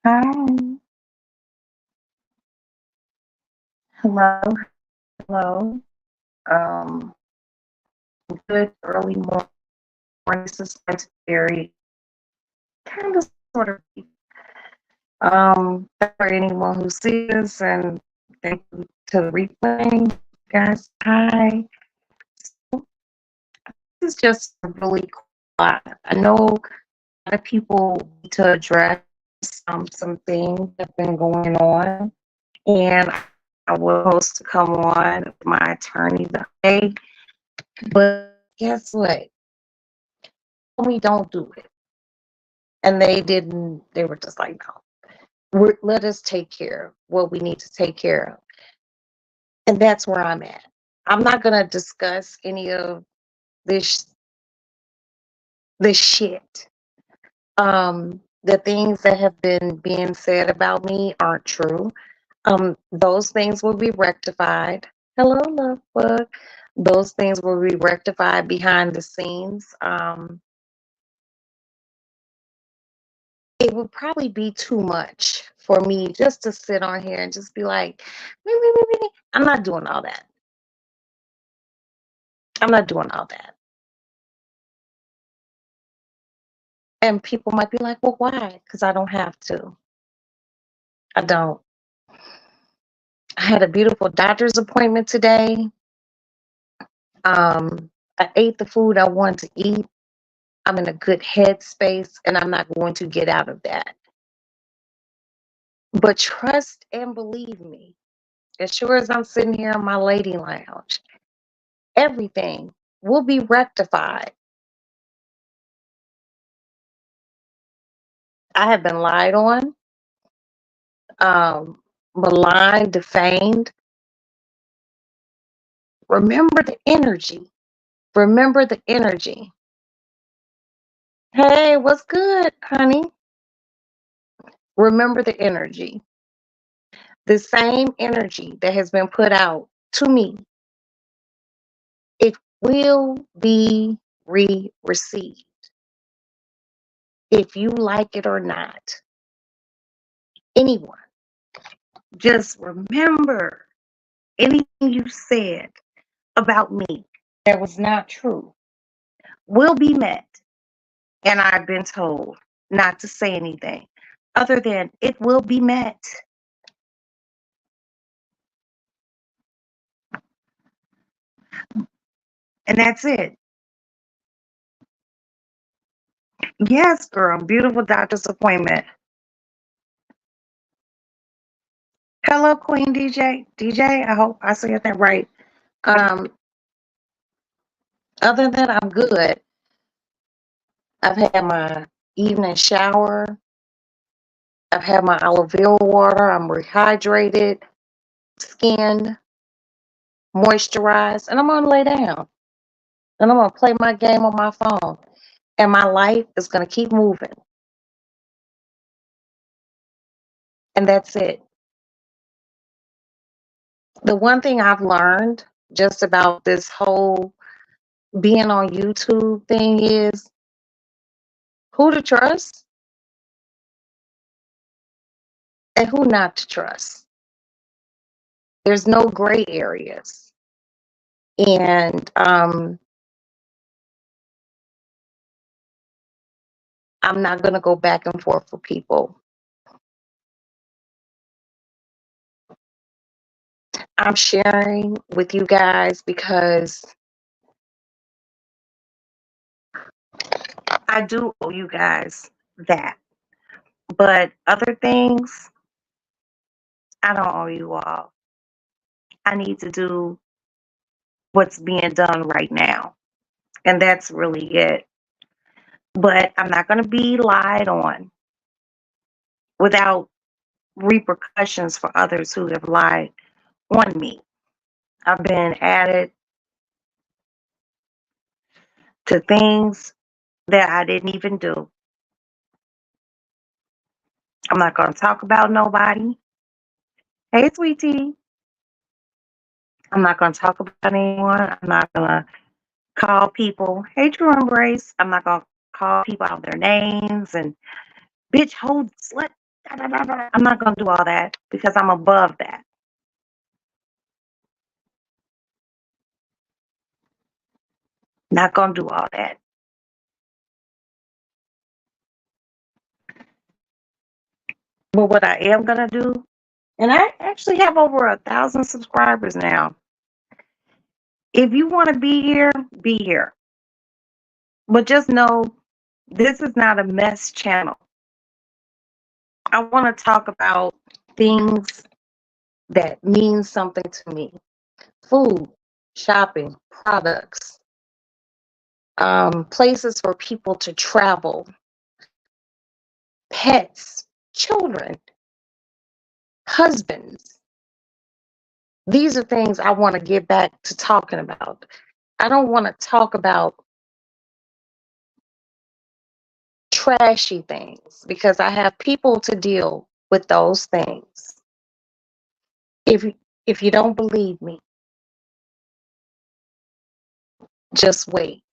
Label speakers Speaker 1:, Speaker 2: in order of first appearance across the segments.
Speaker 1: Hi. Hello. Hello. Um, Good early morning. This is going to be very kind of sort of for anyone who sees this, and thank you to the replay, guys. Hi. This is just really quiet. I know a lot of people need to address some things that have been going on, and I was supposed to come on with my attorney today, but guess what? We don't do it. And they didn't, they were just like, no, let us take care of what we need to take care of. And that's where I'm at. I'm not going to discuss any of this, this shit. The things that have been being said about me aren't true. Those things will be rectified. Hello, love bug. Those things will be rectified behind the scenes. It would probably be too much for me just to sit on here and just be like, "Me, me, me, me, me." I'm not doing all that. I'm not doing all that. And people might be like, well, why? Because I don't have to. I don't. I had a beautiful doctor's appointment today. I ate the food I wanted to eat. I'm in a good headspace and I'm not going to get out of that. But trust and believe me, as sure as I'm sitting here in my lady lounge, everything will be rectified. I have been lied on, maligned, defamed. Remember the energy. Remember the energy. Hey, what's good, honey? Remember the energy. The same energy that has been put out to me, it will be received if you like it or not. Anyone, just remember anything you said about me that was not true will be met. And I've been told not to say anything other than it will be met. And that's it. Yes, girl. Beautiful doctor's appointment. Hello, Queen DJ. DJ, I hope I said that right. Um, Other than that, I'm good. I've had my evening shower. I've had my aloe vera water. I'm rehydrated, skinned, moisturized, and I'm gonna lay down. And I'm gonna play my game on my phone. And my life is gonna keep moving. And that's it. The one thing I've learned just about this whole being on YouTube thing is who to trust and who not to trust. There's no gray areas. And I'm not going to go back and forth with people. I'm sharing with you guys because I do owe you guys that. But other things, I don't owe you all. I need to do what's being done right now. And that's really it. But I'm not going to be lied on without repercussions for others who have lied on me. I've been added to things that I didn't even do. I'm not going to talk about nobody. Hey, sweetie. I'm not going to talk about anyone. I'm not going to call people. Hey, True Embrace. I'm not going to call people out their names and bitch, hold, slut. I'm not going to do all that because I'm above that. Not going to do all that. But what I am going to do, and I actually have over 1,000 subscribers now. If you want to be here, be here. But just know this is not a mess channel. I want to talk about things that mean something to me. Food, shopping, products, places for people to travel, pets, children, husbands. These are things I want to get back to talking about. I don't want to talk about trashy things because I have people to deal with those things. If if you don't believe me, just wait.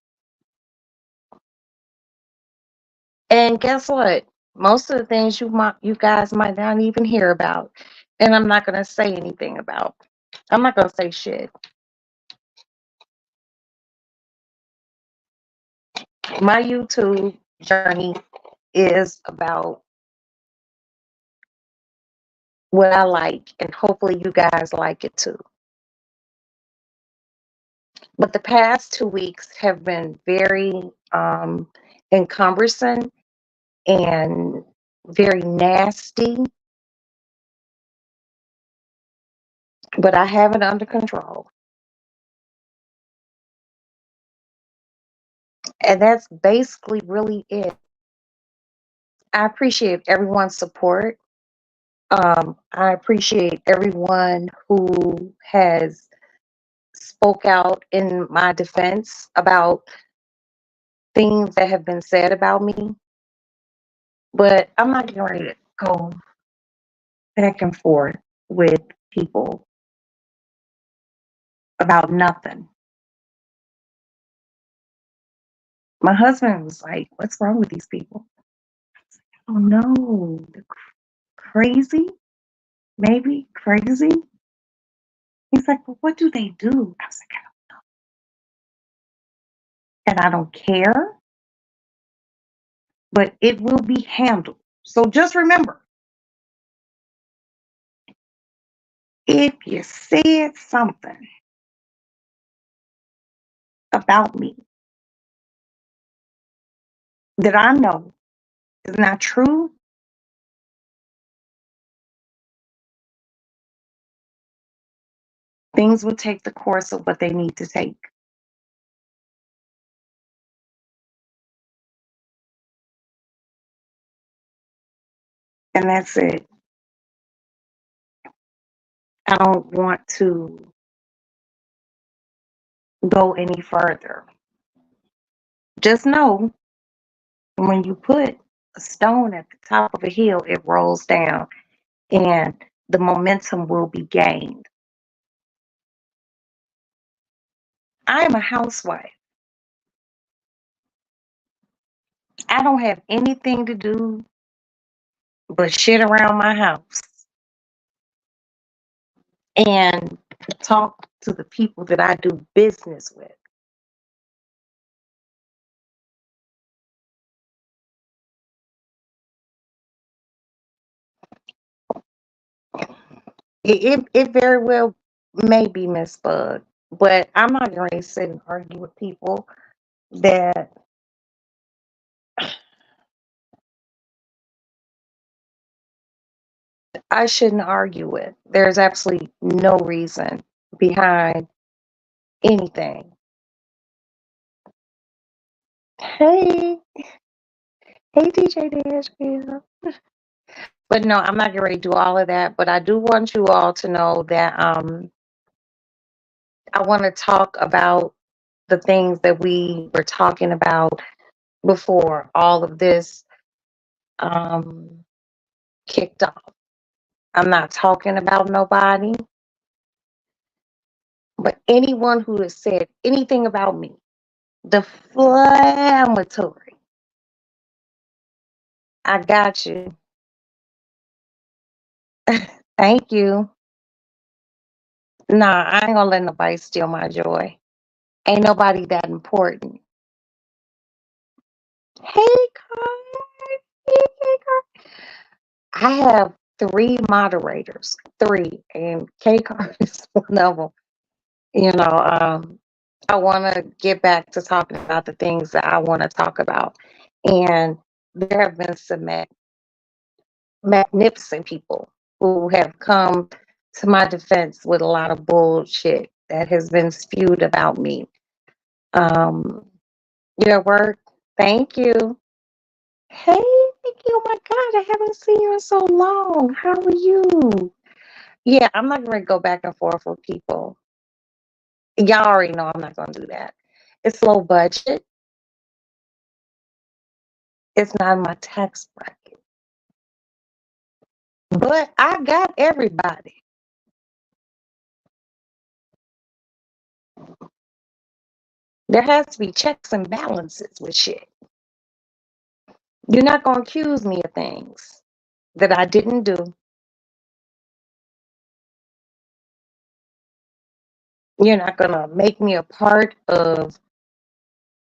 Speaker 1: And guess what? Most of the things you guys might not even hear about, and I'm not gonna say anything about. I'm not gonna say shit. My YouTube journey is about what I like, and hopefully you guys like it too. But the past 2 weeks have been very encumbersome and very nasty, but I have it under control. And that's basically really it. I appreciate everyone's support. I appreciate everyone who has spoke out in my defense about things that have been said about me. But I'm not getting ready to go back and forth with people about nothing. My husband was like, "What's wrong with these people?" Oh no, they're crazy, maybe crazy. He's like, "Well, what do they do?" I was like, "And I don't care, but it will be handled." So just remember, if you said something about me that I know is not true, things will take the course of what they need to take. And that's it. I don't want to go any further. Just know when you put a stone at the top of a hill, it rolls down and the momentum will be gained. I am a housewife. I don't have anything to do but shit around my house and talk to the people that I do business with. It very well may be Miss Bug, but I'm not going to sit and argue with people that I shouldn't argue with. There's absolutely no reason behind anything. Hey, hey, DJ Nashville. But no, I'm not getting ready to do all of that. But I do want you all to know that I want to talk about the things that we were talking about before all of this um, kicked off. I'm not talking about nobody, but anyone who has said anything about me, deflammatory, I got you. Thank you. Nah, I ain't gonna let nobody steal my joy. Ain't nobody that important. Hey, Carl. Hey, Carl. I have three moderators, three, and K Card is one of them. You know, I want to get back to talking about the things that I want to talk about. And there have been some magnificent people who have come to my defense with a lot of bullshit that has been spewed about me. Um, your work, thank you. Hey, thank you. Oh my God, I haven't seen you in so long. How are you? Yeah, I'm not going to go back and forth with people. Y'all already know I'm not going to do that. It's low budget. It's not in my tax bracket. But I got everybody. There has to be checks and balances with shit. You're not going to accuse me of things that I didn't do. You're not going to make me a part of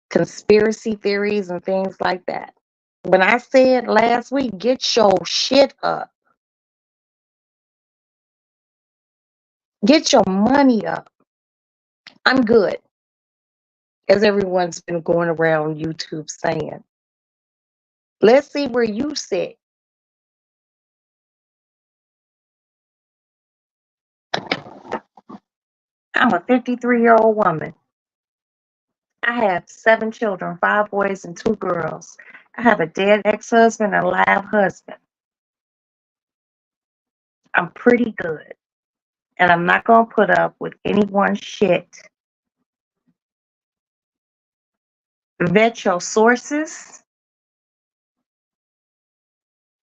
Speaker 1: conspiracy theories and things like that. When I said last week, get your shit up, get your money up. I'm good, as everyone's been going around YouTube saying. Let's see where you sit. I'm a 53-year-old woman. I have 7 children, 5 boys and 2 girls. I have a dead ex-husband and a live husband. I'm pretty good. And I'm not going to put up with anyone's shit. Vet your sources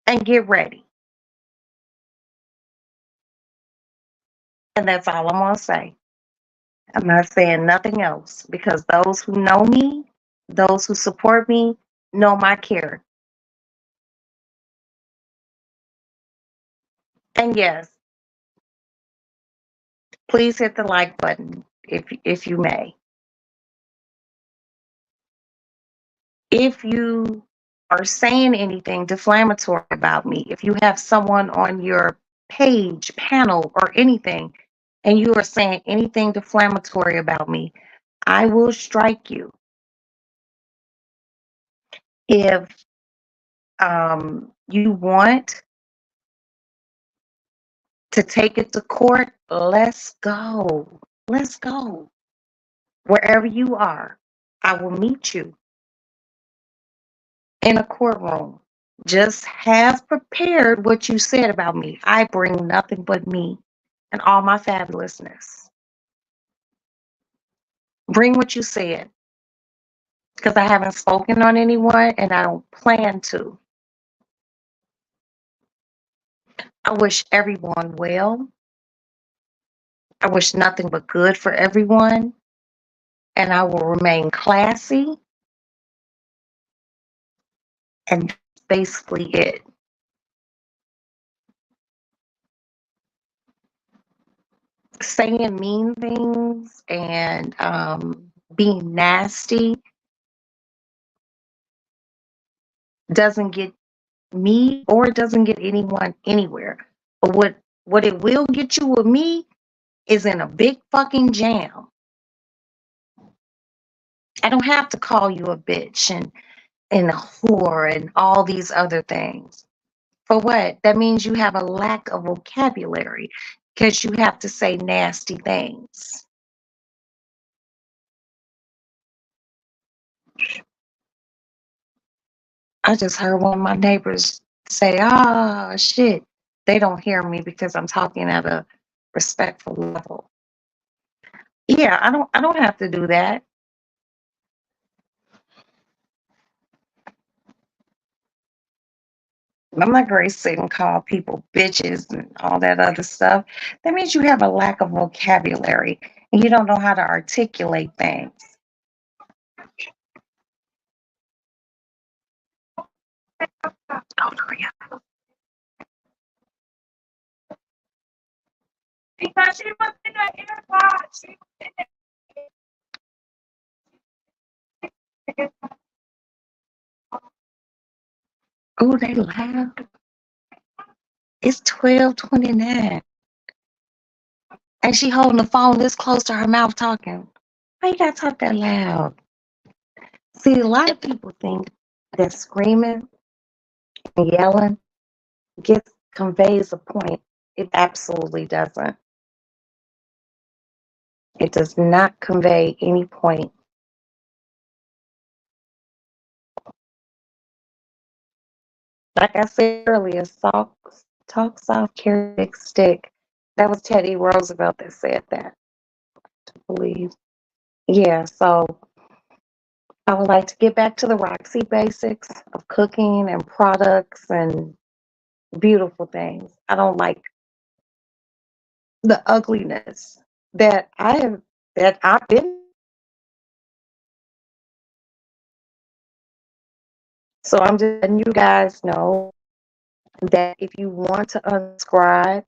Speaker 1: and get ready. And that's all I'm going to say. I'm not saying nothing else because those who know me, those who support me, know my care. And yes, please hit the like button if you may. If you are saying anything defamatory about me, if you have someone on your page, panel, or anything, and you are saying anything defamatory about me, I will strike you. If you want to take it to court, let's go. Let's go. Wherever you are, I will meet you in a courtroom. Just have prepared what you said about me. I bring nothing but me and all my fabulousness. Bring what you said because I haven't spoken on anyone and I don't plan to. I wish everyone well. I wish nothing but good for everyone. And I will remain classy. And that's basically it. Saying mean things and being nasty doesn't get me or it doesn't get anyone anywhere. But what it will get you with me is in a big fucking jam. I don't have to call you a bitch and a whore and all these other things. For what? That means you have a lack of vocabulary because you have to say nasty things. I just heard one of my neighbors say, "Ah, shit." They don't hear me because I'm talking at a respectful level. Yeah, I don't have to do that. I'm not going to sit and call people bitches and all that other stuff. That means you have a lack of vocabulary and you don't know how to articulate things. Oh, yeah. she was in the AirPod. She was in the. Oh, they loud. It's 12:29, and she holding the phone this close to her mouth talking. Why you gotta talk that loud? See, a lot of people think that screaming and yelling gets conveys a point. It absolutely doesn't. It does not convey any point. Like I said earlier, talk soft, carry big stick. That was Teddy Roosevelt that said that, I believe. Yeah, so I would like to get back to the Roxy basics of cooking and products and beautiful things. I don't like the ugliness that I have that I've been. So I'm just letting you guys know that if you want to unsubscribe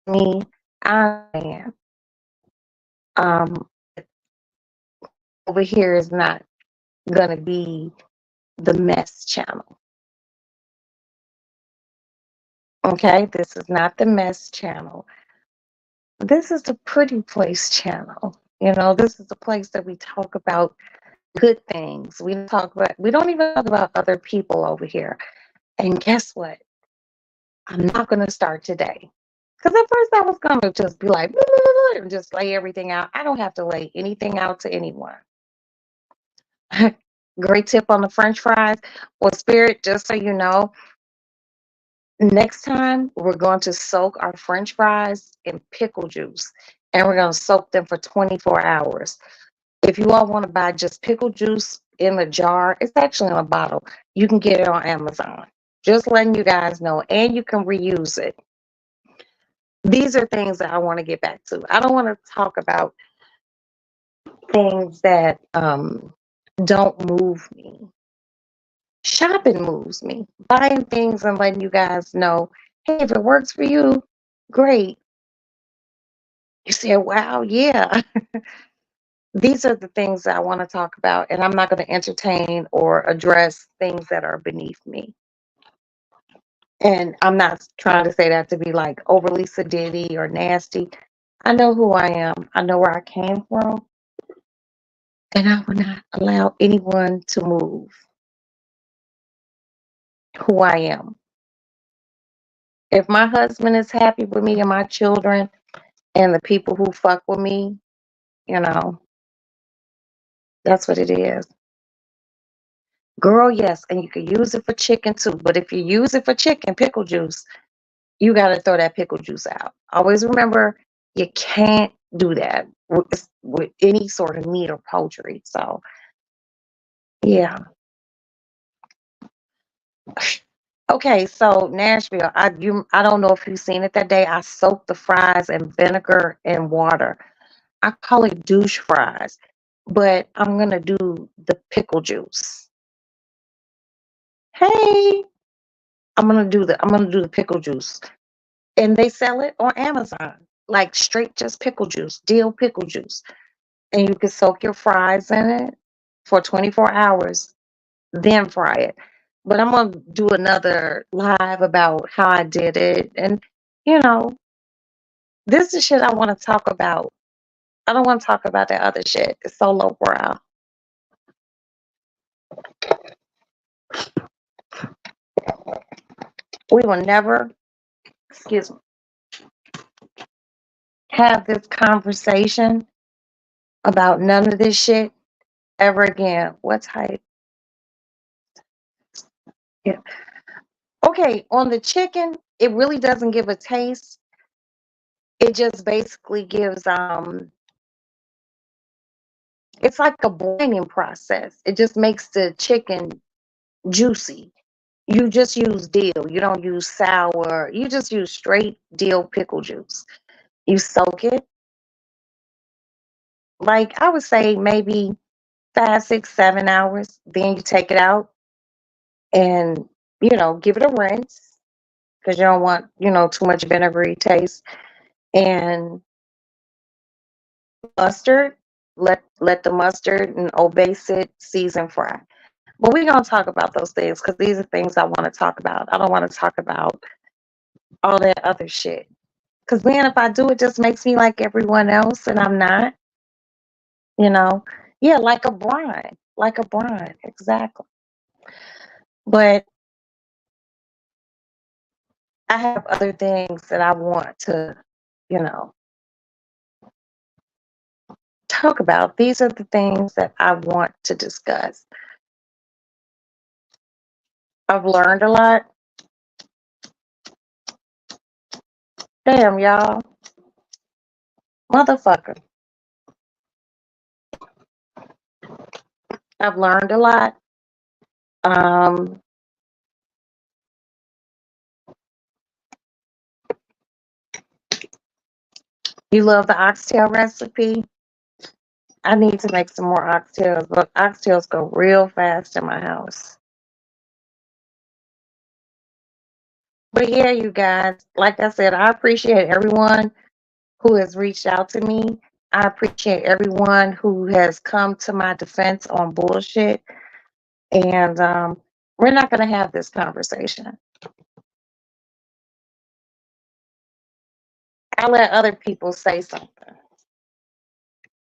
Speaker 1: me, I am. Um, over here is not gonna be the mess channel. Okay, this is not the mess channel. This is the pretty place channel. You know, this is the place that we talk about good things. We don't even talk about other people over here. And guess what? I'm not gonna start today. Because at first I was gonna just be like and just lay everything out. I don't have to lay anything out to anyone. Great tip on the French fries. Well, Spirit, just so you know, next time we're going to soak our French fries in pickle juice and we're going to soak them for 24 hours. If you all want to buy just pickle juice in a jar, it's actually in a bottle. You can get it on Amazon. Just letting you guys know, and you can reuse it. These are things that I want to get back to. I don't want to talk about things that don't move me. Shopping moves me. Buying things and letting you guys know, hey, if it works for you, great. You said, wow, yeah. These are the things that I want to talk about, and I'm not going to entertain or address things that are beneath me. And I'm not trying to say that to be like overly sedity or nasty. I know who I am, I know where I came from, and I will not allow anyone to move who I am. If my husband is happy with me and my children and the people who fuck with me, you know, that's what it is. Girl, yes, and you can use it for chicken too. But if you use it for chicken, pickle juice, you got to throw that pickle juice out. Always remember, you can't do that with any sort of meat or poultry. So, yeah. Okay, so Nashville, I don't know if you've seen it that day. I soaked the fries in vinegar and water. I call it douche fries, but I'm gonna do the pickle juice. Hey, I'm gonna do the pickle juice. And they sell it on Amazon, like straight just pickle juice, dill pickle juice. And you can soak your fries in it for 24 hours, then fry it. But I'm gonna do another live about how I did it. And you know, this is shit I want to talk about. I don't want to talk about that other shit. It's so low brow. We will never, excuse me, have this conversation about none of this shit ever again. What type? Yeah. Okay, on the chicken, it really doesn't give a taste. It just basically gives it's like a boiling process. It just makes the chicken juicy. You just use dill. You don't use sour. You just use straight dill pickle juice. You soak it, like I would say maybe 5, 6, 7 hours. Then you take it out and give it a rinse because you don't want too much vinegary taste. And Mustard, let the mustard and obey sit, season fry. But we're gonna talk about those things because these are things I want to talk about. I don't want to talk about all that other shit. Because man, if I do, it just makes me like everyone else, and I'm not. You know, yeah, like a bride, exactly. But I have other things that I want to, you know, talk about. These are the things that I want to discuss. I've learned a lot. Damn, y'all, motherfucker. I've learned a lot. Um, you love the oxtail recipe? I need to make some more oxtails. Look, oxtails go real fast in my house. But yeah, you guys, like I said, I appreciate everyone who has reached out to me. I appreciate everyone who has come to my defense on bullshit. And we're not going to have this conversation. I'll let other people say something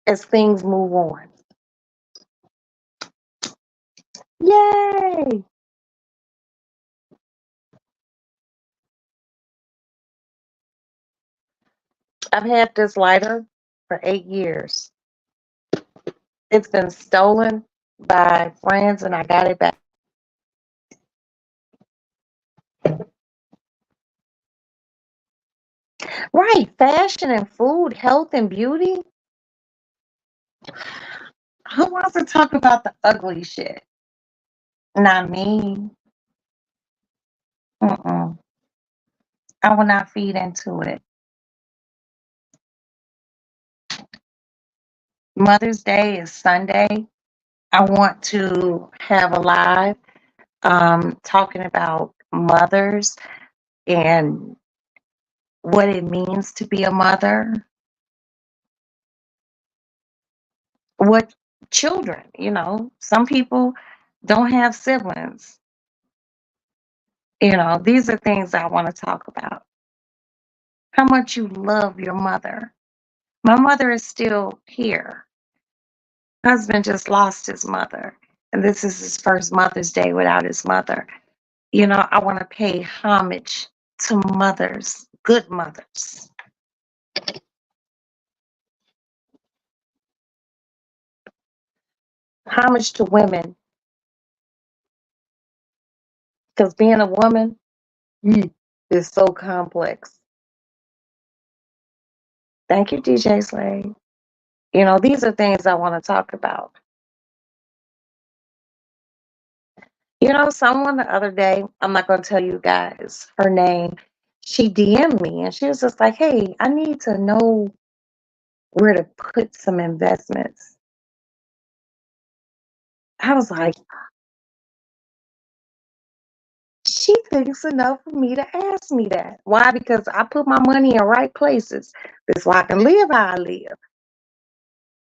Speaker 1: as things move on. Yay! I've had this lighter for 8 years. It's been stolen by friends and I got it back. Right, fashion and food, health and beauty. Who wants to talk about the ugly shit? Not me. Mm-mm. I will not feed into it. Mother's Day is Sunday. I want to have a live talking about mothers and what it means to be a mother, what children, some people don't have siblings. These are things I want to talk about. How much you love your mother. My mother is still here. Husband just lost his mother, and this is his first Mother's Day without his mother. I want to pay homage to mothers, good mothers. Homage to women, because being a woman is so complex. Thank you, DJ Slade. These are things I want to talk about. Someone the other day, I'm not going to tell you guys her name, she DM'd me and she was just like, hey, I need to know where to put some investments. I was like, she thinks enough of me to ask me that. Why? Because I put my money in right places. That's why I can live how I live.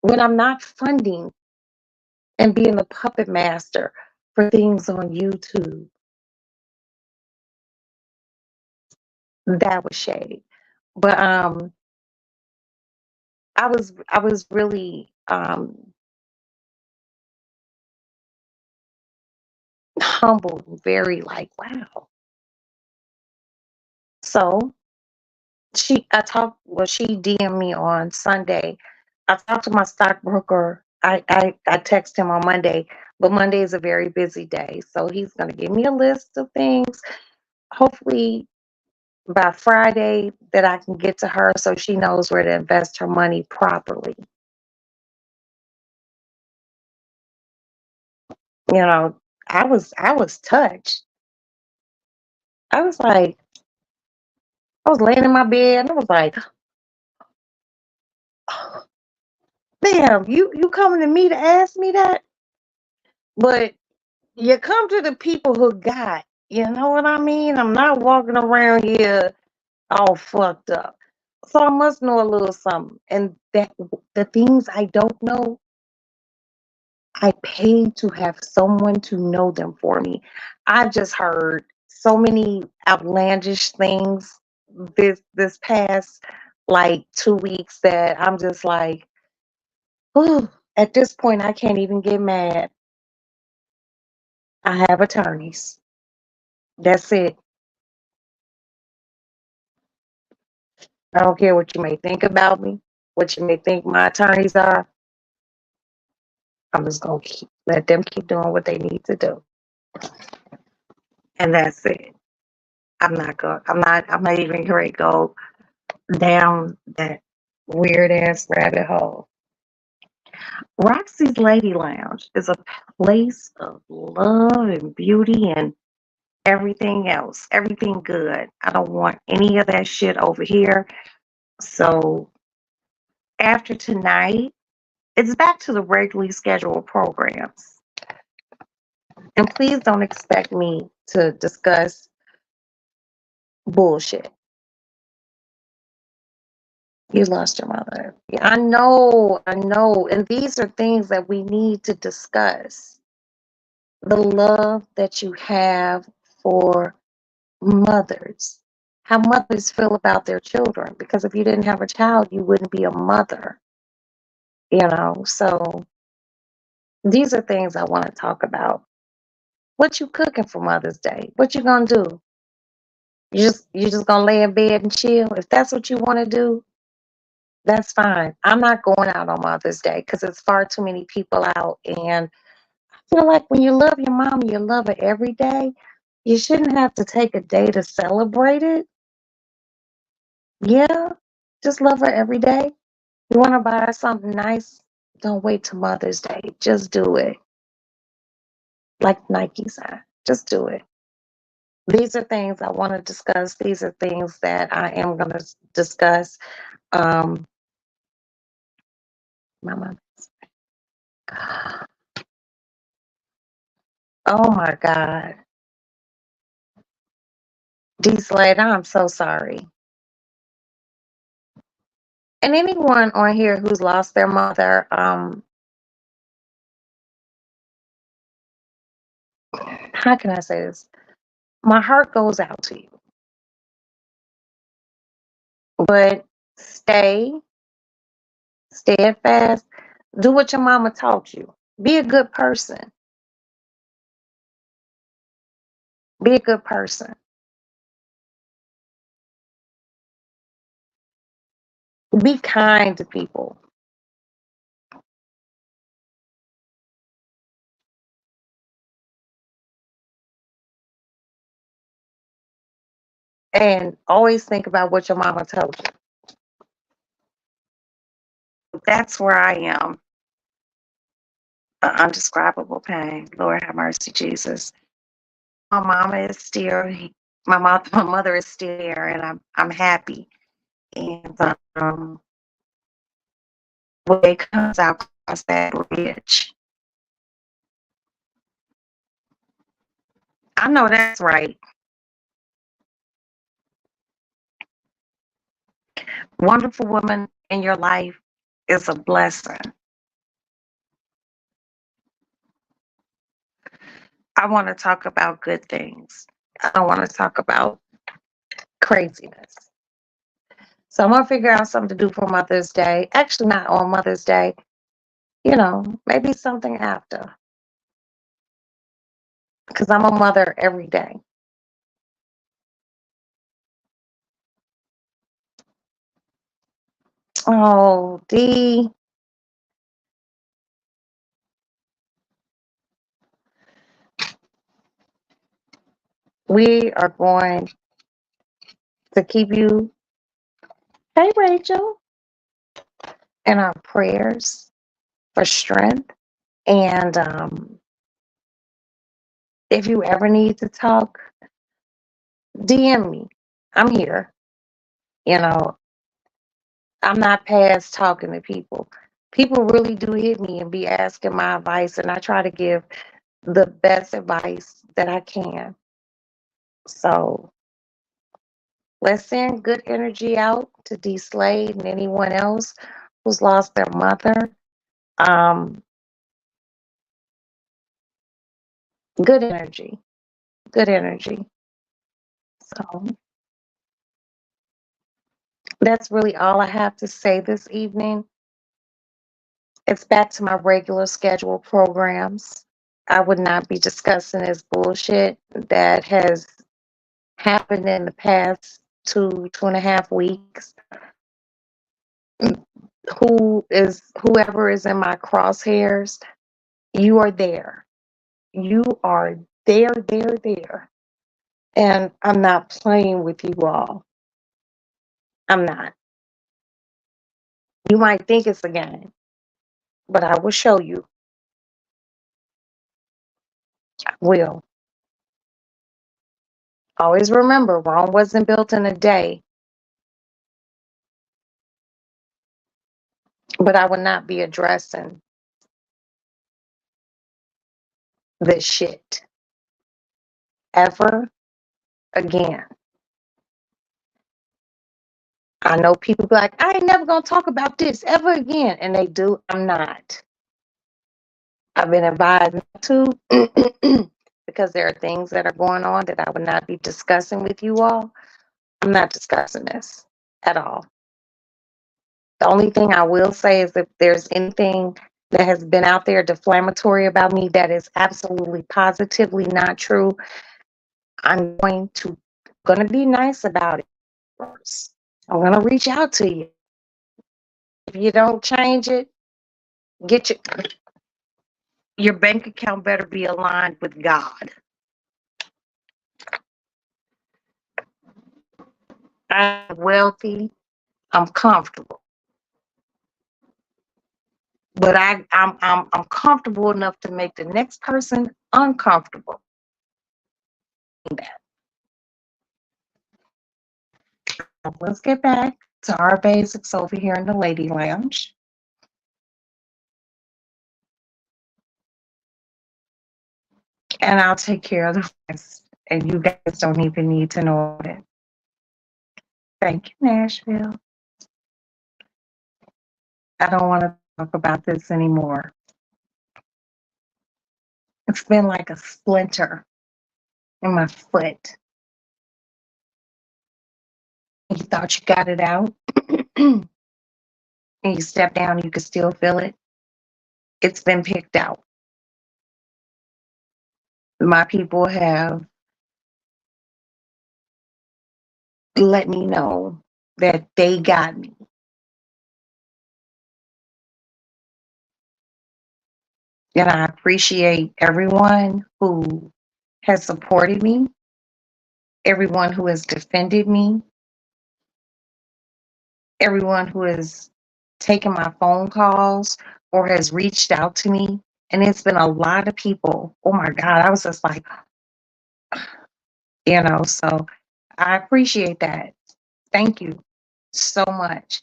Speaker 1: When I'm not funding and being the puppet master for things on YouTube, that was shady. But I was really humbled, very like, wow. So she DM'd me on Sunday. I talked to my stockbroker. I text him on Monday, but Monday is a very busy day. So he's gonna give me a list of things. Hopefully by Friday that I can get to her so she knows where to invest her money properly. You know, I was touched. I was like, I was laying in my bed and I was like, oh, damn, you coming to me to ask me that? But you come to the people who got, you know what I mean? I'm not walking around here all fucked up. So I must know a little something. And that the things I don't know, I pay to have someone to know them for me. I just heard so many outlandish things this past like 2 weeks that I'm just like, oh, at this point I can't even get mad. I have attorneys. That's it. I don't care what you may think about me, what you may think my attorneys are. I'm just gonna let them keep doing what they need to do, and that's it. I'm not even ready to go down that weird ass rabbit hole. Roxy's Lady Lounge is a place of love and beauty and everything else, everything good. I don't want any of that shit over here. So after tonight, it's back to the regularly scheduled programs. And please don't expect me to discuss bullshit. You lost your mother. Yeah, I know, I know. And these are things that we need to discuss. The love that you have for mothers, how mothers feel about their children. Because if you didn't have a child, you wouldn't be a mother, you know? So these are things I want to talk about. What you cooking for Mother's Day? What you gonna do? You just gonna lay in bed and chill? If that's what you want to do, that's fine. I'm not going out on Mother's Day because it's far too many people out. And I feel like when you love your mom, you love her every day. You shouldn't have to take a day to celebrate it. Yeah, just love her every day. You want to buy her something nice? Don't wait till Mother's Day. Just do it. Like Nike said, just do it. These are things I want to discuss. These are things that I am going to discuss. Um, my mom. Oh my God. D Slade, I'm so sorry. And anyone on here who's lost their mother, how can I say this? My heart goes out to you. But stay steadfast. Do what your mama taught you. Be a good person. Be a good person. Be kind to people. And always think about what your mama told you. That's where I am. Undescribable pain. Lord have mercy, Jesus. My mama is still my mother is still here, and I'm happy. And when it comes out across that bridge, I know that's right. Wonderful woman in your life is a blessing. I want to talk about good things. I don't want to talk about craziness. So I'm gonna figure out something to do for Mother's Day. Actually, not on Mother's Day. Maybe something after, because I'm a mother every day. Oh, D, we are going to keep you, hey Rachel, in our prayers for strength. And if you ever need to talk, DM me. I'm here. You know, I'm not past talking to people. People really do hit me and be asking my advice, and I try to give the best advice that I can. So Let's send good energy out to D Slade and anyone else who's lost their mother. Um, good energy, good energy. So that's really all I have to say this evening. It's back to my regular schedule programs. I would not be discussing this bullshit that has happened in the past 2.5 weeks. Whoever is in my crosshairs, you are there. You are there. And I'm not playing with you all. I'm not. You might think it's a game, but I will show you. I will. Always remember, Rome wasn't built in a day, but I will not be addressing this shit ever again. I know people be like, I ain't never gonna talk about this ever again. And they do. I'm not. I've been advised not to because there are things that are going on that I would not be discussing with you all. I'm not discussing this at all. The only thing I will say is if there's anything that has been out there defamatory about me that is absolutely positively not true, I'm gonna be nice about it first. I'm gonna reach out to you. If you don't change it, get your bank account better be aligned with God. I'm wealthy, I'm comfortable. But I'm comfortable enough to make the next person uncomfortable. Let's get back to our basics over here in the lady lounge. And I'll take care of the rest. And you guys don't even need to know it. Thank you, Nashville. I don't want to talk about this anymore. It's been like a splinter in my foot. You thought you got it out, and you step down, you can still feel it. It's been picked out. My people have let me know that they got me. And I appreciate everyone who has supported me, everyone who has defended me, everyone who has taken my phone calls or has reached out to me. And it's been a lot of people. Oh my God. I was just like, so I appreciate that. Thank you so much.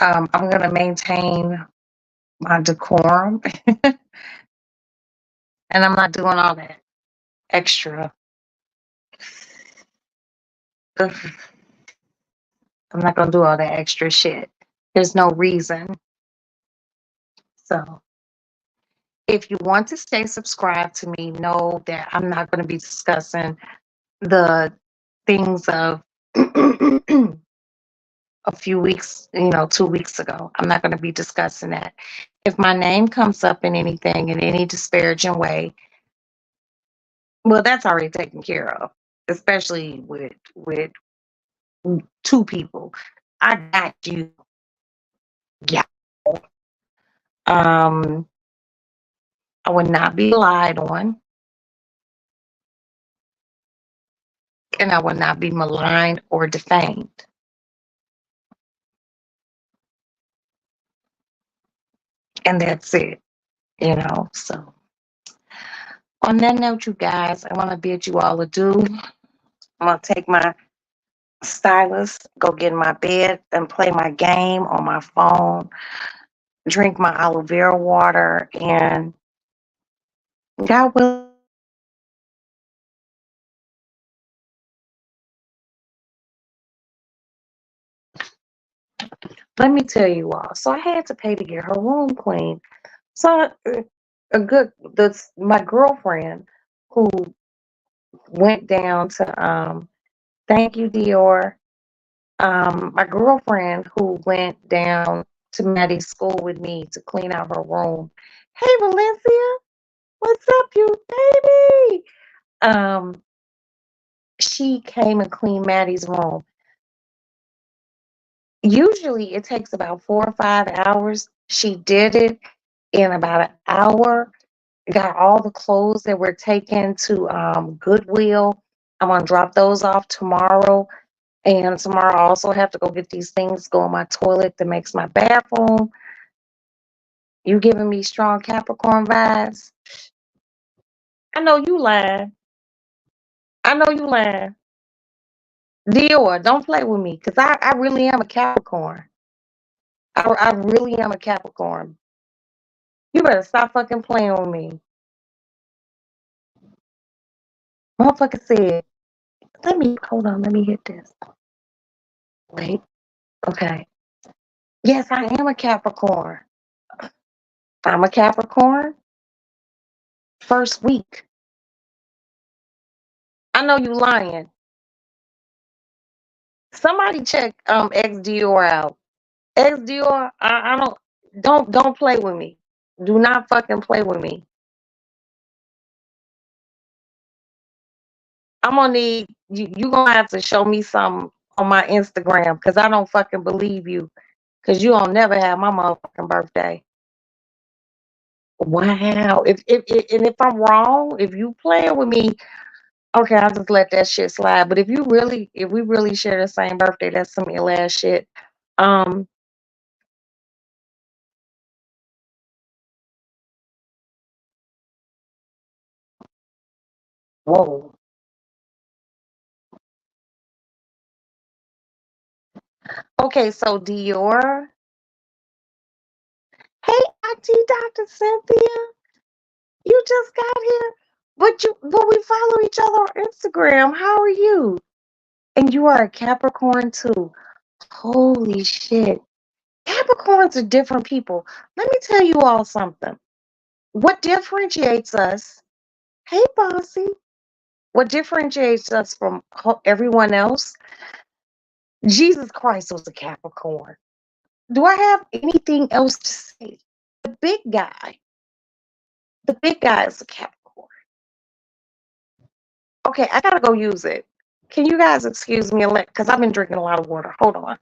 Speaker 1: I'm going to maintain my decorum and I'm not doing all that extra. I'm not going to do all that extra shit. There's no reason. So if you want to stay subscribed to me, know that I'm not going to be discussing the things of a few weeks, 2 weeks ago. I'm not going to be discussing that. If my name comes up in anything in any disparaging way, well, that's already taken care of, especially with two people. I got you. Yeah. Um, I would not be lied on, and I would not be maligned or defamed. And that's it. So on that note, you guys, I want to bid you all adieu. I'm gonna take my stylus, go get in my bed, and play my game on my phone, drink my aloe vera water, and God will. Let me tell you all. So I had to pay to get her room clean. So a good this my girlfriend who went down to thank you, Dior. My girlfriend who went down to Maddie's school with me to clean out her room. Hey Valencia, what's up, you baby? Um, she came and cleaned Maddie's room. Usually it takes about 4 or 5 hours. She did it in about an hour. Got all the clothes that were taken to Goodwill. I'm gonna drop those off tomorrow. And tomorrow I also have to go get these things, go in my toilet that makes my bathroom. You giving me strong Capricorn vibes? I know you lying. I know you lying. Dior, don't play with me, because I really am a Capricorn. I really am a Capricorn. You better stop fucking playing with me. Motherfucker said, hold on, let me hit this. Wait, okay. Yes, I am a Capricorn. I'm a Capricorn. First week. I know you lying. Somebody check ex Dior out. Ex Dior, I don't play with me. Do not fucking play with me. I'm gonna need you gonna have to show me some on my Instagram because I don't fucking believe you. Cause you don't never have my motherfucking birthday. Wow. If I'm wrong, if you playing with me, okay, I'll just let that shit slide. But if we really share the same birthday, that's some ill ass shit. Um, whoa. Okay, so Dior. Hey, Auntie Dr. Cynthia, you just got here, but we follow each other on Instagram. How are you? And you are a Capricorn too. Holy shit. Capricorns are different people. Let me tell you all something. What differentiates us, hey, Bossy, what differentiates us from everyone else, Jesus Christ was a Capricorn. Do I have anything else to say? The big guy, the big guy is a Capricorn. Okay, I gotta go use it. Can you guys excuse me because I've been drinking a lot of water. Hold on.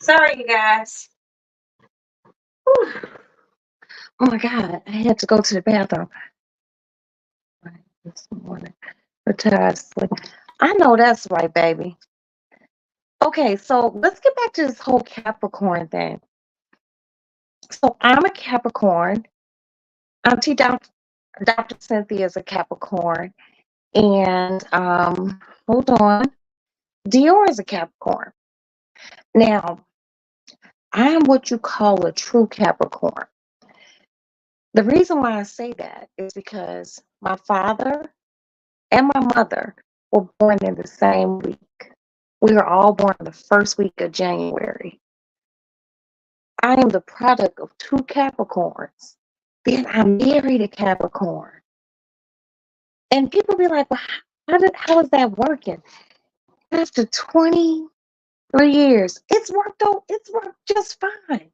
Speaker 1: Sorry, you guys. Whew. Oh my God, I had to go to the bathroom this morning. Retired sleep. I know that's right, baby. Okay, so let's get back to this whole Capricorn thing. So I'm a Capricorn. Auntie Dr. Cynthia is a Capricorn. And hold on. Dior is a Capricorn. Now, I am what you call a true Capricorn. The reason why I say that is because my father and my mother were born in the same week. We were all born the first week of January. I am the product of two Capricorns. Then I married a Capricorn. And people be like, well, how is that working? After 23 years, it's worked just fine.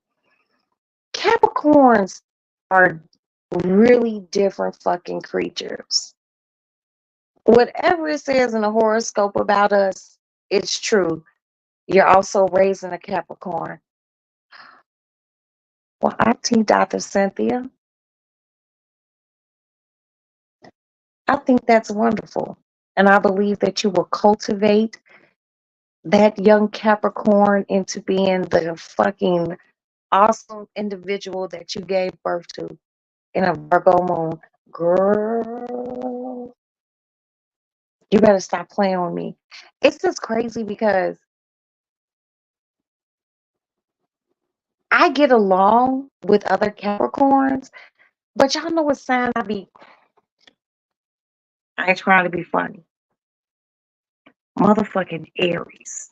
Speaker 1: Capricorns are really different fucking creatures. Whatever it says in the horoscope about us, it's true. You're also raising a Capricorn. Well, Auntie Dr. Cynthia, I think that's wonderful. And I believe that you will cultivate that young Capricorn into being the fucking awesome individual that you gave birth to in a Virgo moon. Girl, you better stop playing with me. It's just crazy because I get along with other Capricorns, but y'all know what sign I ain't trying to be funny. Motherfucking Aries.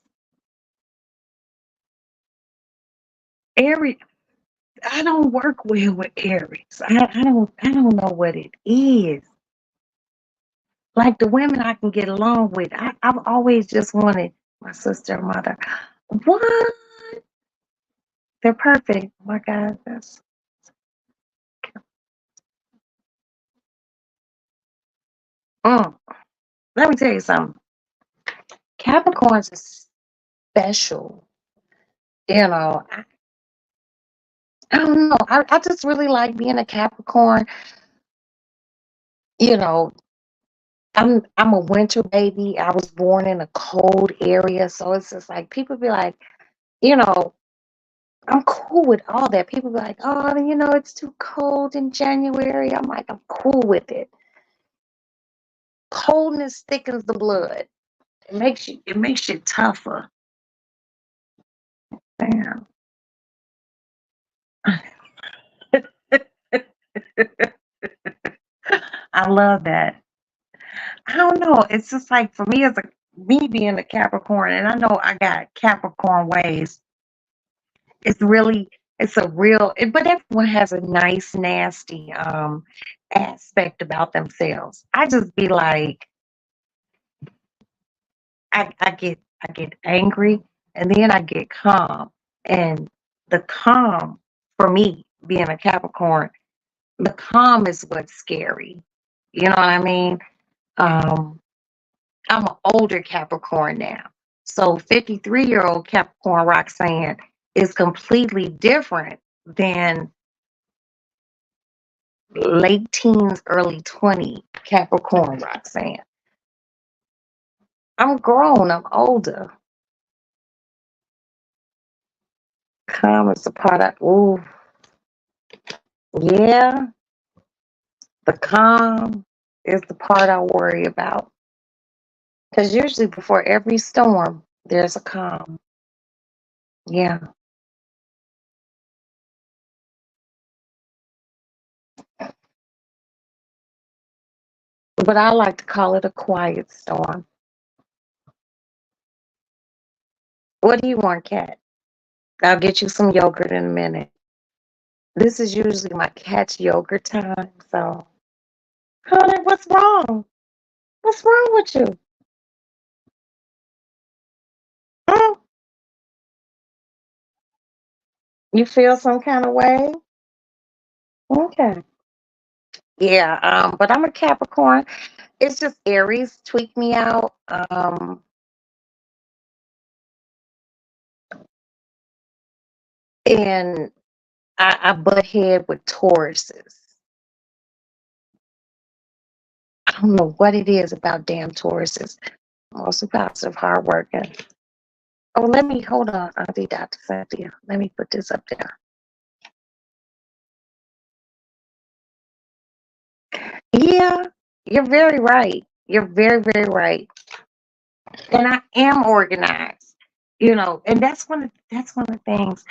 Speaker 1: Aries, I don't work well with Aries. I don't know what it is. Like the women I can get along with, I've always just wanted my sister and mother. What? They're perfect. Oh my God, that's mm. Let me tell you something. Capricorns is special. I don't know. I just really like being a Capricorn. You know, I'm a winter baby. I was born in a cold area, so it's just like people be like, you know, I'm cool with all that. People be like, oh, it's too cold in January. I'm like, I'm cool with it. Coldness thickens the blood. It makes you tougher. Damn. I love that. I don't know. It's just like for me as a me being a Capricorn, and I know I got Capricorn ways. It's really it's a real but everyone has a nice, nasty aspect about themselves. I just be like, I get angry and then I get calm. And the calm for me, being a Capricorn, the calm is what's scary. You know what I mean? Um, I'm an older Capricorn now. So 53-year-old Capricorn Roxanne is completely different than late teens, early 20 Capricorn Roxanne. I'm grown, I'm older. Calm is the part ooh, yeah, the calm is the part I worry about. Because usually before every storm, there's a calm. Yeah. But I like to call it a quiet storm. What do you want, Cat? I'll get you some yogurt in a minute. This is usually my cat's yogurt time. So, honey, what's wrong? What's wrong with you? Mm, you feel some kind of way? Okay. Yeah, but I'm a Capricorn. It's just Aries tweak me out. And I butt head with Tauruses. I don't know what it is about damn Tauruses. Mostly positive, hardworking. Oh, let me hold on, Auntie Dr. Cynthia. Let me put this up there. Yeah, you're very right. You're very, very right. And I am organized. And that's one of the things.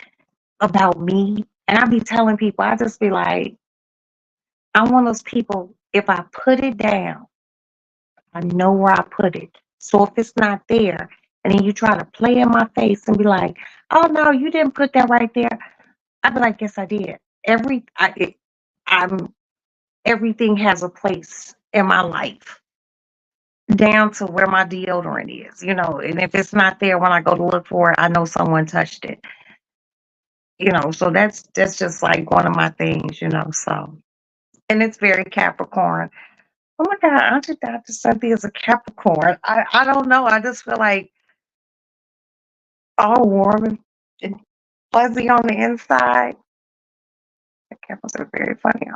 Speaker 1: about me. And I be telling people, I just be like, I'm one of those people, if I put it down, I know where I put it. So if it's not there, and then you try to play in my face and be like, "Oh no, you didn't put that right there," I'd be like, "Yes, I did." I'm everything has a place in my life, down to where my deodorant is, And if it's not there when I go to look for it, I know someone touched it, So that's just like one of my things. So, and it's very Capricorn. Oh my God, Auntie Dr. Cynthia is a Capricorn. I don't know. I just feel like all warm and fuzzy on the inside. The Capricorns are very funny.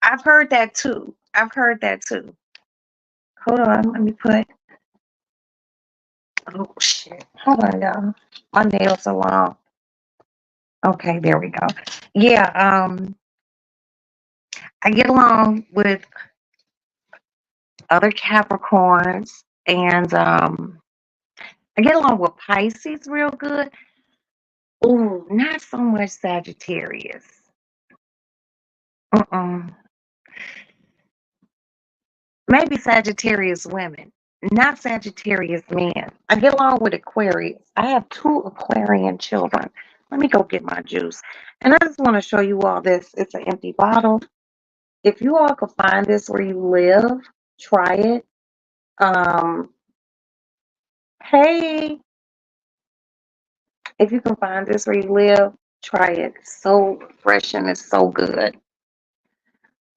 Speaker 1: I've heard that too. I've heard that too. Hold on, let me put. Oh shit! Hold on, y'all. My nails are long. Okay, there we go. Yeah. I get along with other Capricorns, and I get along with Pisces real good. Ooh, not so much Sagittarius. Mm-mm. Maybe Sagittarius women, not Sagittarius men. I get along with Aquarius. I have two Aquarian children. Let me go get my juice. And I just want to show you all this. It's an empty bottle. If you all could find this where you live, try it. Um, hey, if you can find this where you live, try it. It's so fresh and it's so good.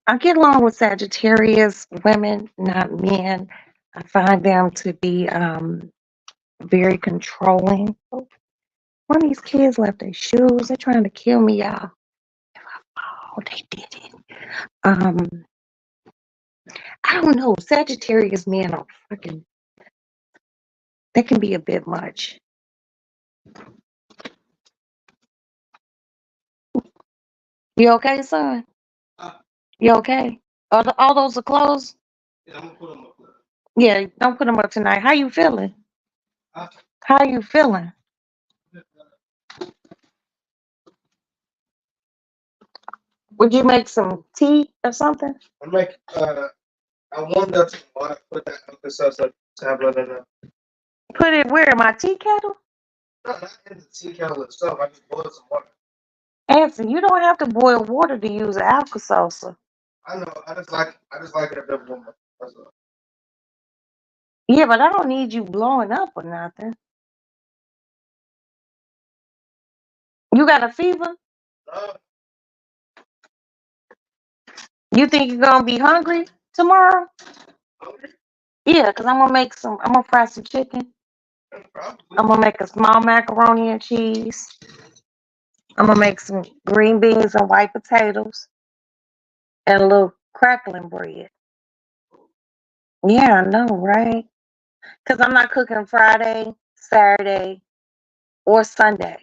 Speaker 1: I get along with Sagittarius women, not men. I find them to be very controlling. One of these kids left their shoes. They're trying to kill me, y'all. Oh, they did it. Um, I don't know. Sagittarius men are fucking. They can be a bit much. You okay, son? You okay? All those are closed. Yeah, I'm gonna put them up. Yeah, don't put them up tonight. How you feeling? How you feeling? Would you make some tea or something? I make. I wonder why I put that emphasis tablet in there. Put it where? My tea kettle? No, not in the tea kettle itself. I just boiled some water. Anson, you don't have to boil water to use alka seltzer. I know. I just like it a bit warmer. That's all. Yeah, but I don't need you blowing up or nothing. You got a fever? No. You think you're gonna be hungry tomorrow? Hungry? Yeah, cause I'm gonna make some. I'm gonna fry some chicken. Probably. I'm gonna make a small macaroni and cheese. I'm gonna make some green beans and white potatoes and a little crackling bread. Yeah, I know, right? Cause I'm not cooking Friday, Saturday, or Sunday.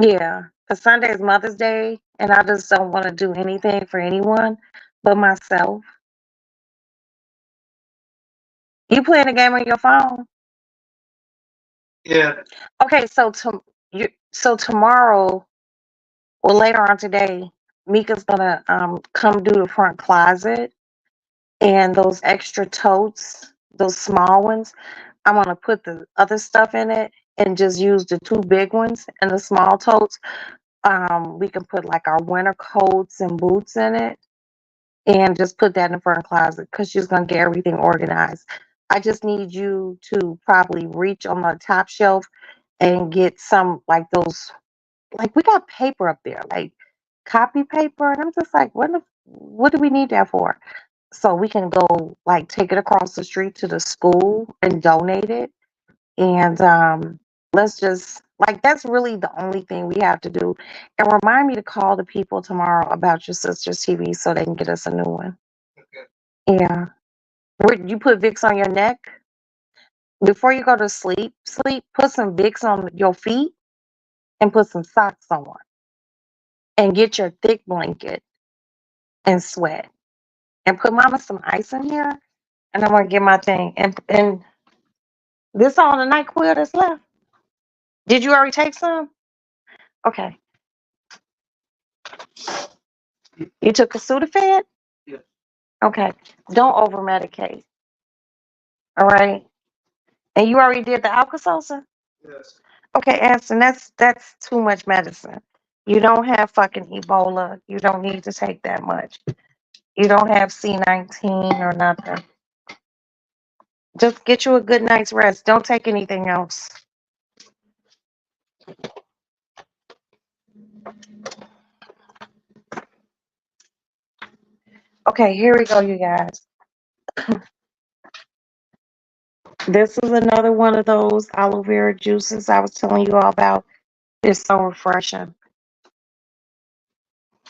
Speaker 1: Yeah, cause Sunday is Mother's Day, and I just don't want to do anything for anyone but myself. You playing a game on your phone? Yeah. Okay, so tomorrow or later on today, Mika's gonna come do the front closet and those extra totes, those small ones. I'm gonna put the other stuff in it and just use the two big ones and the small totes. We can put like our winter coats and boots in it and just put that in the front closet because she's gonna get everything organized. I just need you to probably reach on the top shelf and get some like those, like we got paper up there, like copy paper, and I'm just like, what do we need that for? So we can go like take it across the street to the school and donate it. And let's just like that's really the only thing we have to do. And remind me to call the people tomorrow about your sister's TV so they can get us a new one. Okay. Yeah. Where you put Vicks on your neck before you go to sleep? Sleep. Put some Vicks on your feet and put some socks on, and get your thick blanket and sweat. And put Mama some ice in here. And I'm gonna get my thing. And This all the NyQuil that's left? Did you already take some? Okay. You took a Sudafed?
Speaker 2: Yes.
Speaker 1: Okay. Don't over medicate. All right. And you already did the Alka-Seltzer?
Speaker 2: Yes.
Speaker 1: Okay, Anson, that's too much medicine. You don't have fucking Ebola. You don't need to take that much. You don't have C19 or nothing. Just get you a good night's rest. Don't take anything else. Okay, here we go, you guys. This is another one of those aloe vera juices I was telling you all about. It's so refreshing.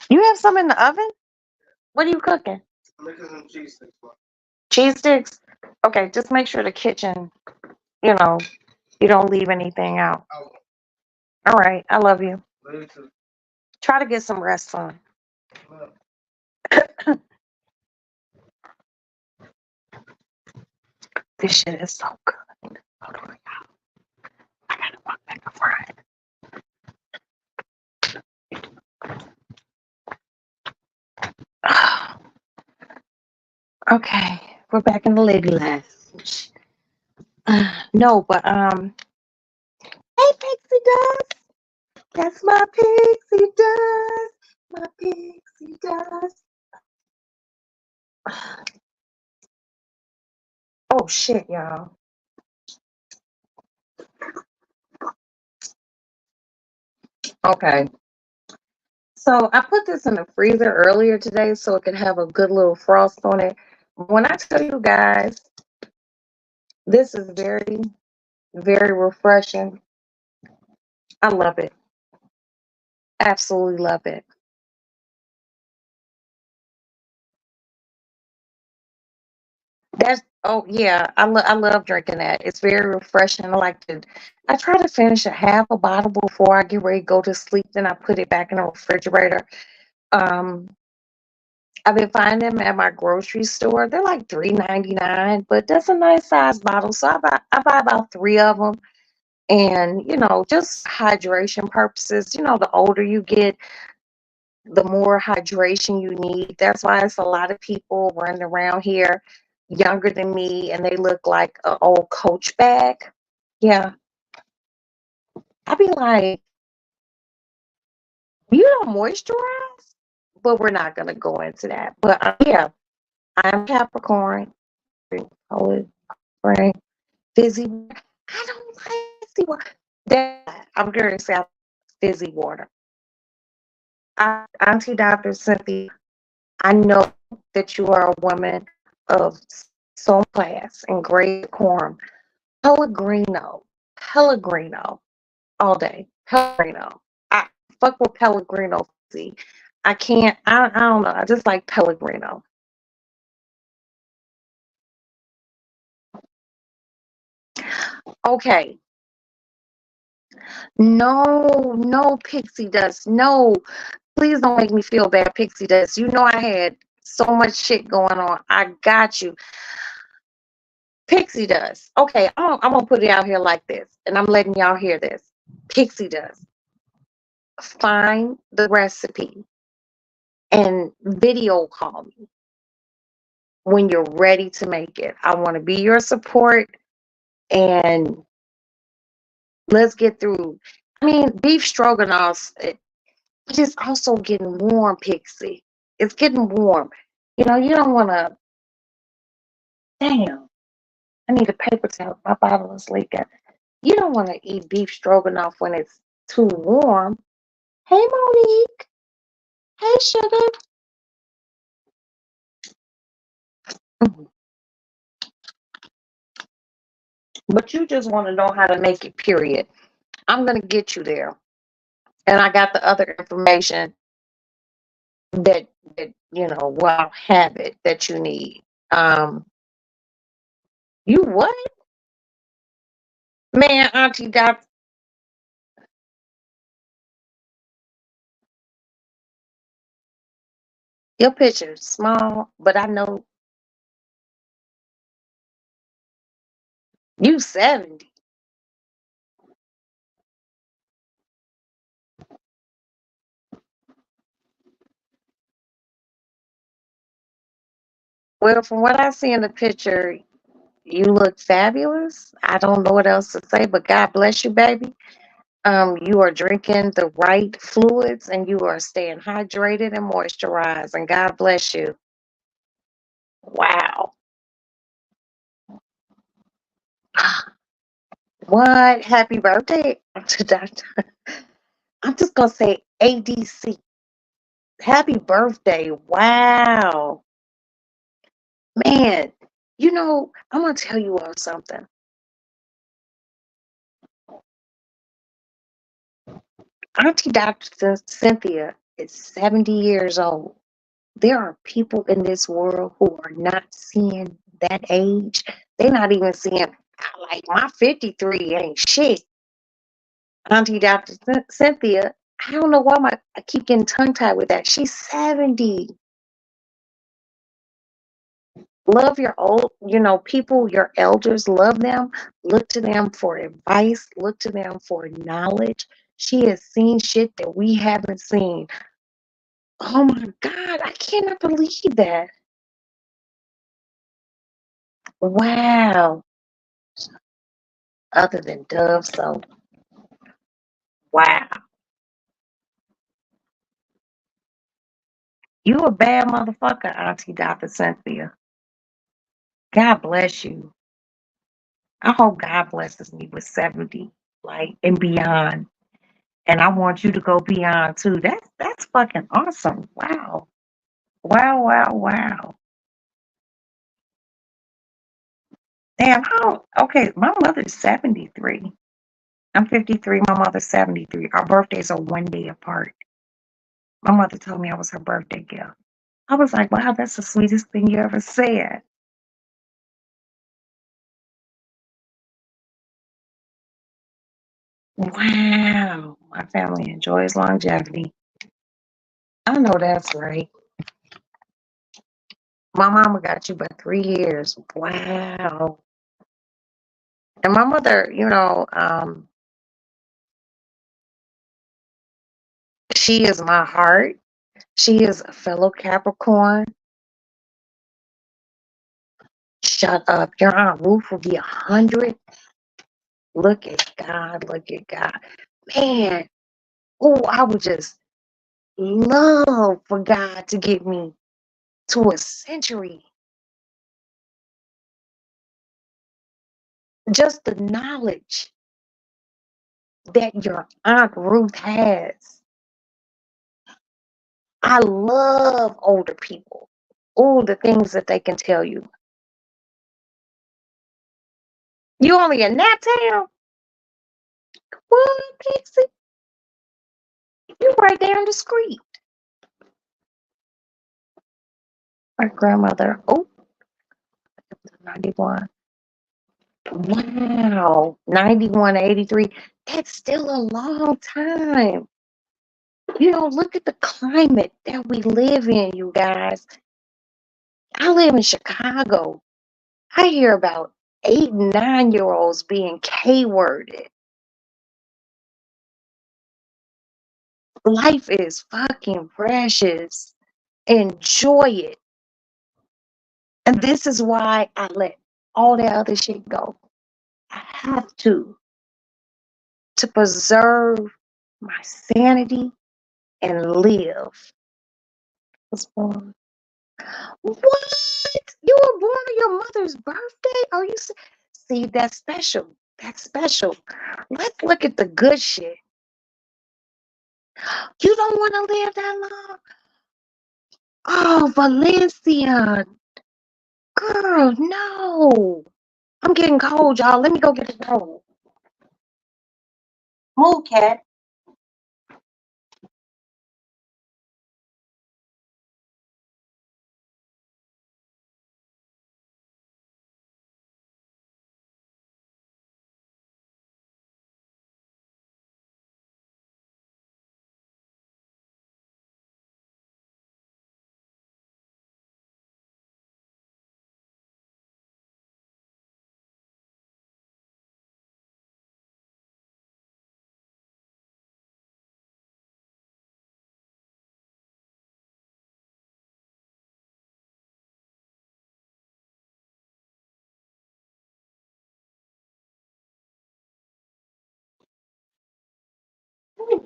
Speaker 1: You have some in the oven? What are you cooking?
Speaker 2: I'm making some cheese sticks.
Speaker 1: Cheese sticks? Okay, just make sure the kitchen, you know, you don't leave anything out.
Speaker 2: Oh,
Speaker 1: All right, I love you.
Speaker 2: later too.
Speaker 1: Try to get some rest, son.
Speaker 2: Well,
Speaker 1: This shit is so good. Hold on, y'all. I gotta walk back and front. Okay, we're back in the lady lounge. No, but hey, Pixie Dust. That's my Pixie Dust. My Pixie Dust. Oh shit, y'all. Okay. So I put this in the freezer earlier today so it could have a good little frost on it. When I tell you guys, this is very, very refreshing. I love it. Absolutely love it. That's oh yeah, I love drinking that. It's very refreshing. I try to finish a half a bottle before I get ready to go to sleep. Then I put it back in the refrigerator. Um, I've been finding them at my grocery store. They're like $3.99, but that's a nice size bottle. So I buy about three of them, and just hydration purposes. The older you get, the more hydration you need. That's why it's a lot of people running around here younger than me and they look like an old Coach bag. Yeah. I'd be like, you don't moisturize? But we're not going to go into that. But yeah, I'm Capricorn. Poet, right? Fizzy. I don't like fizzy water. I'm going to say fizzy water. Auntie Dr. Cynthia, I know that you are a woman of some class and great decorum. Pellegrino, Pellegrino, all day. Pellegrino. I fuck with Pellegrino. See, I can't. I don't know. I just like Pellegrino. Okay. No, no pixie dust. No, please don't make me feel bad, pixie dust. You know I had so much shit going on. I got you. Pixie dust. Okay, I'm gonna put it out here like this, and I'm letting y'all hear this. Pixie dust. Find the recipe and video call me when you're ready to make it. I want to be your support, and let's get through. I mean, beef stroganoff, but it's also getting warm, Pixie. It's getting warm. You don't want to. Damn, I need a paper towel. My bottle is leaking. You don't want to eat beef stroganoff when it's too warm. Hey, Monique. Hey, sugar. Mhm. But you just want to know how to make it, period. I'm going to get you there. And I got the other information well, I'll have it that you need. You what? Man, Auntie Doc, your picture is small, but I know You 70. Well, from what I see in the picture, you look fabulous. I don't know what else to say, but God bless you, baby. You are drinking the right fluids and you are staying hydrated and moisturized. And God bless you. Wow. What? Happy birthday to Dr. I'm just going to say ADC. Happy birthday. Wow. Man, I'm going to tell you all something. Auntie Dr. Cynthia is 70 years old. There are people in this world who are not seeing that age. They're not even seeing, like, my 53 ain't shit. Auntie Dr. Cynthia, I don't know why I keep getting tongue tied with that. She's 70. Love your people, your elders, love them. Look to them for advice, look to them for knowledge. She has seen shit that we haven't seen. Oh my God, I cannot believe that. Wow. Other than Dove, so wow. You a bad motherfucker, Auntie Dr. Cynthia. God bless you. I hope God blesses me with 70, like, and beyond. And I want you to go beyond too. That's fucking awesome. Wow. Wow, wow, wow. Damn, how okay, my mother's 73. I'm 53, my mother's 73. Our birthdays are one day apart. My mother told me I was her birthday gift. I was like, wow, that's the sweetest thing you ever said. Wow. My family enjoys longevity. I know that's right. My mama got you by 3 years. Wow. And my mother, she is my heart. She is a fellow Capricorn. Shut up. Your Aunt Ruth will be 100. Look at God. Look at God. Man. Oh, I would just love for God to get me to a century. Just the knowledge that your Aunt Ruth has. I love older people. Oh, the things that they can tell you. You only in that town? What, Pixie? You right down the street. My grandmother. Oh, 91. Wow. 91 to 83. That's still a long time. Look at the climate that we live in, you guys. I live in Chicago. I hear about 8 and 9-year-olds being K-worded. Life is fucking precious. Enjoy it. And this is why I let all that other shit go. I have to preserve my sanity and live. Was born. What? You were born on your mother's birthday? Are you see? That's special. That's special. Let's look at the good shit. You don't want to live that long? Oh, Valencia. Girl, no. I'm getting cold, y'all. Let me go get the cold. Move, cat.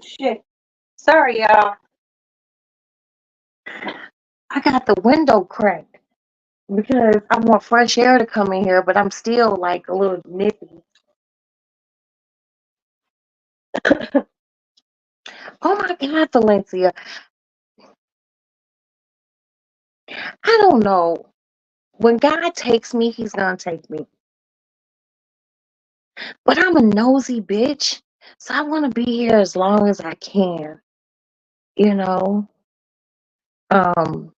Speaker 1: Shit. Sorry, y'all. I got the window cracked because I want fresh air to come in here, but I'm still like a little nippy. Oh my God, Valencia. I don't know. When God takes me, he's gonna take me. But I'm a nosy bitch. So I want to be here as long as I can, you know? Um,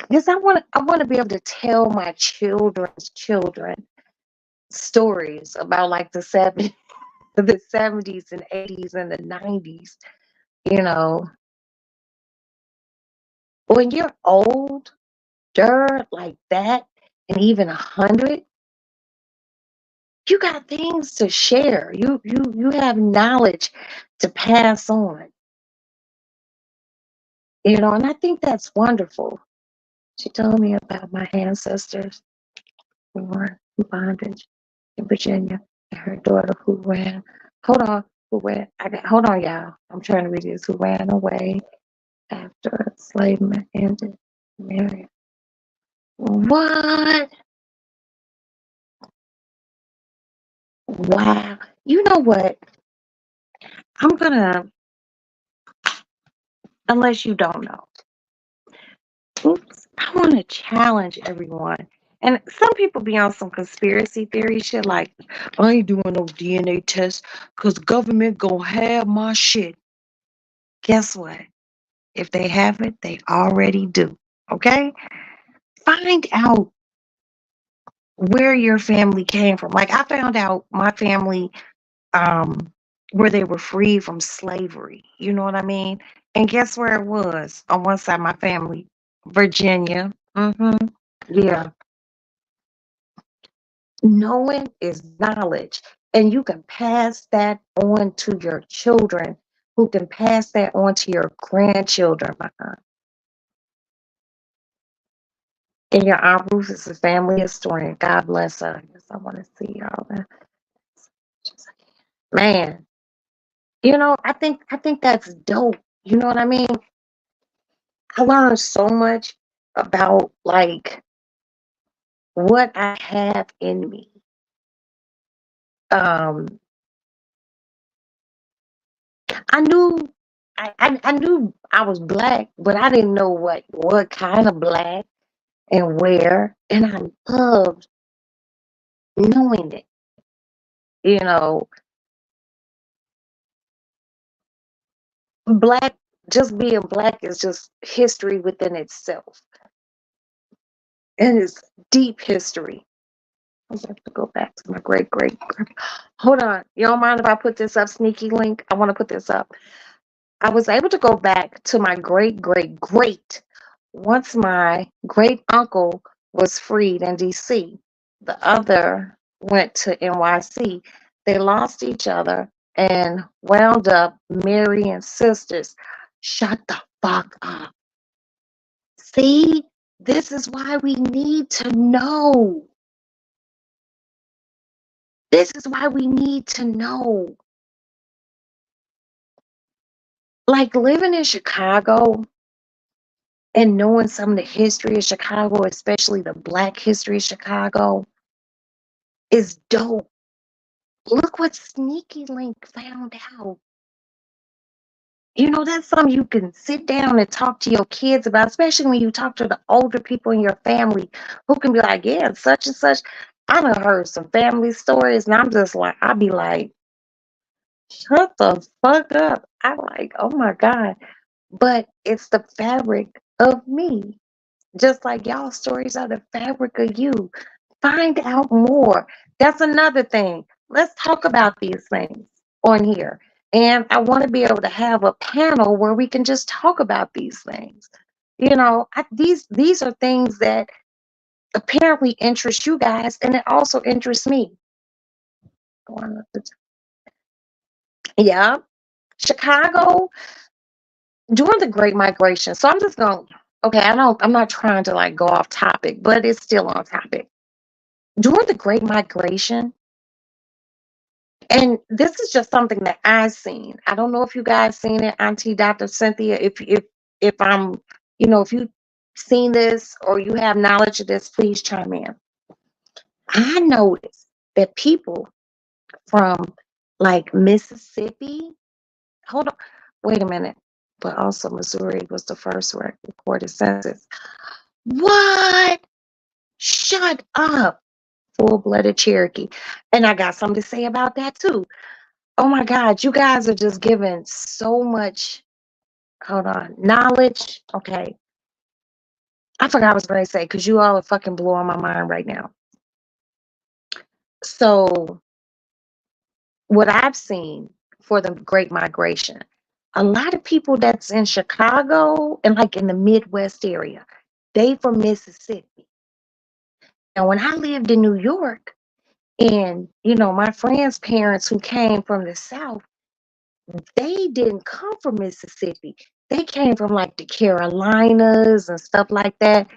Speaker 1: because I want to be able to tell my children's children stories about like the 70s and 80s and the 90s, you know. When you're older like that and even 100, you got things to share. You have knowledge to pass on, you know, and I think that's wonderful. She told me about my ancestors who were in bondage in Virginia and her daughter who ran. Hold on, who ran? Hold on, y'all. I'm trying to read this. Who ran away after enslavement ended? Married. What? Wow. You know what? I'm gonna, unless you don't know. Oops. I want to challenge everyone. And some people be on some conspiracy theory shit like, I ain't doing no DNA test because government gonna have my shit. Guess what? If they haven't, they already do. Okay? Find out where your family came from. Like I found out my family um where they were free from slavery. You know what I mean? And guess where it was on one side of my family? Virginia. Mm-hmm. Yeah. Knowing is knowledge. And you can pass that on to your children, who can pass that on to your grandchildren. My God. And your Aunt Ruth is a family historian. God bless her. Yes, I want to see all that. Man, you know, I think that's dope. You know what I mean? I learned so much about like what I have in me. Um, I knew I knew I was black, but I didn't know what kind of black and where. And I loved knowing it. You know, black just being black is just history within itself. And it's deep history. I have to go back to my great. Hold on. You don't mind if I put this up, sneaky link? I want to put this up. I was able to go back to my great once my great uncle was freed in DC. The other went to NYC. They lost each other and wound up marrying sisters. Shut the fuck up. See, this is why we need to know. This is why we need to know. Like living in Chicago and knowing some of the history of Chicago, especially the Black history of Chicago, is dope. Look what Sneaky Link found out. You know, that's something you can sit down and talk to your kids about, especially when you talk to the older people in your family who can be like, yeah, such and such. I done heard some family stories, and I'm just like, I'll be like, shut the fuck up. I'm like, oh my God. But it's the fabric of me. Just like y'all stories are the fabric of you. Find out more. That's another thing. Let's talk about these things on here. And I want to be able to have a panel where we can just talk about these things. You know, these are things that apparently interest you guys, and it also interests me. Yeah, Chicago during the Great Migration. So I'm just going. Okay, I'm not trying to like go off topic, but it's still on topic. During the Great Migration, And this is just something that I've seen. I don't know if you guys seen it, Auntie Dr. Cynthia. If I'm, if you seen this or you have knowledge of this, please chime in. I noticed that people from like Mississippi, hold on, wait a minute, but also Missouri was the first recorded census. What? Shut up, full-blooded Cherokee. And I got something to say about that too. Oh my God, you guys are just giving so much, hold on, knowledge. Okay. I forgot what I was going to say because you all are fucking blowing my mind right now. So, what I've seen for the Great Migration, a lot of people that's in Chicago and like in the Midwest area, they from Mississippi. And when I lived in New York, and my friends' parents who came from the South, they didn't come from Mississippi. They came from like the Carolinas and stuff like that.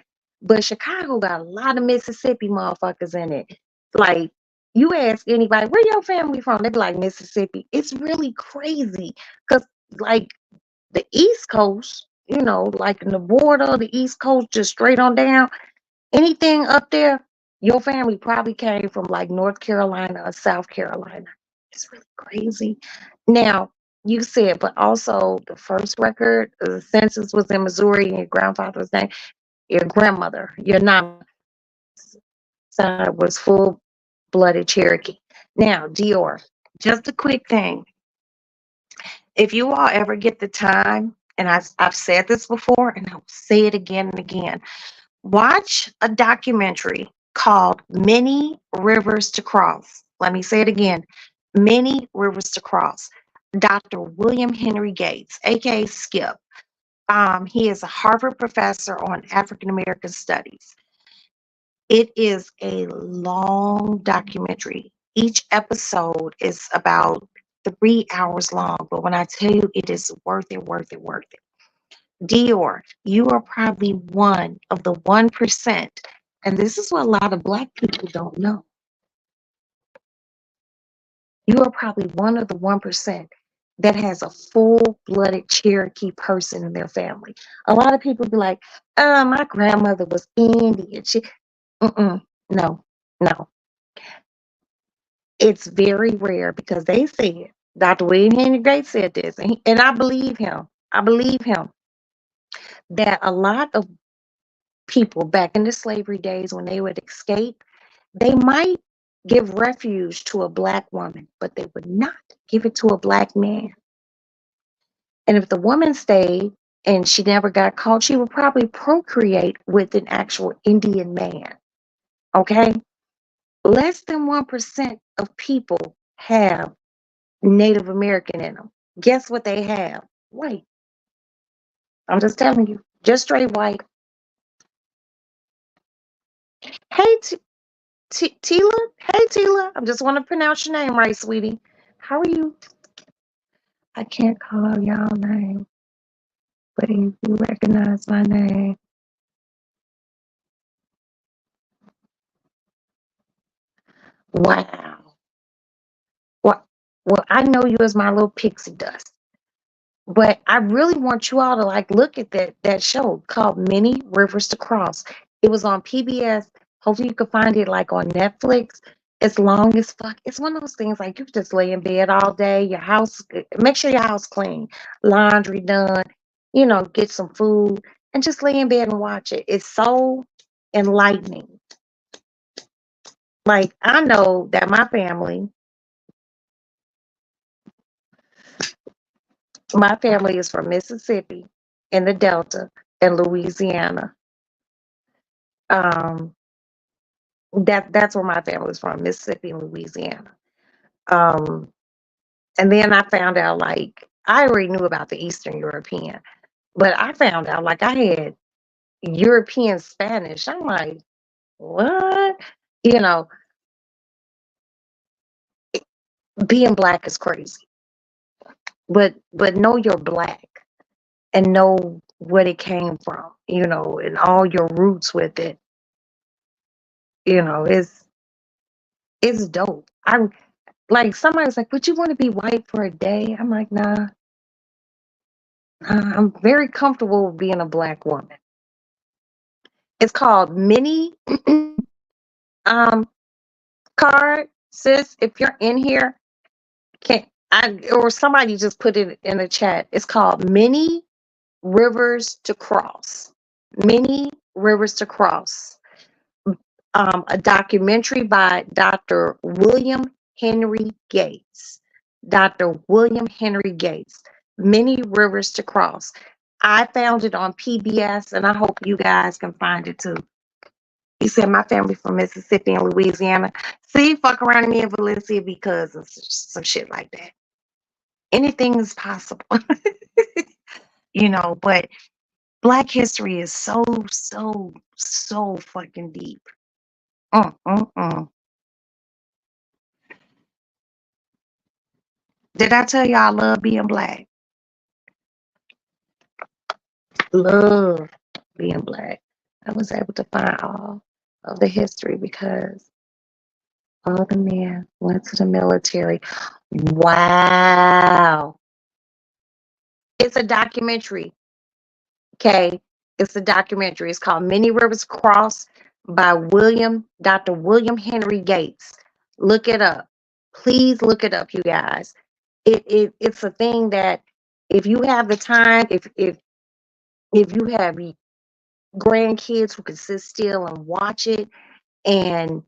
Speaker 1: But Chicago got a lot of Mississippi motherfuckers in it. Like, you ask anybody, where your family from? They be like, Mississippi. It's really crazy. Because, like, the East Coast, like in the border of the East Coast, just straight on down, anything up there, your family probably came from like North Carolina or South Carolina. It's really crazy. Now, you said, but also the first record of the census was in Missouri, and your grandfather's name, your grandmother, your non side was full blooded Cherokee. Now, Dior, just a quick thing. If you all ever get the time, and I've said this before, and I'll say it again and again, watch a documentary called Many Rivers to Cross. Let me say it again. Many Rivers to Cross. Dr. William Henry Gates, aka Skip. He is a Harvard professor on African American studies. It is a long documentary. Each episode is about 3 hours long, but when I tell you it is worth it, worth it, worth it. Dior, you are probably one of the 1%. And this is what a lot of Black people don't know. You are probably one of the 1% that has a full-blooded Cherokee person in their family. A lot of people be like, my grandmother was Indian. No, no. It's very rare because they said, Dr. William Henry Gates said this, and I believe him. I believe him that a lot of people back in the slavery days when they would escape, they might give refuge to a Black woman, but they would not give it to a Black man. And if the woman stayed and she never got caught, she would probably procreate with an actual Indian man. Okay? Less than 1% of people have Native American in them. Guess what they have? White. I'm just telling you, just straight white. Hey, Tila. Hey, Tila. I just want to pronounce your name right, sweetie. How are you? I can't call y'all name, but if you recognize my name, wow. Well, I know you as my little pixie dust, but I really want you all to like look at that show called Many Rivers to Cross. It was on PBS. Hopefully, you can find it like on Netflix. It's long as fuck. It's one of those things like you can just lay in bed all day. Your house, make sure your house clean, laundry done. Get some food and just lay in bed and watch it. It's so enlightening. Like I know that my family is from Mississippi in the Delta and Louisiana. Um, that's where my family is from, Mississippi and Louisiana. Um, and then I found out like I already knew about the Eastern European, but I found out like I had European Spanish. I'm like, what? You know, being Black is crazy, but know you're Black and know what it came from, and all your roots with it. It's dope. Like somebody's like, would you want to be white for a day? I'm like, nah, I'm very comfortable with being a black woman. It's called mini um card, sis. If you're in here, can I or somebody just put it in the chat. It's called Many Rivers to Cross. Many Rivers to Cross. A documentary by Dr. William Henry Gates. Dr. William Henry Gates. Many Rivers to Cross. I found it on PBS, and I hope you guys can find it too. He said, my family from Mississippi and Louisiana. See, fuck around me in Valencia because of some shit like that. Anything is possible, but Black history is so, so, so fucking deep. Mm, mm, mm. Did I tell you I love being Black? Love being Black. I was able to find all of the history because all the men went to the military. Wow. It's a documentary. Okay. It's a documentary. It's called Many Rivers Cross by Dr. William Henry Gates. Look it up. Please look it up, you guys. It's a thing that if you have the time, if you have grandkids who can sit still and watch it and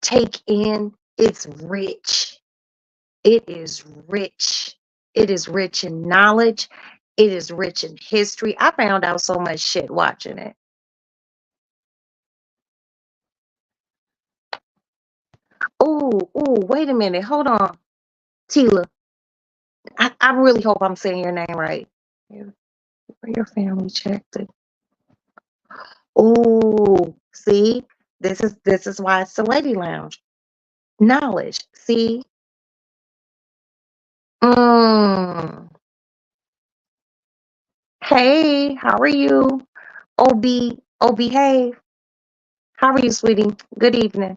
Speaker 1: take in, it's rich. It is rich. It is rich in knowledge. It is rich in history. I found out so much shit watching it. Wait a minute. Hold on. Tila, I really hope I'm saying your name right. Your family checked it. Oh, see, this is why it's the lady lounge. Knowledge. See? Mm. Hey, how are you? Behave. How are you, sweetie? Good evening.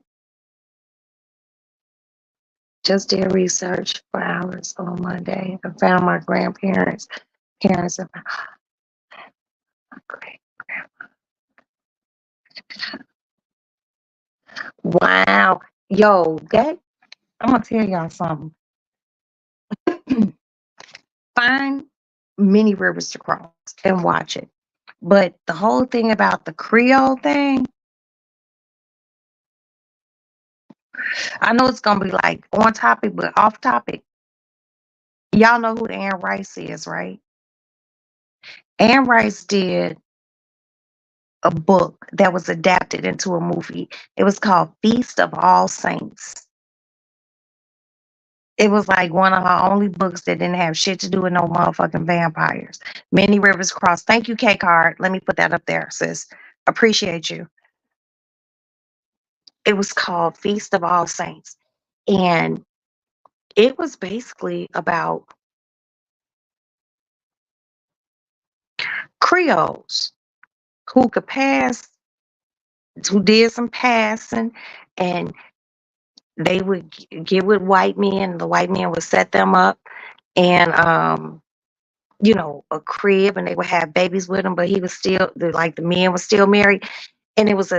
Speaker 1: Just did research for hours on Monday and found my grandparents, parents, and my great. Wow. Yo, I'm gonna tell y'all something. Find many rivers to cross and watch it. But the whole thing about the Creole thing, I know it's gonna be like on topic, but off topic. Y'all know who Anne Rice is, right? Anne Rice did a book that was adapted into a movie. It was called Feast of All Saints. It was like one of her only books that didn't have shit to do with no motherfucking vampires. Many Rivers Cross. Thank you, K Card. Let me put that up there, sis. Appreciate you. It was called Feast of All Saints. And it was basically about Creoles who could pass, who did some passing, and they would get with white men. The white men would set them up and a crib, and they would have babies with him, but he was still the men was still married. And it was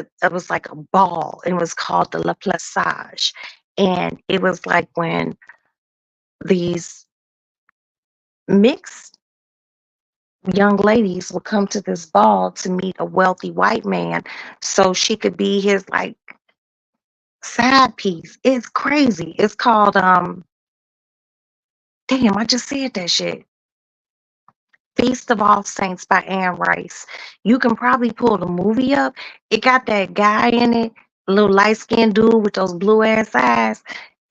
Speaker 1: like a ball, and it was called the La Plaçage. And it was like when these mixed young ladies would come to this ball to meet a wealthy white man so she could be his like side piece. It's crazy. It's called damn, I just said that shit. Feast of All Saints by Anne Rice. You can probably pull the movie up. It got that guy in it, a little light skinned dude with those blue ass eyes.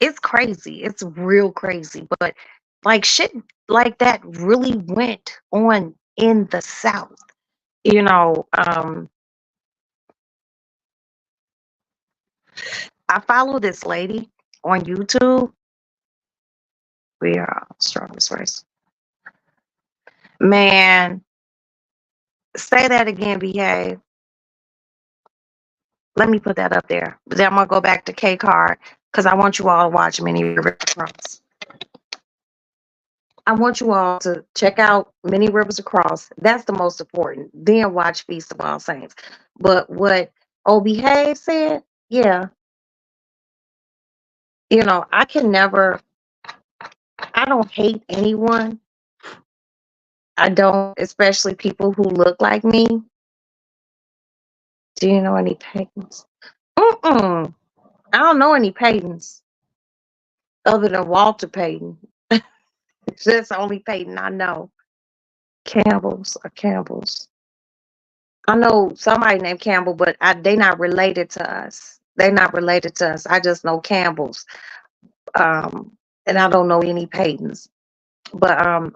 Speaker 1: It's crazy. It's real crazy. But like shit like that really went on in the South. You know, I follow this lady on YouTube. We are strongest race. Man, say that again, behave. Let me put that up there. But then I'm gonna go back to K Card. because I want you all to watch Many Rivers Across. I want you all to check out Many Rivers Across. That's the most important. Then watch Feast of All Saints. But what Obehave said, yeah, I can never, I don't hate anyone. I don't, especially people who look like me. Do you know any Pagans? Mm-mm. I don't know any Pagans other than Walter Payton. That's the only Payton I know. Campbells or Campbells. I know somebody named Campbell, but they not related to us. They not related to us. I just know Campbells. And I don't know any Paytons. But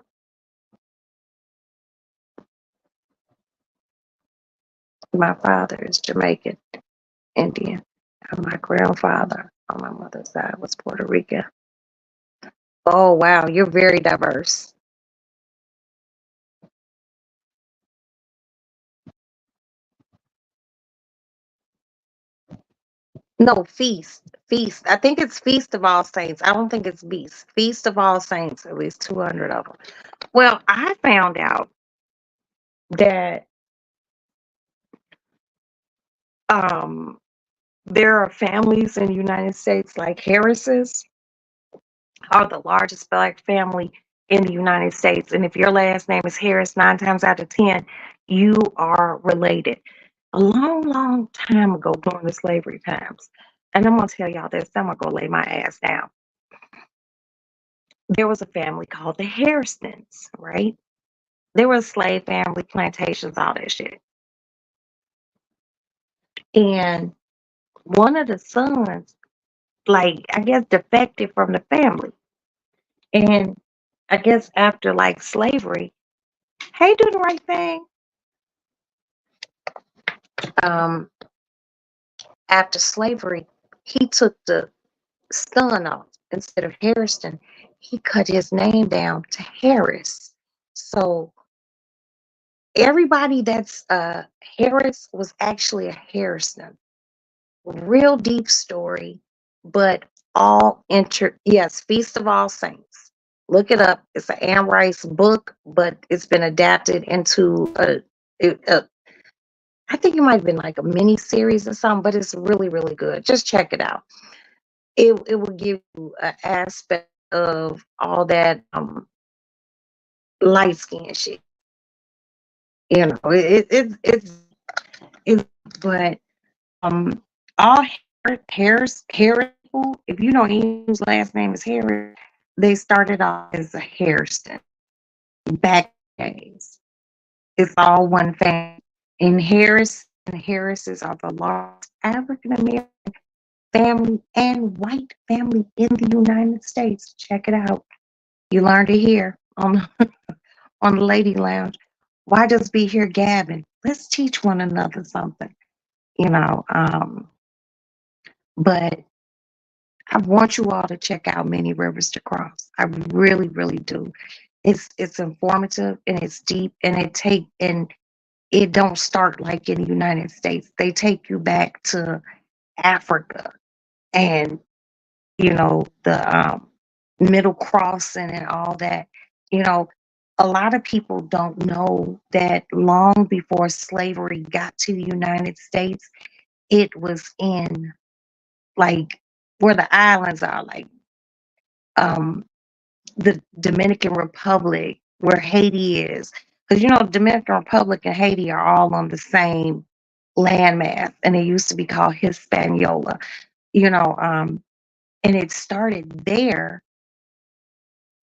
Speaker 1: my father is Jamaican Indian. And my grandfather on my mother's side was Puerto Rican. Oh wow, you're very diverse. No, feast. Feast. I think it's Feast of All Saints. I don't think it's Beast. Feast of All Saints, at least 200 of them. Well, I found out that um there are families in the United States like Harris's are the largest black family in the United States. And if your last name is Harris, 9 times out of 10, you are related. A long, long time ago during the slavery times, and I'm going to tell y'all this, I'm going to go lay my ass down. There was a family called the Harristons, right? There was slave family, plantations, all that shit. And one of the sons, like, I guess, defected from the family. And I guess after like slavery, hey, do the right thing. Um, After slavery, he took the son off. Instead of Harrison, he cut his name down to Harris. So everybody that's Harris was actually a Harrison. Real deep story, but yes, Feast of All Saints. Look it up. It's an Anne Rice book, but it's been adapted into a I think it might have been like a mini series or something, but it's really, really good. Just check it out. It will give you an aspect of all that light skin shit. It's but um all Harris people, if you know anyone whose last name is Harris, they started off as a Harrison back days. It's all one family. And Harrises are the largest African American family and white family in the United States. Check it out. You learned it here on on the Lady Lounge. Why just be here gabbing? Let's teach one another something, you know. But I want you all to check out Many Rivers to Cross. I really, really do. It's informative and it's deep and it don't start like in the United States. They take you back to Africa and the middle crossing and all that. You know, a lot of people don't know that long before slavery got to the United States, it was in like where the islands are, like um, the Dominican Republic, where Haiti is. Because Dominican Republic and Haiti are all on the same landmass, and it used to be called Hispaniola. You know, and it started there,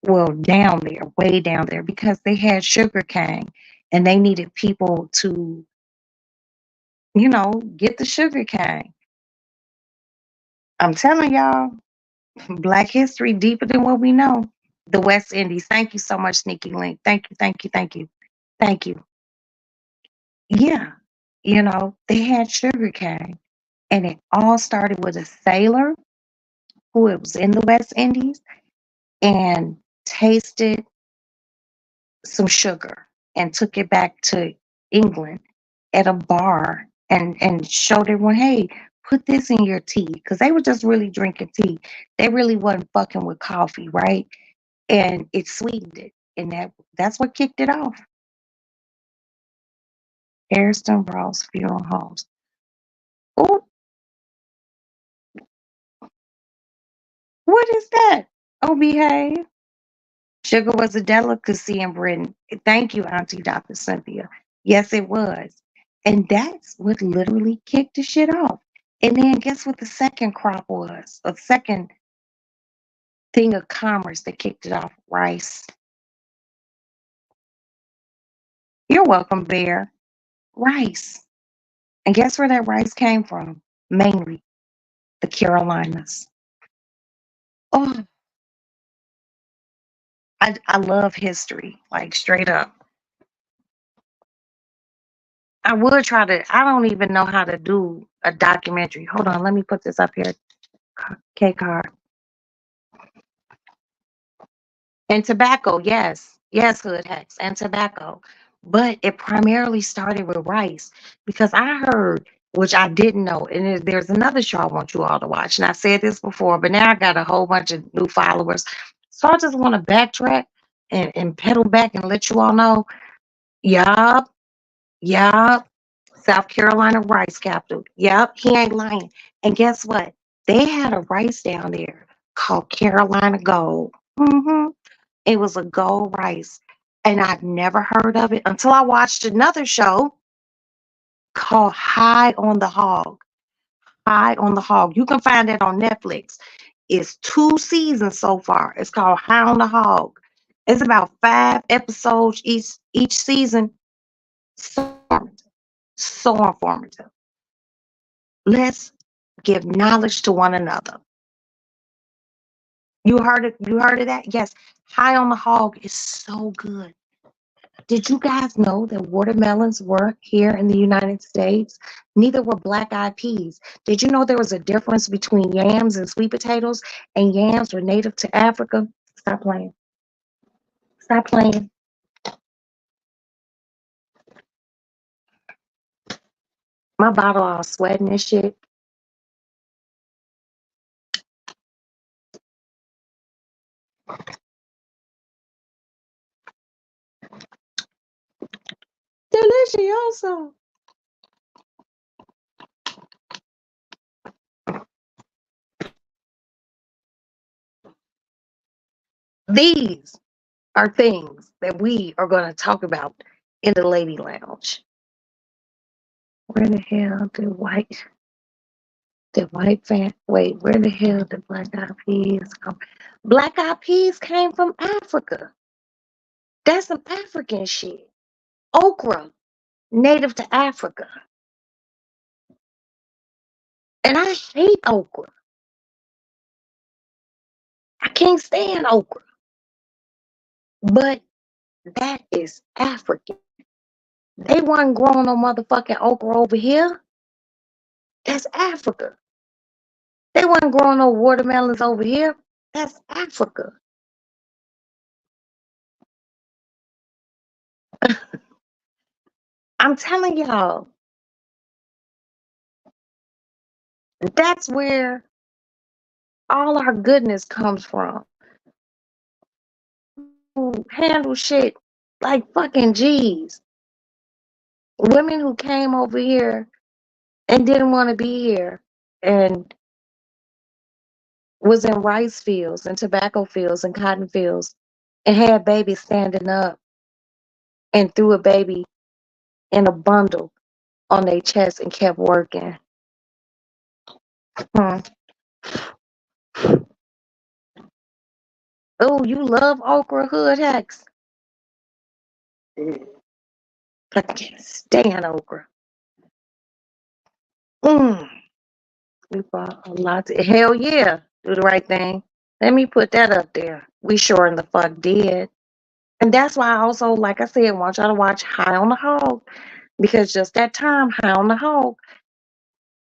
Speaker 1: well, down there, way down there, because they had sugar cane and they needed people to, get the sugar cane. I'm telling y'all, Black history deeper than what we know. The West Indies. Thank you so much, Sneaky Link. Thank you, thank you, thank you, thank you. Yeah, they had sugar cane, and it all started with a sailor who it was in the West Indies and tasted some sugar and took it back to England at a bar and showed everyone, hey, put this in your tea, because they were just really drinking tea. They really wasn't fucking with coffee, right? And it sweetened it, and that's what kicked it off. Harrison Ross Funeral Homes. Oh, what is that? Oh, behave. Sugar was a delicacy in Britain. Thank you, Auntie Dr. Cynthia. Yes, it was. And that's what literally kicked the shit off. And then guess what the second crop was? A second thing of commerce that kicked it off? Rice. You're welcome, Bear. Rice. And guess where that rice came from? Mainly the Carolinas. Oh, I love history, like straight up. I would try to, I don't even know how to do a documentary. Hold on, let me put this up here. K card. And tobacco, yes. Yes, hood hacks and tobacco. But it primarily started with rice because I heard, which I didn't know, and there's another show I want you all to watch. And I said this before, but now I got a whole bunch of new followers. So I just want to backtrack and pedal back and let you all know. Yup, yup. South Carolina rice capital. Yep, he ain't lying. And guess what? They had a rice down there called Carolina Gold. It was a gold rice. And I'd never heard of it until I watched another show called High on the Hog. High on the Hog. You can find it on Netflix. It's 2 seasons so far. It's called High on the Hog. It's about 5 episodes each season. So informative. So informative. Let's give knowledge to one another. You heard it? You heard of that? Yes. High on the Hog is so good. Did you guys know that watermelons were here in the United States? Neither were black eyed peas. Did you know there was a difference between yams and sweet potatoes? And yams were native to Africa? Stop playing. Stop playing. My bottle all sweating and shit. Delicioso. These are things that we are going to talk about in the Lady Lounge. Where the hell the white fan wait, where the hell did black eyed peas come? Black eyed peas came from Africa. That's some African shit. Okra, native to Africa. And I hate okra. I can't stand okra. But that is African. They wasn't growing no motherfucking okra over here. That's Africa. They wasn't growing no watermelons over here. That's Africa. I'm telling y'all, that's where all our goodness comes from. Who handle shit like fucking G's. Women who came over here and didn't want to be here and was in rice fields and tobacco fields and cotton fields and had babies standing up and threw a baby in a bundle on their chest and kept working. Hmm. Oh, you love okra hood hacks. I can't stand okra. Mm. We bought a lot. Hell yeah. Do the right thing. Let me put that up there. We sure in the fuck did. And that's why I also, like I said, want y'all to watch High on the Hog. Because just that term, High on the Hog,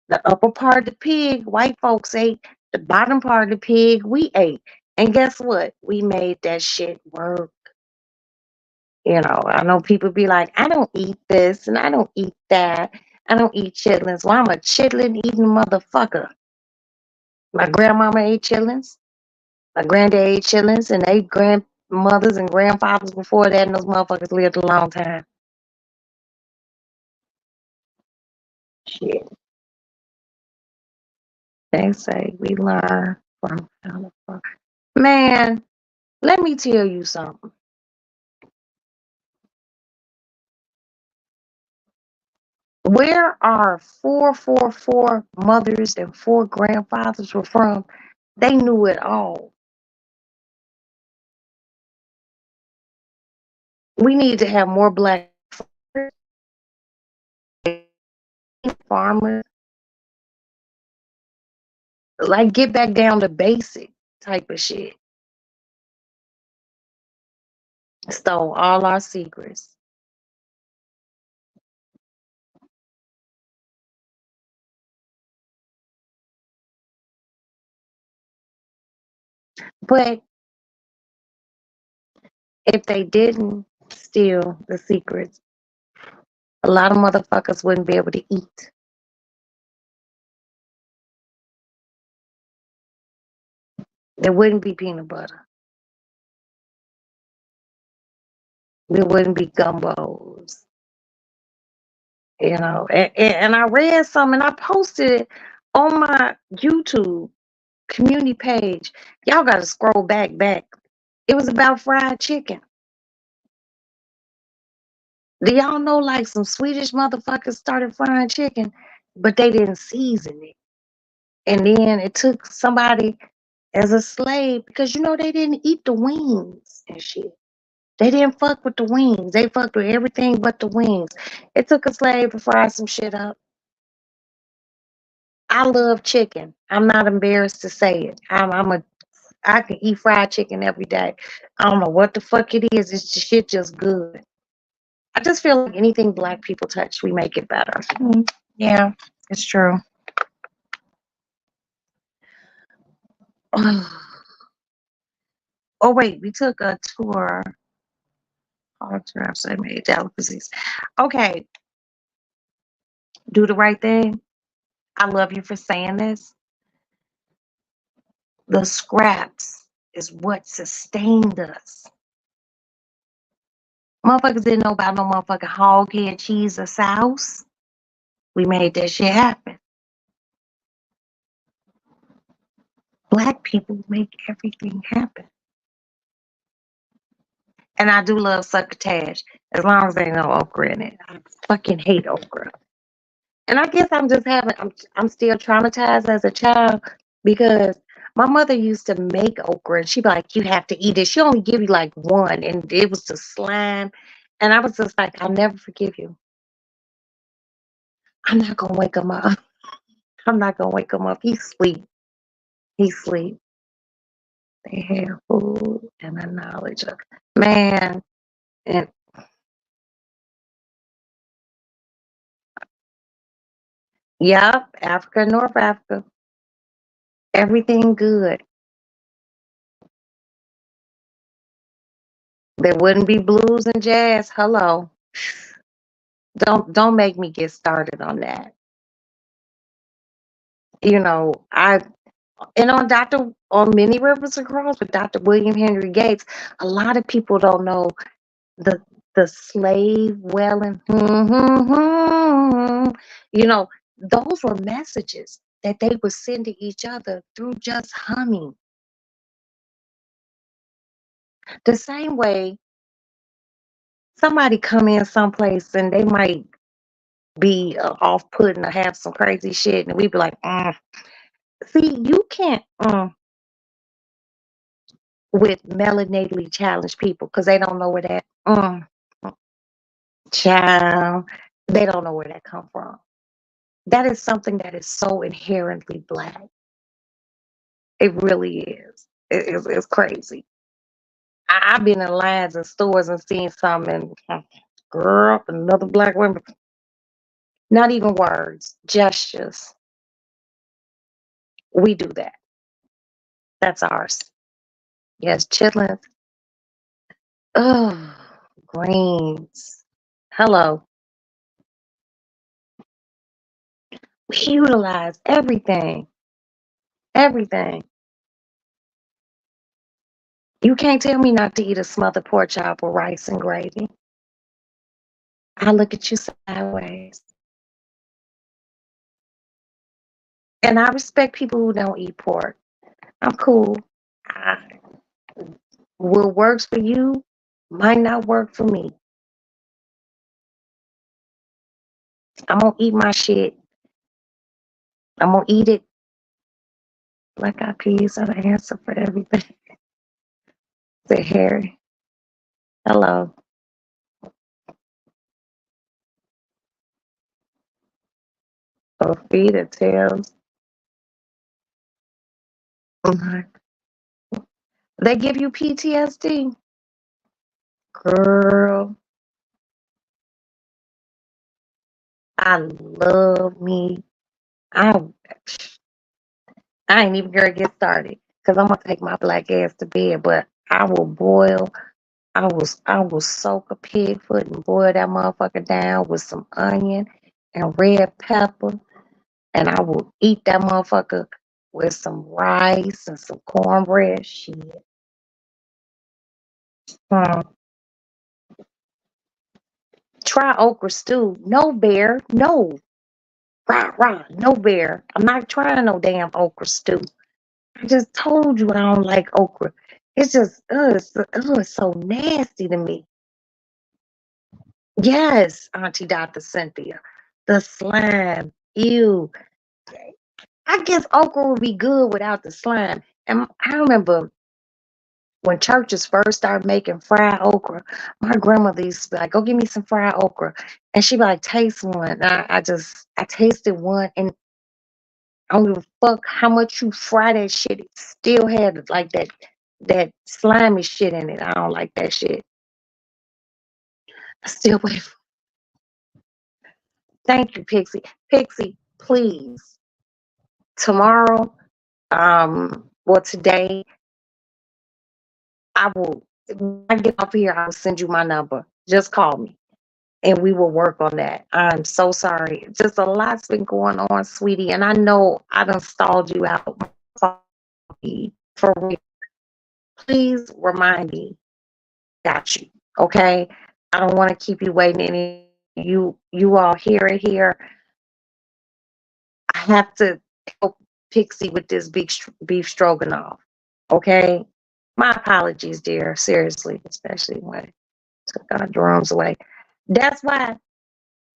Speaker 1: the upper part of the pig, white folks ate. The bottom part of the pig, we ate. And guess what? We made that shit work. I know people be like, I don't eat this and I don't eat that. I don't eat chitlins. Well, I'm a chitlin eating motherfucker. My grandmama ate chitlins. My granddad ate chitlins, and they grandmothers and grandfathers before that, and those motherfuckers lived a long time. Shit. They say we learn from California. Man, let me tell you something. Where our 444 mothers and 4 grandfathers were from, they knew it all. We need to have more black farmers, like get back down to basic type of shit. Stole all our secrets. But if they didn't steal the secrets, a lot of motherfuckers wouldn't be able to eat. There wouldn't be peanut butter. There wouldn't be gumbos. And I read some and I posted it on my YouTube community page. Y'all gotta scroll back. It was about fried chicken. Do y'all know like some Swedish motherfuckers started frying chicken, but they didn't season it. And then it took somebody as a slave because they didn't eat the wings and shit. They didn't fuck with the wings. They fucked with everything but the wings. It took a slave to fry some shit up. I love chicken. I'm not embarrassed to say it. I can eat fried chicken every day. I don't know what the fuck it is. It's just shit just good. I just feel like anything black people touch, we make it better. Yeah, it's true. Oh wait, we took a tour. Autographs I made delicacies. Okay, do the right thing. I love you for saying this. The scraps is what sustained us. Motherfuckers didn't know about no motherfucking hog head cheese or sauce. We made that shit happen. Black people make everything happen. And I do love succotash, as long as there ain't no okra in it. I fucking hate okra. And I guess I'm still traumatized as a child because my mother used to make okra and she'd be like, you have to eat it. She only give you like one and it was the slime. And I was just like, I'll never forgive you. I'm not gonna wake him up. I'm not gonna wake him up. He's asleep. He's asleep. They have food and the knowledge of man. And yep, Africa, North Africa, everything good. There wouldn't be blues and jazz. Hello. Don't make me get started on that. I and on Many Rivers Across with Dr. William Henry Gates, a lot of people don't know the the slave wailing. Those were messages that they would send to each other through just humming. The same way somebody come in someplace and they might be off-putting or have some crazy shit, and we'd be like, see, you can't with melanatally challenged people because they don't know where that child, they don't know where that come from. That is something that is so inherently black. It really is. It's crazy. I've been in lines and stores and seen something, and girl, another black woman. Not even words, gestures. We do that. That's ours. Yes, chitlins. Oh, greens. Hello. We utilize everything, everything. You can't tell me not to eat a smothered pork chop with rice and gravy. I look at you sideways. And I respect people who don't eat pork. I'm cool. I, what works for you might not work for me. I'm gonna eat my shit. I'm gonna eat it. Black eyed peas are the answer for everything. Say Harry. Hello. Or feed or tails. Mhm. They give you PTSD. Girl, I love me. I I ain't even gonna get started because I'm gonna take my black ass to bed. But I will boil. I will soak a pig foot and boil that motherfucker down with some onion and red pepper, and I will eat that motherfucker with some rice and some cornbread. Shit. Hmm. Try okra stew. No bear. No. Rah, rah. No bear. I'm not trying no damn okra stew. I just told you I don't like okra. It's just, it's so nasty to me. Yes, Auntie Dr. Cynthia. The slime. Ew. I guess okra would be good without the slime. And I remember when churches first started making fried okra, my grandmother used to be like, go get me some fried okra. And she'd be like, taste one. And I tasted one and I don't give a fuck how much you fry that shit. It still had like that slimy shit in it. I don't like that shit. I still wait. Thank you, Pixie. Pixie, please. Tomorrow, or today, I will. When I get off here, I will send you my number. Just call me, and we will work on that. I'm so sorry. Just a lot's been going on, sweetie, and I know I done stalled you out. For real. Please remind me. Got you. Okay. I don't want to keep you waiting. Any you all hear it here. I have to help Pixie with this beef stroganoff. Okay. My apologies, dear. Seriously, especially when I took our drums away. That's why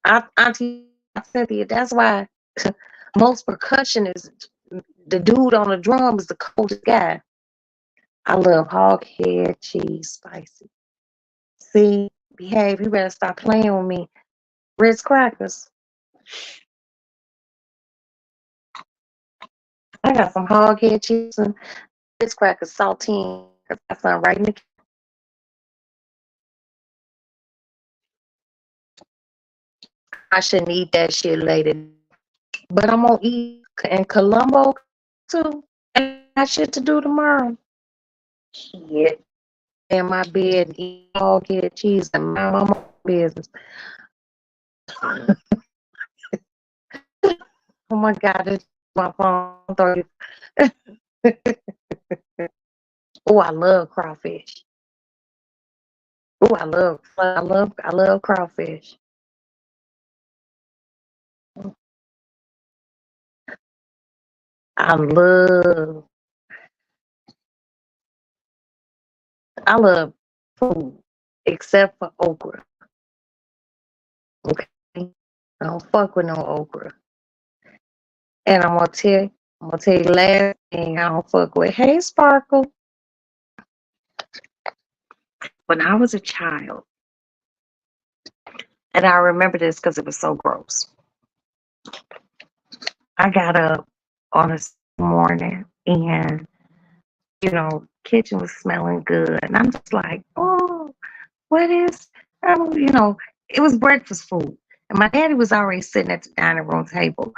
Speaker 1: Auntie Cynthia. That's why most percussionists, the dude on the drum is the coldest guy. I love hog head cheese spicy. See, behave. You better stop playing with me. Ritz crackers. I got some hog head cheese and Ritz crackers saltine. I got some right in the. I shouldn't eat that shit later, but I'm gonna eat in Colombo too. And I got shit to do tomorrow. Shit. In my bed, and eat hog head cheese and my mama business. Oh my God, it's my phone. 30. Oh, I love crawfish. Oh, I love crawfish. I love, I love food except for okra. Okay, I don't fuck with no okra. And I'm gonna tell you the last thing I don't fuck with. Hey, Sparkle. When I was a child, and I remember this because it was so gross. I got up on a morning and kitchen was smelling good, and I'm just like, oh, what is? It was breakfast food, and my daddy was already sitting at the dining room table.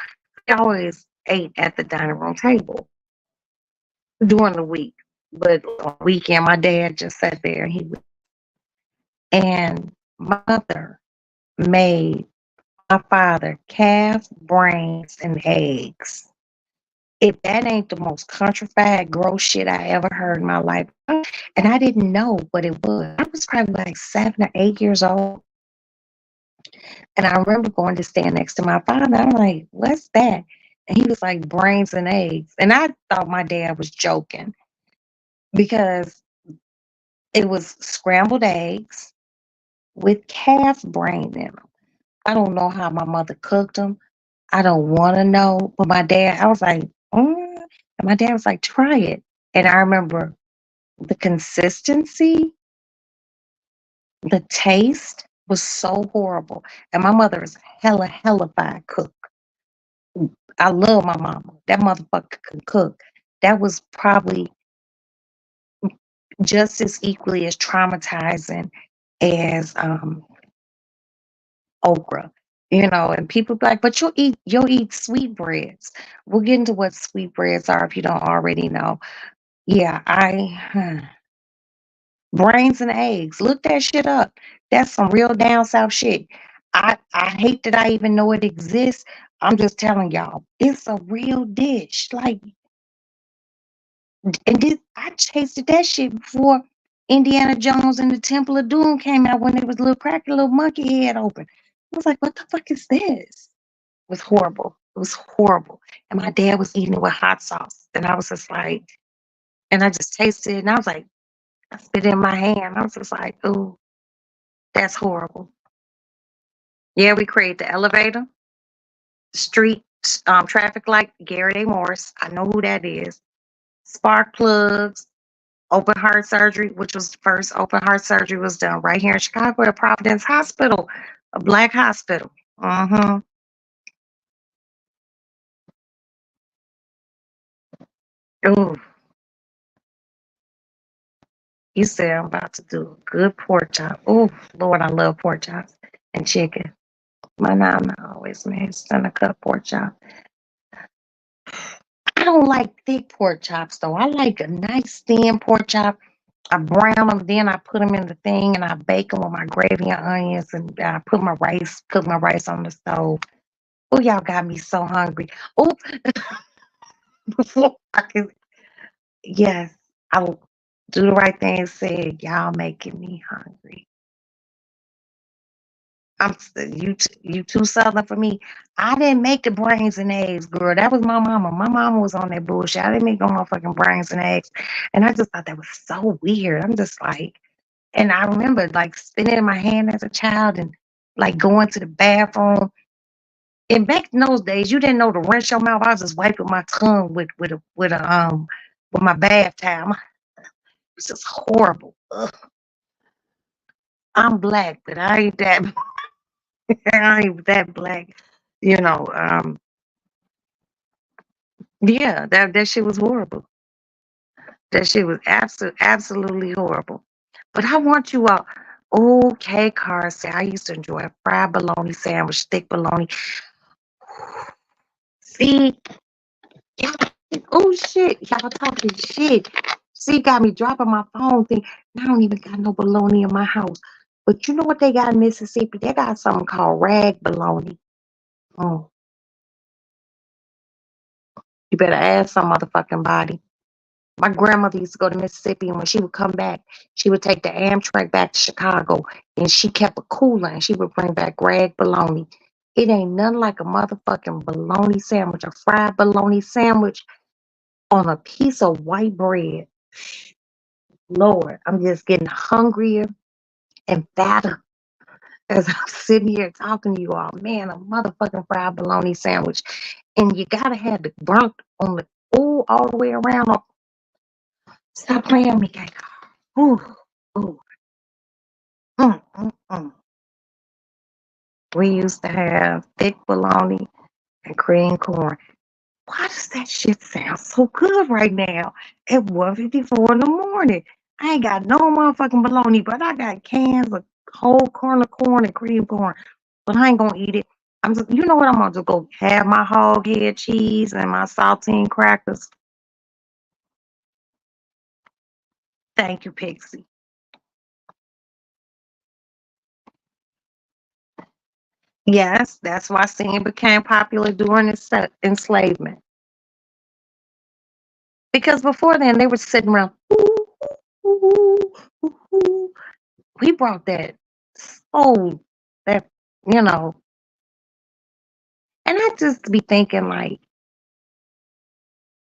Speaker 1: He always ate at the dining room table during the week, but on the weekend, my dad just sat there and my mother made My father, calf, brains, and eggs. If that ain't the most countrified, gross shit I ever heard in my life. And I didn't know what it was. I was probably like 7 or 8 years old. And I remember going to stand next to my father. I'm like, what's that? And he was like, brains and eggs. And I thought my dad was joking because it was scrambled eggs with calf brain in them. I don't know how my mother cooked them. I don't want to know. But my dad, I was like, and my dad was like, try it. And I remember the consistency, the taste was so horrible. And my mother is hella fine cook. I love my mama. That motherfucker can cook. That was probably just as equally as traumatizing as okra. And people be like, but you'll eat sweetbreads. We'll get into what sweetbreads are if you don't already know. Yeah, brains and eggs. Look that shit up. That's some real down south shit. I hate that I even know it exists. I'm just telling y'all, it's a real dish. Like, and this, I tasted that shit before Indiana Jones and the Temple of Doom came out when it was a little cracky little monkey head open. I was like, what the fuck is this? It was horrible. It was horrible. And my dad was eating it with hot sauce. And I was just like, and I just tasted it and I was like, I spit it in my hand. I was just like, ooh, that's horrible. Yeah, we create the elevator, street traffic light, Gary A. Morris. I know who that is. Spark plugs, open heart surgery, which was the first open heart surgery was done right here in Chicago at Providence Hospital, a black hospital. Mm-hmm. Ooh, you said I'm about to do a good pork chop. Ooh, Lord, I love pork chops and chicken. My mama always made stomach cut pork chop. I don't like thick pork chops though. I like a nice thin pork chop. I brown them, then I put them in the thing and I bake them with my gravy and onions and I cook my rice on the stove. Oh, y'all got me so hungry. Oh, before I can, yes, I'll do the right thing and say, y'all making me hungry. You too southern for me. I didn't make the brains and eggs, girl. That was my mama. My mama was on that bullshit. I didn't make no motherfucking brains and eggs. And I just thought that was so weird. I'm just like, and I remember like spinning in my hand as a child and like going to the bathroom. And back in those days, you didn't know to rinse your mouth. I was just wiping my tongue with my bath towel. It's just horrible. Ugh. I'm black, but I ain't that I ain't that black. You know, yeah, that shit was horrible. That shit was absolutely horrible. But I want you all. Okay, Carl said I used to enjoy a fried bologna sandwich, thick bologna. See, y'all, oh shit, y'all talking shit. See, got me dropping my phone thing. I don't even got no bologna in my house. But you know what they got in Mississippi? They got something called rag bologna. Oh, you better ask some motherfucking body. My grandmother used to go to Mississippi, and when she would come back, she would take the Amtrak back to Chicago, and she kept a cooler, and she would bring back rag bologna. It ain't nothing like a motherfucking bologna sandwich, a fried bologna sandwich on a piece of white bread. Lord, I'm just getting hungrier and fatter as I'm sitting here talking to you all. Man, a motherfucking fried bologna sandwich. And you gotta have the burnt on the all the way around. Stop playing with me, Kay. Ooh, ooh, mm. We used to have thick bologna and cream corn. Why does that shit sound so good right now at 1:54 in the morning? I ain't got no motherfucking bologna, but I got cans of whole corn of corn and cream corn. But I ain't gonna eat it. I'm just, you know what? I'm gonna just go have my hog head cheese and my saltine crackers. Thank you, Pixie. Yes, that's why singing became popular during enslavement. Because before then, they were sitting around. "Ooh, ooh, ooh, ooh." We brought that soul, that, you know, and I just be thinking like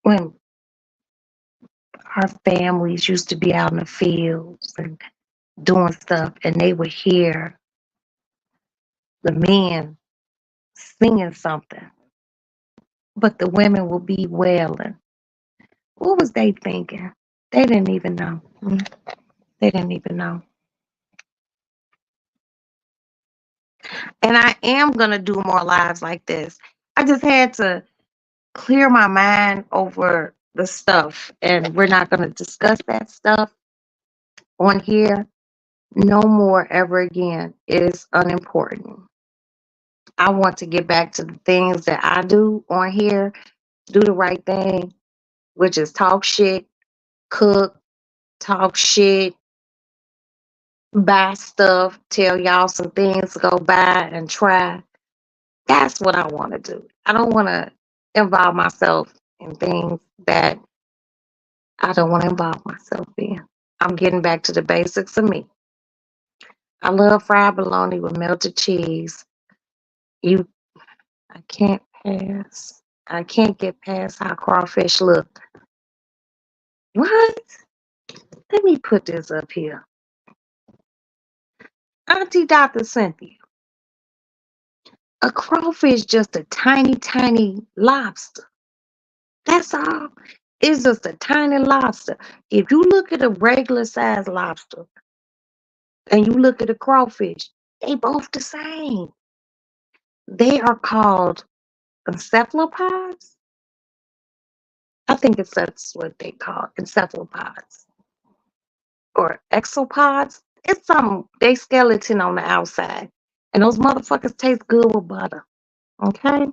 Speaker 1: when our families used to be out in the fields and doing stuff, and they would hear the men singing something, but the women would be wailing. What was they thinking? They didn't even know. They didn't even know. And I am going to do more lives like this. I just had to clear my mind over the stuff, and we're not going to discuss that stuff on here no more ever again. It is unimportant. I want to get back to the things that I do on here, do the right thing, which is talk shit, cook, talk shit, buy stuff, tell y'all some things to go buy and try. That's what I want to do. I don't want to involve myself in things that I don't want to involve myself in. I'm getting back to the basics of me. I love fried bologna with melted cheese. You, I can't pass. I can't get past how crawfish look. What? Let me put this up here. Auntie Dr. Cynthia, a crawfish just a tiny, tiny lobster. That's all. It's just a tiny lobster. If you look at a regular size lobster and you look at a crawfish, they both the same. They are called encephalopods. I think that's what they call encephalopods or exopods. It's some they skeleton on the outside, and those motherfuckers taste good with butter. Okay.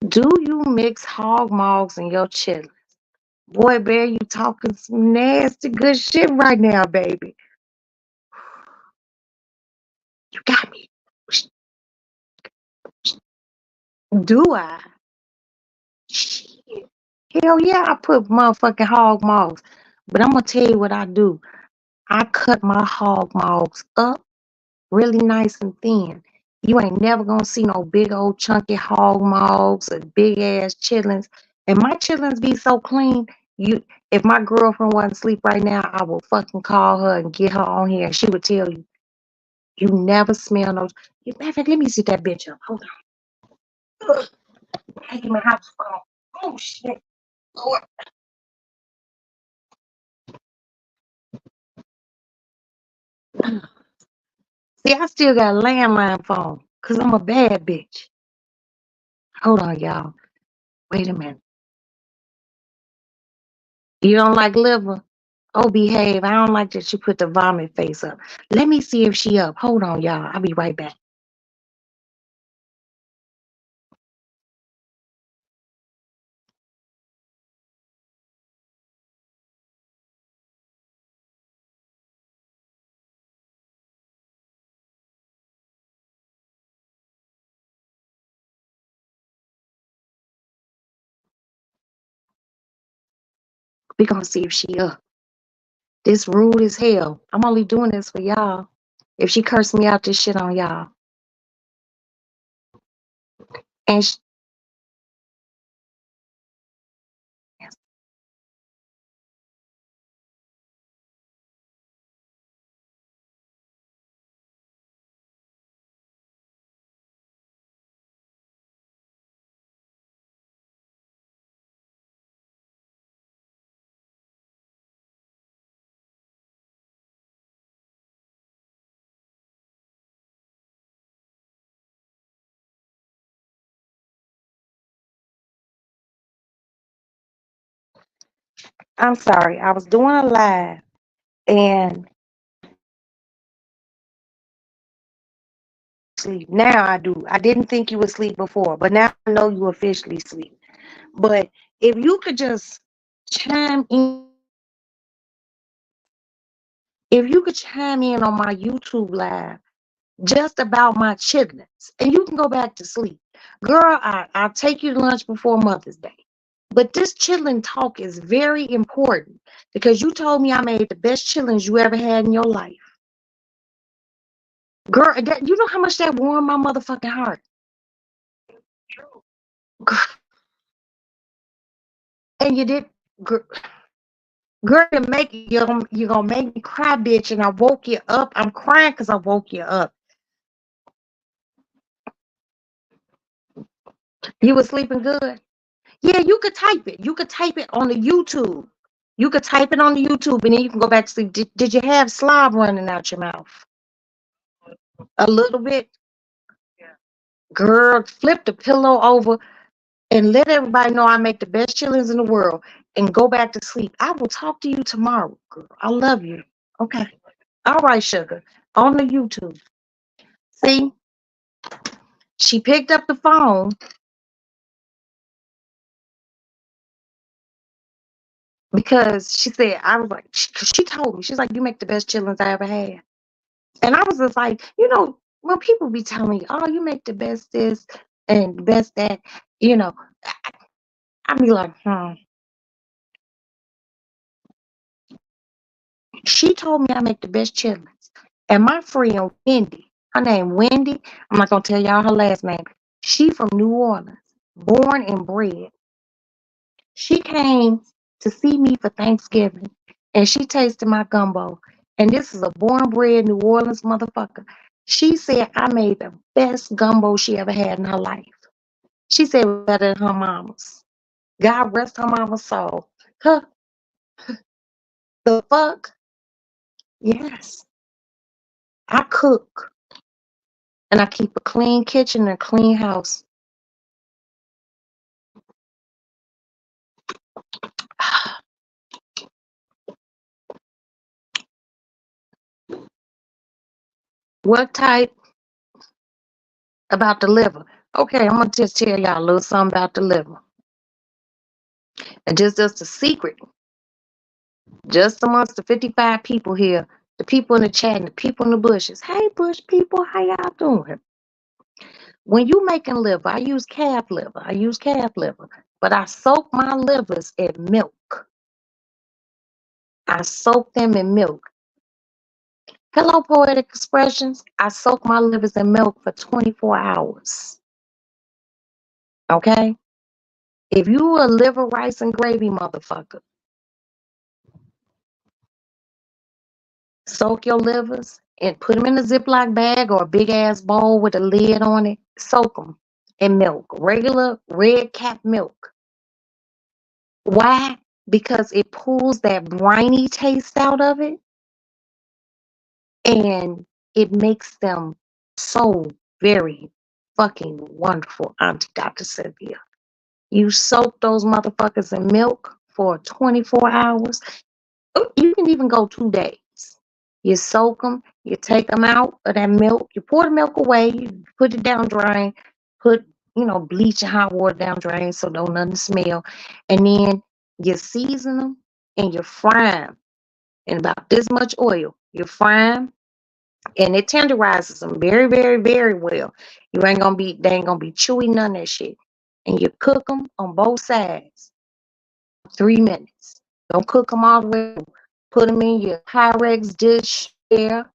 Speaker 1: Do you mix hog mogs in your chili? Boy, Bear, you talking some nasty good shit right now, baby. You got me. Do I? Shit. Hell yeah, I put motherfucking hog mogs. But I'm gonna tell you what I do. I cut my hog mogs up really nice and thin. You ain't never gonna see no big old chunky hog mogs or big ass chitlins. And my chitlins be so clean. You, if my girlfriend wasn't asleep right now, I will fucking call her and get her on here, and she would tell you, you never smell no. Matter of fact, let me see that bitch up. Hold on. Ugh, I get my house phone. Oh shit. Lord. See, I still got a landline phone because I'm a bad bitch. Hold on, y'all. Wait a minute. You don't like liver? Oh, behave. I don't like that you put the vomit face up. Let me see if she up. Hold on, y'all. I'll be right back. We gonna see if she up. This rude as hell. I'm only doing this for y'all. If she cursed me out, this shit on y'all. And I'm sorry. I was doing a live and sleep. Now I do. I didn't think you would sleep before, but now I know you officially sleep. But if you could just chime in, if you could chime in on my YouTube live just about my chitlins. And you can go back to sleep. Girl, I'll take you to lunch before Mother's Day. But this chitlin talk is very important because you told me I made the best chitlins you ever had in your life. Girl, you know how much that warmed my motherfucking heart. Girl, and you did, girl, you're gonna make me cry, bitch. And I woke you up. I'm crying because I woke you up. You was sleeping good. Yeah, you could type it. You could type it on the YouTube. You could type it on the YouTube, and then you can go back to sleep. Did you have slob running out your mouth? A little bit. Girl, flip the pillow over and let everybody know I make the best chillings in the world and go back to sleep. I will talk to you tomorrow, girl. I love you. Okay. All right, sugar. On the YouTube. See, she picked up the phone because she said, I was like, she told me, she's like, you make the best chillings I ever had. And I was just like, when people be telling me, oh, you make the best this and the best that, you know, I be like, She told me I make the best chitlins. And my friend Wendy, her name Wendy, I'm not gonna tell y'all her last name. She from New Orleans, born and bred. She came to see me for Thanksgiving and she tasted my gumbo. And this is a born bred New Orleans motherfucker. She said I made the best gumbo she ever had in her life. She said it was better than her mama's. God rest her mama's soul. Huh? The fuck? Yes. I cook and I keep a clean kitchen and a clean house. What type about the liver? Okay, I'm gonna just tell y'all a little something about the liver. And just a secret, just amongst the 55 people here, the people in the chat and the people in the bushes. Hey bush people, how y'all doing? When you making liver, I use calf liver. I use calf liver. But I soak my livers in milk. I soak them in milk. Hello, Poetic Expressions. I soak my livers in milk for 24 hours. Okay? If you a liver, rice, and gravy motherfucker, soak your livers and put them in a Ziploc bag or a big ass bowl with a lid on it. Soak them in milk, regular red cap milk. Why? Because it pulls that briny taste out of it and it makes them so very fucking wonderful, Auntie Dr. Cynthia. You soak those motherfuckers in milk for 24 hours. You can even go 2 days. You soak them, you take them out of that milk, you pour the milk away, you put it down drain, put, bleach and hot water down drain so don't nothing smell. And then you season them and you fry them in about this much oil. You fry them and it tenderizes them very, very, very well. They ain't gonna be chewy, none of that shit. And you cook them on both sides 3 minutes. Don't cook them all the way. Put them in your Pyrex dish there,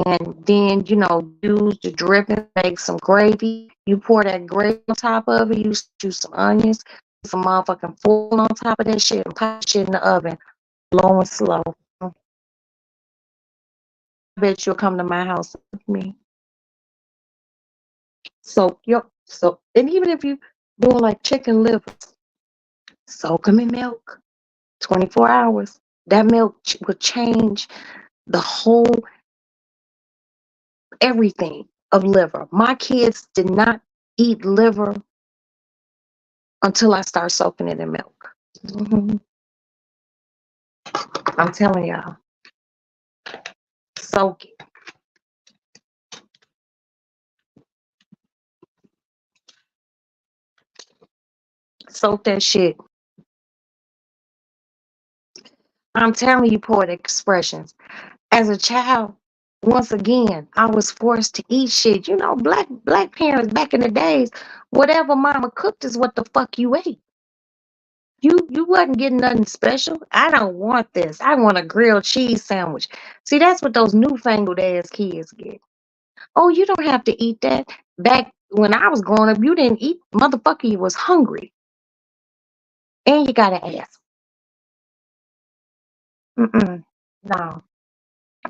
Speaker 1: and then use the dripping, make some gravy. You pour that gravy on top of it. You use some onions, some motherfucking foil on top of that shit, and pop shit in the oven, low and slow. I bet you'll come to my house with me. And even if you doing like chicken livers, soak them in milk, 24 hours. That milk will change the whole everything of liver. My kids did not eat liver until I start soaking it in milk. Mhm. I'm telling y'all, soak it. Soak that shit. I'm telling you, poetic expressions. As a child, Once again, I was forced to eat shit. You know, black parents back in the days, whatever mama cooked is what the fuck you ate. You wasn't getting nothing special. I don't want this. I want a grilled cheese sandwich. See, that's what those newfangled ass kids get. Oh, you don't have to eat that. Back when I was growing up, you didn't eat. Motherfucker, you was hungry. And you gotta ask. Mm-mm. No.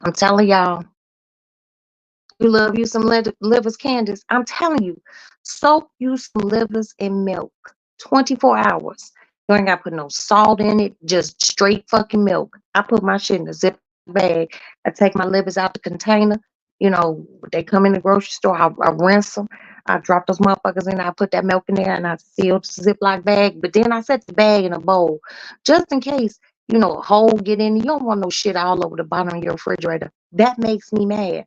Speaker 1: I'm telling y'all, you love you some livers, Candace. I'm telling you, soak you some livers in milk. 24 hours. You ain't got to put no salt in it, just straight fucking milk. I put my shit in a zip bag. I take my livers out the container. You know, they come in the grocery store. I rinse them. I drop those motherfuckers in. I put that milk in there and I seal the Ziploc bag. But then I set the bag in a bowl just in case, you know, a hole get in. You don't want no shit all over the bottom of your refrigerator. That makes me mad.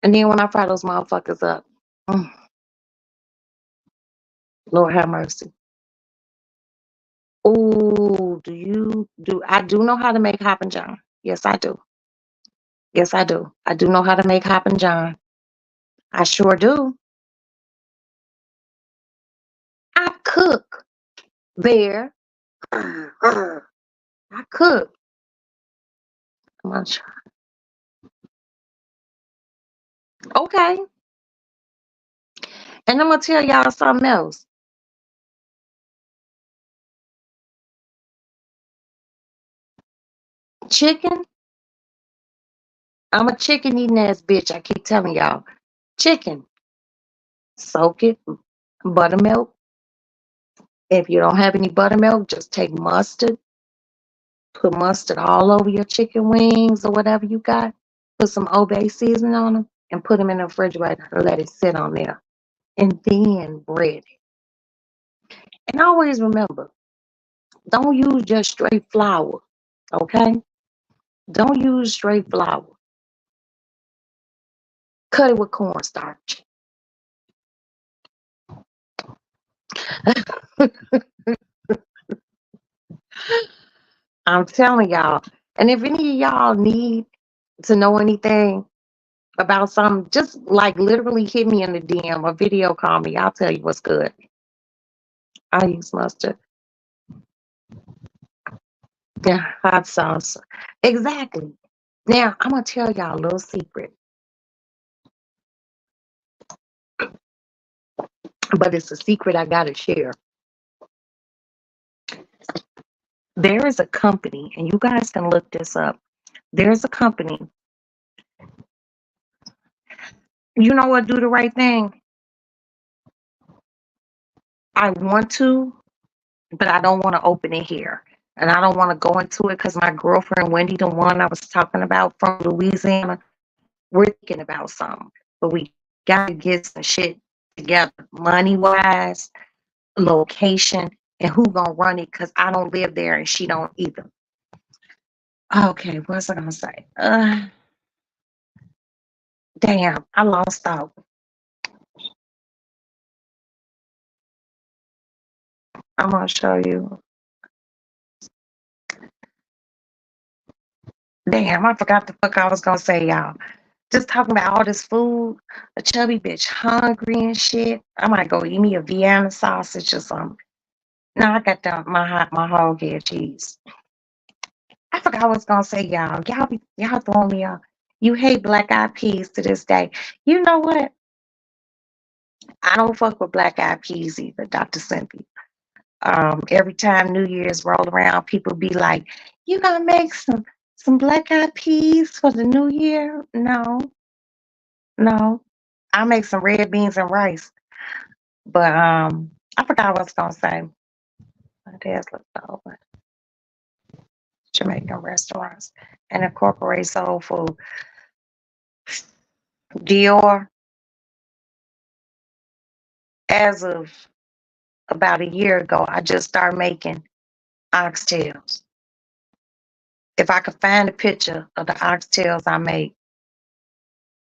Speaker 1: And then when I fry those motherfuckers up, mm, Lord have mercy. Oh, I do know how to make Hoppin' John. Yes, I do. Yes, I do. I do know how to make Hoppin' John. I sure do. I cook, Bear. I cook. Come on, okay. And I'm gonna tell y'all something else. Chicken. I'm a chicken eating ass bitch. I keep telling y'all. Chicken. Soak it. Buttermilk. If you don't have any buttermilk, just take mustard. Put mustard all over your chicken wings or whatever you got. Put some Obey seasoning on them and put them in the refrigerator and let it sit on there. And then bread it. And always remember, don't use just straight flour. Okay? Don't use straight flour. Cut it with cornstarch. I'm telling y'all. And if any of y'all need to know anything about something, just like literally hit me in the DM or video call me. I'll tell you what's good. I use mustard. Yeah, hot sauce. Exactly. Now, I'm gonna tell y'all a little secret, but it's a secret I gotta share. There is a company, and you guys can look this up. There's a company, you know what, do the right thing. I want to, but I don't want to open it here. And I don't want to go into it because my girlfriend Wendy, the one I was talking about from Louisiana, we're thinking about something. But we gotta get some shit together, money wise, location, and who gonna run it because I don't live there and she don't either. Okay, what's I gonna say? Damn, I lost out. I'm gonna show you. Damn, I forgot the fuck I was gonna say, y'all. Just talking about all this food, a chubby bitch hungry and shit. I might go eat me a Vienna sausage or something. No, I got my hog head cheese. I forgot what I was gonna say, y'all. Y'all throwing me off. You hate black eyed peas to this day. You know what? I don't fuck with black eyed peas either, Dr. Cynthia. Every time New Year's roll around, people be like, "You gonna make some black eyed peas for the New Year?" No, no. I make some red beans and rice. But I forgot what I was gonna say. My dad's left over Jamaican restaurants and incorporate soul food. Dior, as of about a year ago, I just started making oxtails. If I could find a picture of the oxtails I make,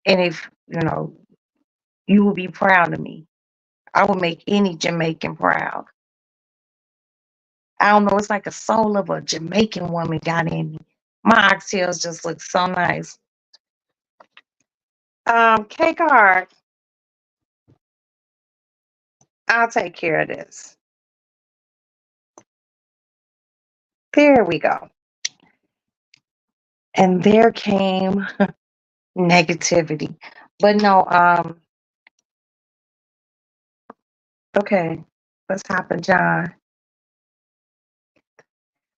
Speaker 1: and if you know, you will be proud of me. I will make any Jamaican proud. I don't know, it's like a soul of a Jamaican woman got in me. My oxtails just look so nice. K card, I'll take care of this. There we go. And there came negativity. But no, okay. Let's happen, John.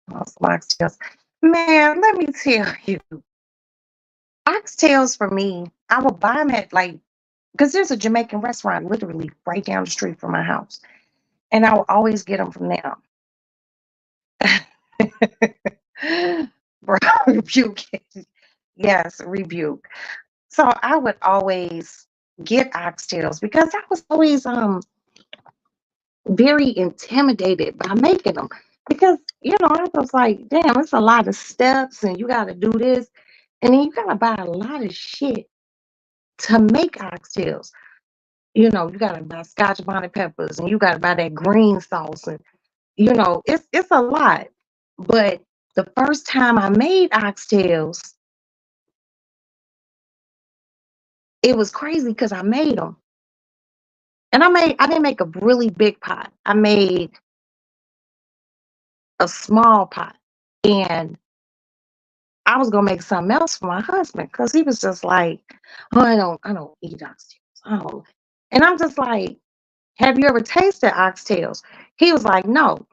Speaker 1: Some oxtails. Man, let me tell you, oxtails for me, I will buy them at like, because there's a Jamaican restaurant literally right down the street from my house. And I will always get them from them. Bro, rebuke it. Yes, rebuke. So I would always get oxtails because I was always very intimidated by making them because I was like, damn, it's a lot of steps and you got to do this and then you got to buy a lot of shit to make oxtails. You got to buy scotch bonnet peppers and you got to buy that green sauce and it's a lot. But the first time I made oxtails, it was crazy because I made them. And I didn't make a really big pot. I made a small pot. And I was gonna make something else for my husband because he was just like, "Oh, I don't eat oxtails. I don't." And I'm just like, "Have you ever tasted oxtails?" He was like, "No,"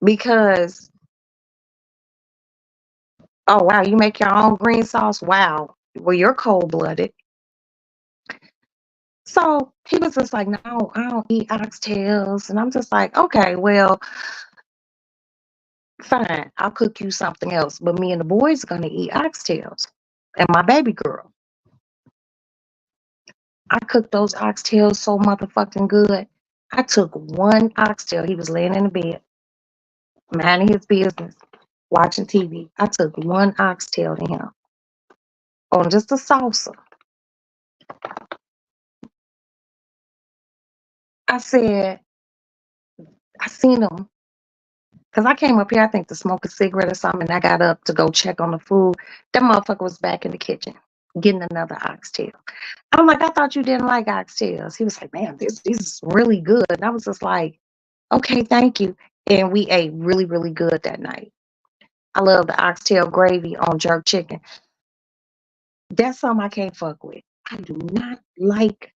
Speaker 1: because oh wow, you make your own green sauce. Wow, well you're cold blooded. So he was just like, "No, I don't eat oxtails," and I'm just like, "Okay, well, fine. I'll cook you something else." But me and the boys are gonna eat oxtails, and my baby girl. I cooked those oxtails so motherfucking good. I took one oxtail. He was laying in the bed, minding his business, watching TV. I took one oxtail to him on just a salsa. I said, I seen him because I came up here, I think, to smoke a cigarette or something. And I got up to go check on the food. That motherfucker was back in the kitchen getting another oxtail. I'm like, I thought you didn't like oxtails. He was like, man, this is really good. And I was just like, okay, thank you. And we ate really, really good that night. I love the oxtail gravy on jerk chicken. That's something I can't fuck with. I do not like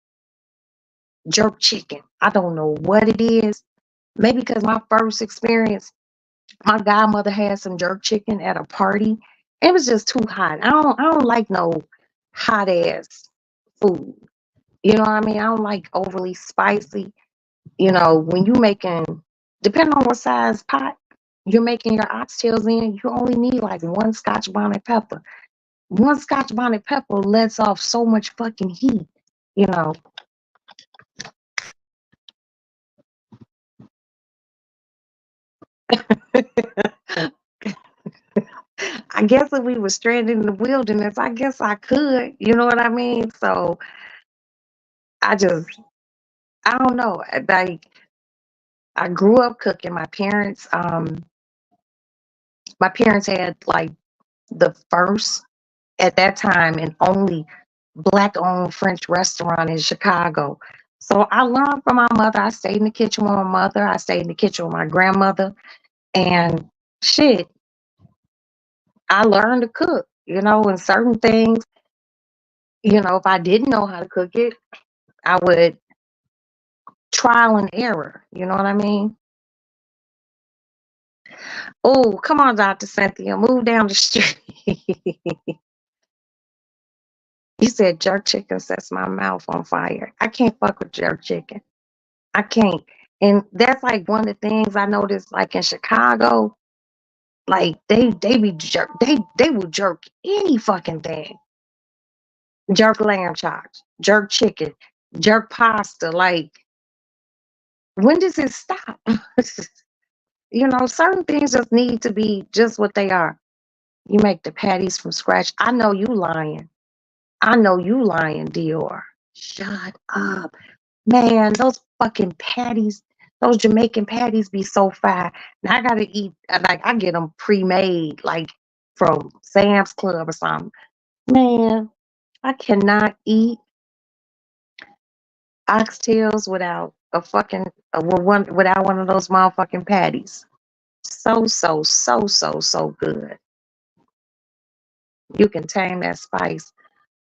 Speaker 1: jerk chicken. I don't know what it is. Maybe because my first experience, my godmother had some jerk chicken at a party. It was just too hot. I don't like no hot ass food. You know what I mean? I don't like overly spicy. When you making, depending on what size pot you're making your oxtails in, you only need like one scotch bonnet pepper. One scotch bonnet pepper lets off so much fucking heat, you know. I guess if we were stranded in the wilderness, I guess I could, you know what I mean? So I just, I don't know. Like I grew up cooking. My parents had like the first at that time and only black owned French restaurant in Chicago. So I learned from my mother. I stayed in the kitchen with my mother. I stayed in the kitchen with my grandmother. And shit, I learned to cook, and certain things, if I didn't know how to cook it, I would trial and error. You know what I mean? Oh, come on, Dr. Cynthia, move down the street. You said jerk chicken sets my mouth on fire. I can't fuck with jerk chicken. I can't. And that's like one of the things I noticed, like in Chicago, like they be jerk they will jerk any fucking thing. Jerk lamb chops, jerk chicken, jerk pasta. Like, when does it stop? Certain things just need to be just what they are. You make the patties from scratch. I know you lying. I know you lying, Dior. Shut up. Man, those fucking patties, those Jamaican patties be so fire. Now I gotta eat, like, I get them pre made, like from Sam's Club or something. Man, I cannot eat oxtails without a fucking without one of those motherfucking patties. So good. You can tame that spice.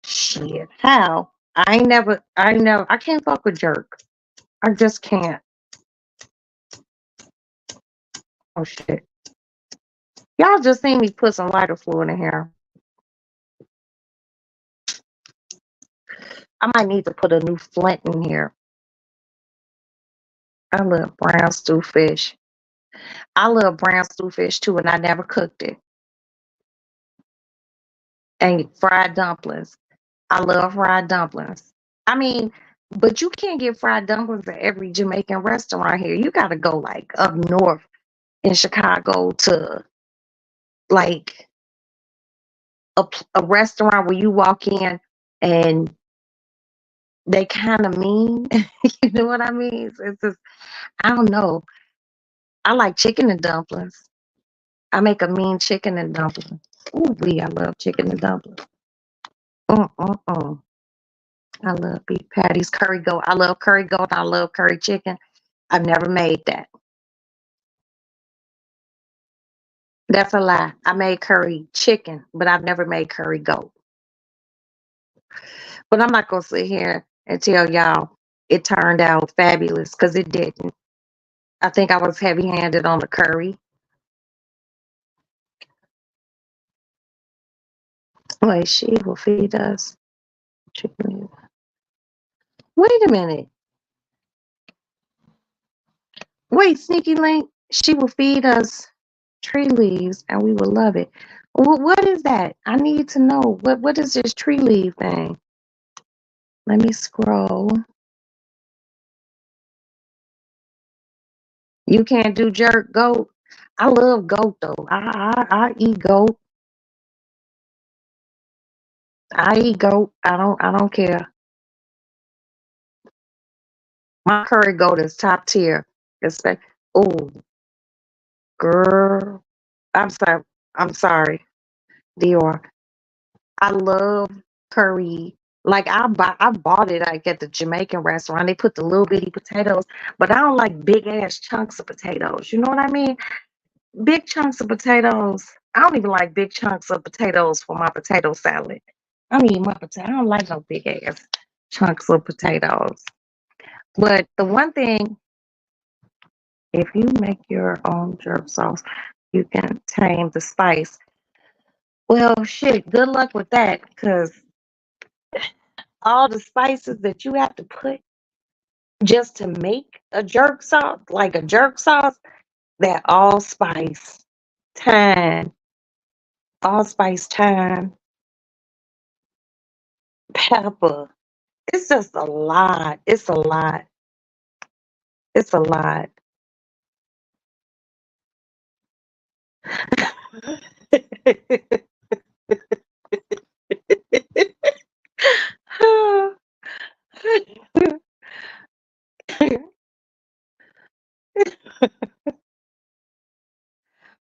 Speaker 1: Shit. How? I can't fuck with jerk. I just can't. Oh shit. Y'all just seen me put some lighter fluid in here. I might need to put a new flint in here. I love brown stew fish. I love brown stew fish too, and I never cooked it. And fried dumplings. I love fried dumplings. I mean, but you can't get fried dumplings at every Jamaican restaurant here. You got to go like up north in Chicago to like a restaurant where you walk in and they kind of mean. You know what I mean? It's just, I don't know. I like chicken and dumplings. I make a mean chicken and dumpling. Ooh, I love chicken and dumplings. Mm-mm-mm. I love beef patties, curry goat. I love curry goat. I love curry chicken. I've never made that. That's a lie. I made curry chicken, but I've never made curry goat. But I'm not gonna sit here and tell y'all it turned out fabulous because it didn't. I think I was heavy handed on the curry. Wait, she will feed us chicken. Wait a minute. Wait, Sneaky Link. She will feed us tree leaves and we will love it. What is that? I need to know. What is this tree leaf thing? Let me scroll. You can't do jerk goat. I love goat though. I eat goat. I eat goat. I don't care. My curry goat is top tier. Respect. Oh, girl. I'm sorry. I'm sorry, Dior. I love curry. Like I bought it like at the Jamaican restaurant. They put the little bitty potatoes, but I don't like big ass chunks of potatoes. You know what I mean? Big chunks of potatoes. I don't even like big chunks of potatoes for my potato salad. I mean my potato. I don't like no big ass chunks of potatoes. But the one thing, if you make your own jerk sauce, you can tame the spice. Well, shit. Good luck with that, because all the spices that you have to put just to make a jerk sauce, like a jerk sauce, that time, allspice thyme, pepper. It's just a lot. It's a lot. It's a lot.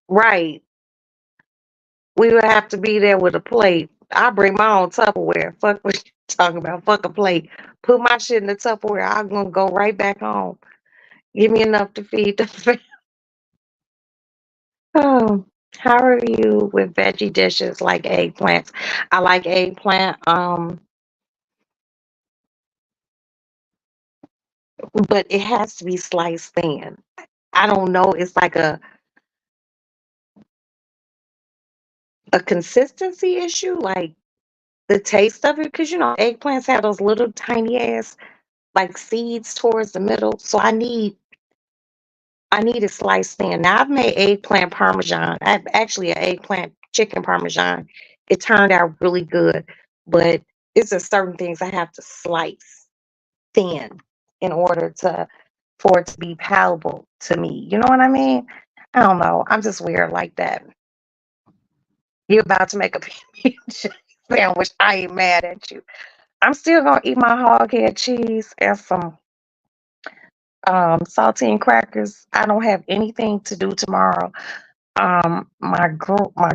Speaker 1: Right. We would have to be there with a plate. I bring my own Tupperware. Fuck what you talking about. Fuck a plate. Put my shit in the Tupperware. I'm gonna go right back home. Give me enough to feed the family. Oh, how are you with veggie dishes like eggplants? I like eggplant, but it has to be sliced thin. I don't know. It's like a consistency issue, like the taste of it, because eggplants have those little tiny ass like seeds towards the middle. So I need it sliced thin. Now I've made eggplant parmesan. I've actually an eggplant chicken parmesan. It turned out really good, but it's just certain things I have to slice thin in order to for it to be palatable to me. You know what I mean? I don't know. I'm just weird like that. You're about to make a PB sandwich. I ain't mad at you. I'm still gonna eat my hog head cheese and some saltine crackers. I don't have anything to do tomorrow. My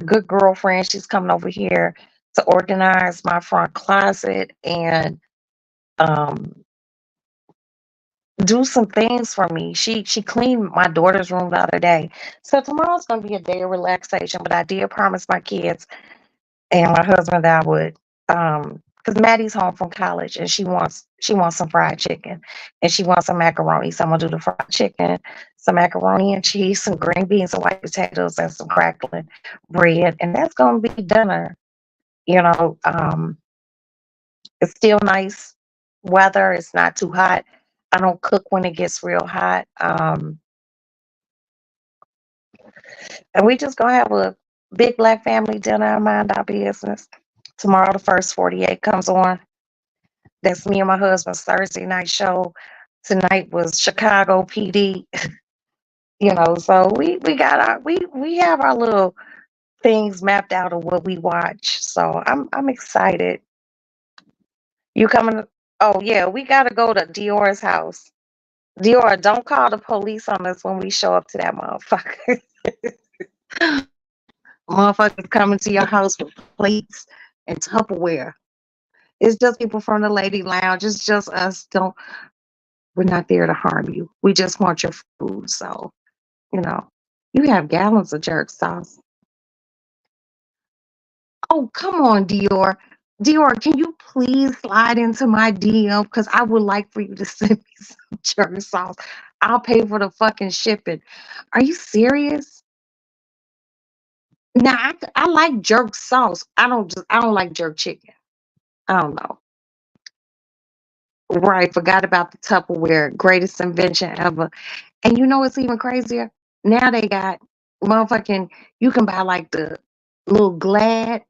Speaker 1: good girlfriend, she's coming over here to organize my front closet and um do some things for me. She cleaned my daughter's room the other day. So tomorrow's gonna be a day of relaxation, but I did promise my kids and my husband that I would because Maddie's home from college and she wants some fried chicken and she wants some macaroni. So I'm gonna do the fried chicken, some macaroni and cheese, some green beans and white potatoes and some crackling bread. And that's gonna be dinner. You know, it's still nice weather. It's not too hot. I don't cook when it gets real hot. And we just gonna have a big black family dinner and mind our business. Tomorrow, the first 48 comes on. That's me and my husband's Thursday night show. Tonight was Chicago PD. So we got we have our little things mapped out of what we watch. So I'm excited. You coming? Oh yeah, we gotta go to Dior's house. Dior, don't call the police on us when we show up to that motherfucker. Motherfuckers coming to your house with plates and Tupperware. It's just people from the lady lounge. It's just us. Don't We're not there to harm you. We just want your food. So, you know, you have gallons of jerk sauce. Oh, come on, Dior. Dior, can you please slide into my DM? Because I would like for you to send me some jerk sauce. I'll pay for the fucking shipping. Are you serious? Now I like jerk sauce. I don't like jerk chicken. I don't know. Right, forgot about the Tupperware, greatest invention ever. And you know what's even crazier? Now they got motherfucking you can buy like the little glad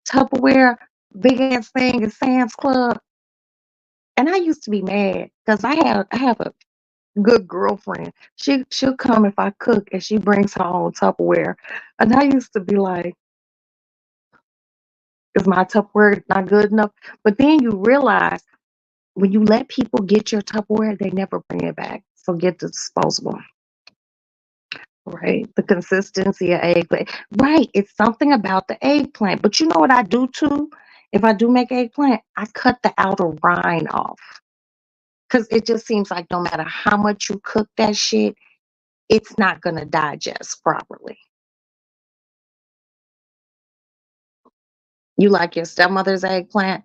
Speaker 1: Tupperware big ass thing at Sam's Club. And I used to be mad because I have a good girlfriend. She'll come if I cook and she brings her own Tupperware. And I used to be like, is my Tupperware not good enough? But then you realize when you let people get your Tupperware, they never bring it back. So get the disposable. Right. The consistency of eggplant. Right. It's something about the eggplant. But you know what I do too? If I do make eggplant, I cut the outer rind off. Because it just seems like no matter how much you cook that shit, it's not going to digest properly. You like your stepmother's eggplant?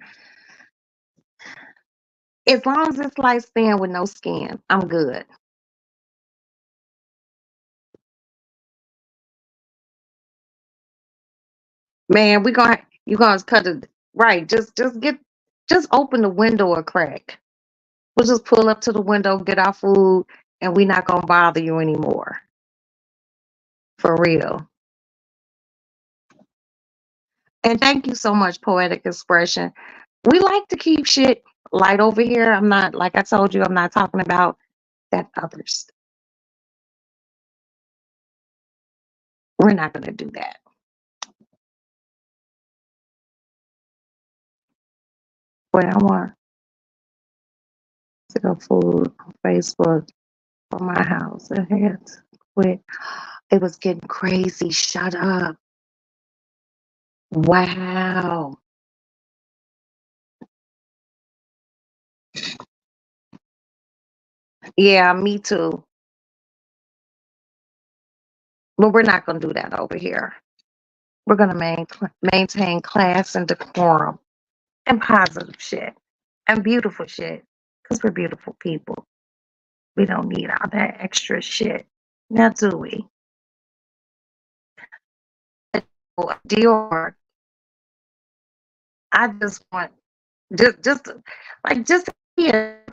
Speaker 1: As long as it's sliced thin with no skin, I'm good. Man, you gonna cut it right. Just open the window a crack. We'll just pull up to the window, get our food, and we not gonna bother you anymore. For real. And thank you so much, Poetic Expression. We like to keep shit light over here. I'm not like I told you, I'm not talking about that others. We're not gonna do that. But I want to go food on Facebook for my house. It had to quit. It was getting crazy. Shut up. Wow. Yeah, me too. But we're not gonna do that over here. We're gonna maintain class and decorum and positive shit and beautiful shit because we're beautiful people. We don't need all that extra shit. Now, do we? Oh, Dior, I just want just here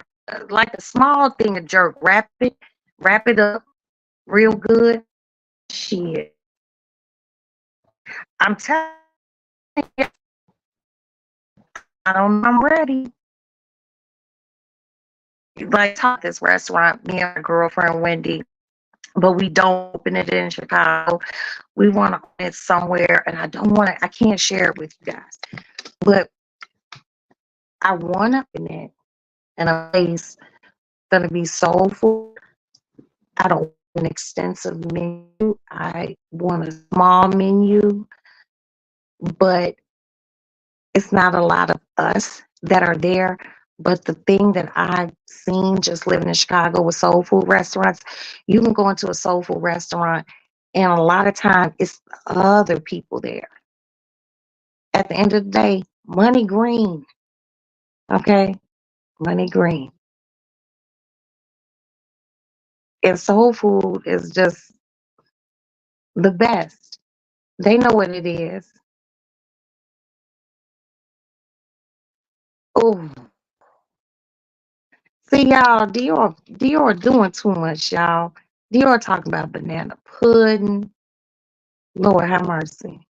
Speaker 1: like a small thing of jerk. Wrap it up real good. Shit, I'm telling you, I don't know. I'm ready. Like, talk this restaurant, me and my girlfriend Wendy, but we don't open it in Chicago. We want to open it somewhere, and I can't share it with you guys, but I want to open it in a place going to be soulful. I don't want an extensive menu. I want a small menu but it's not a lot of us that are there. But the thing that I've seen just living in Chicago with soul food restaurants, you can go into a soul food restaurant and a lot of time it's other people there. At the end of the day, money green, okay? Money green. And soul food is just the best. They know what it is. Oh, see y'all, Dior doing too much, y'all. Dior talking about banana pudding. Lord have mercy.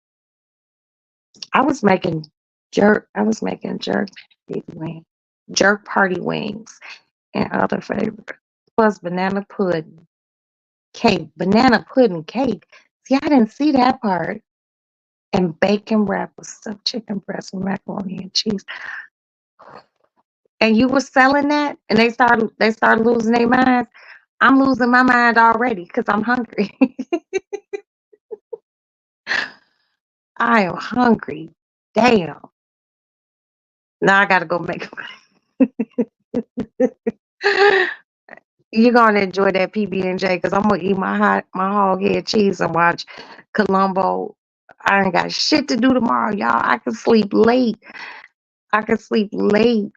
Speaker 1: I was making jerk party wings, jerk party wings, and other favorites. Plus banana pudding cake, banana pudding cake. See, I didn't see that part. And bacon wrap with stuffed chicken breast with macaroni and cheese. And you were selling that, and they started losing their minds. I'm losing my mind already because I'm hungry. I am hungry. Damn. Now I gotta go make. You're gonna enjoy that PB&J because I'm gonna eat my hog head cheese and watch Columbo. I ain't got shit to do tomorrow, y'all. I can sleep late. I can sleep late.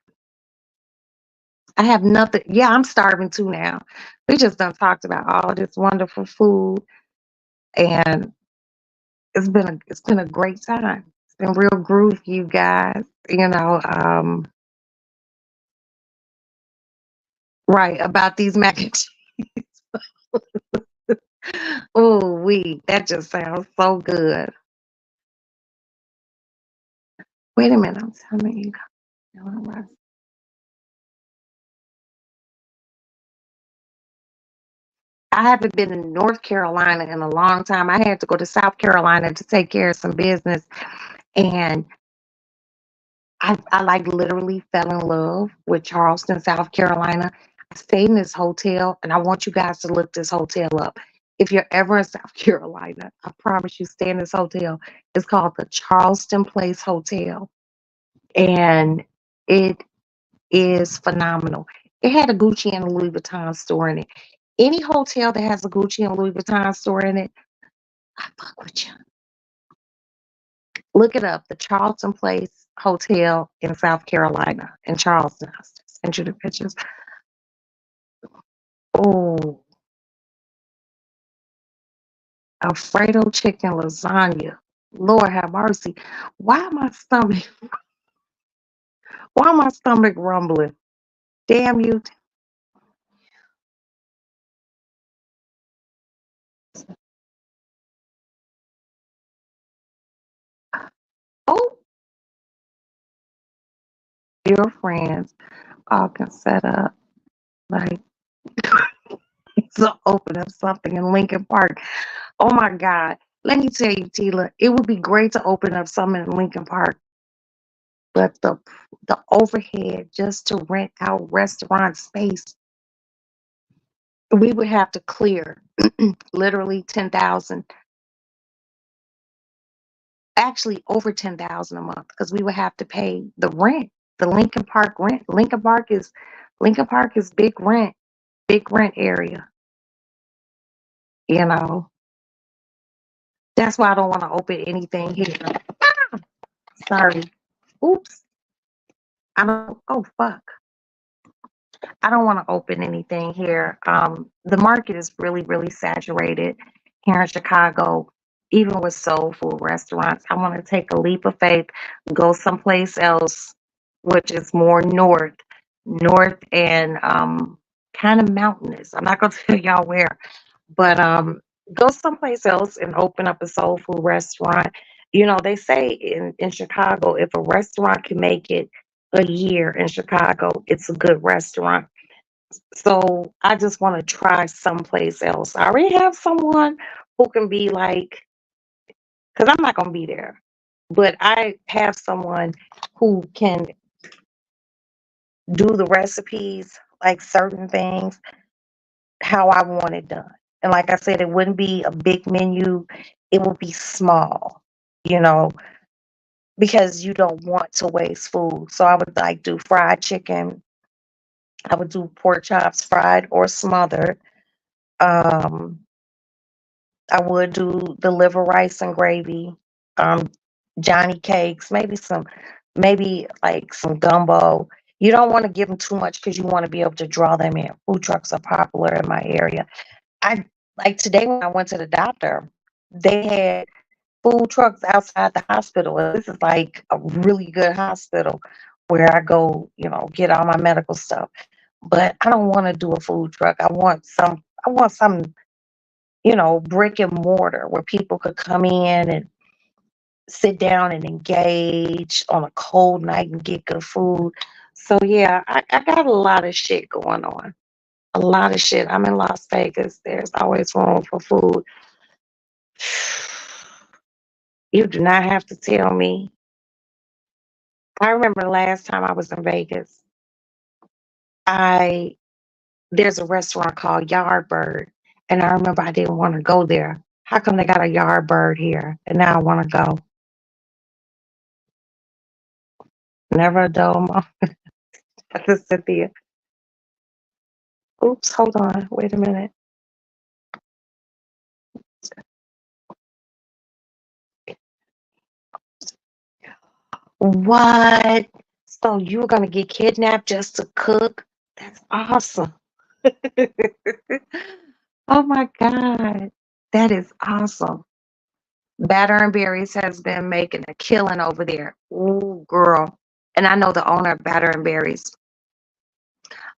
Speaker 1: I have nothing. Yeah, I'm starving too now. We just done talked about all this wonderful food, and it's been a great time. It's been real groovy, you guys. Right about these mac and cheese. Oh, that just sounds so good. Wait a minute, I'm telling you. I haven't been in North Carolina in a long time. I had to go to South Carolina to take care of some business, and I like literally fell in love with Charleston, South Carolina. I stayed in this hotel, and I want you guys to look this hotel up. If you're ever in South Carolina, I promise you, stay in this hotel. It's called the Charleston Place Hotel, and it is phenomenal. It had a Gucci and a Louis Vuitton store in it. Any hotel that has a Gucci and Louis Vuitton store in it, I fuck with you. Look it up, the Charleston Place Hotel in South Carolina, in Charleston. I'll send you the pictures. Oh, Alfredo chicken lasagna. Lord have mercy. Why my stomach? Why my stomach rumbling? Damn you! Oh, your friends all can set up like to open up something in Lincoln Park. Oh my God! Let me tell you, Tila, it would be great to open up something in Lincoln Park, but the overhead just to rent out restaurant space, we would have to clear literally 10,000, actually over 10,000 a month, because we would have to pay the rent, the Lincoln Park rent. Lincoln Park is big rent area, you know. That's why I don't want to open anything here. Sorry. Oops. I don't oh fuck. I don't want to open anything here. The market is really, really saturated here in Chicago, even with soul food restaurants. I want to take a leap of faith, go someplace else, which is more north and kind of mountainous. I'm not gonna tell y'all where, but go someplace else and open up a soul food restaurant. They say in Chicago, if a restaurant can make it a year in Chicago, it's a good restaurant. So I just want to try someplace else. I already have someone who can be like, because I'm not going to be there, but I have someone who can do the recipes, like certain things, how I want it done. And like I said, it wouldn't be a big menu, it would be small, you know. because you don't want to waste food. So I would like do fried chicken. I would do pork chops, fried or smothered. Um, I would do the liver rice and gravy, um, Johnny cakes, maybe like some gumbo. You don't want to give them too much because you want to be able to draw them in. Food trucks are popular in my area. I like today when I went to the doctor, they had food trucks outside the hospital. And this is like a really good hospital where I go, get all my medical stuff. But I don't want to do a food truck. I want some brick and mortar where people could come in and sit down and engage on a cold night and get good food. So yeah, I got a lot of shit going on. A lot of shit. I'm in Las Vegas. There's always room for food. You do not have to tell me. I remember the last time I was in Vegas. I There's a restaurant called Yardbird, and I remember I didn't want to go there. How come they got a Yardbird here, and now I want to go? Never a dull moment. That's Cynthia. Oops, hold on. Wait a minute. What? So you were gonna get kidnapped just to cook? That's awesome. Oh my God. That is awesome. Batter and Berries has been making a killing over there. Ooh, girl. And I know the owner of Batter and Berries.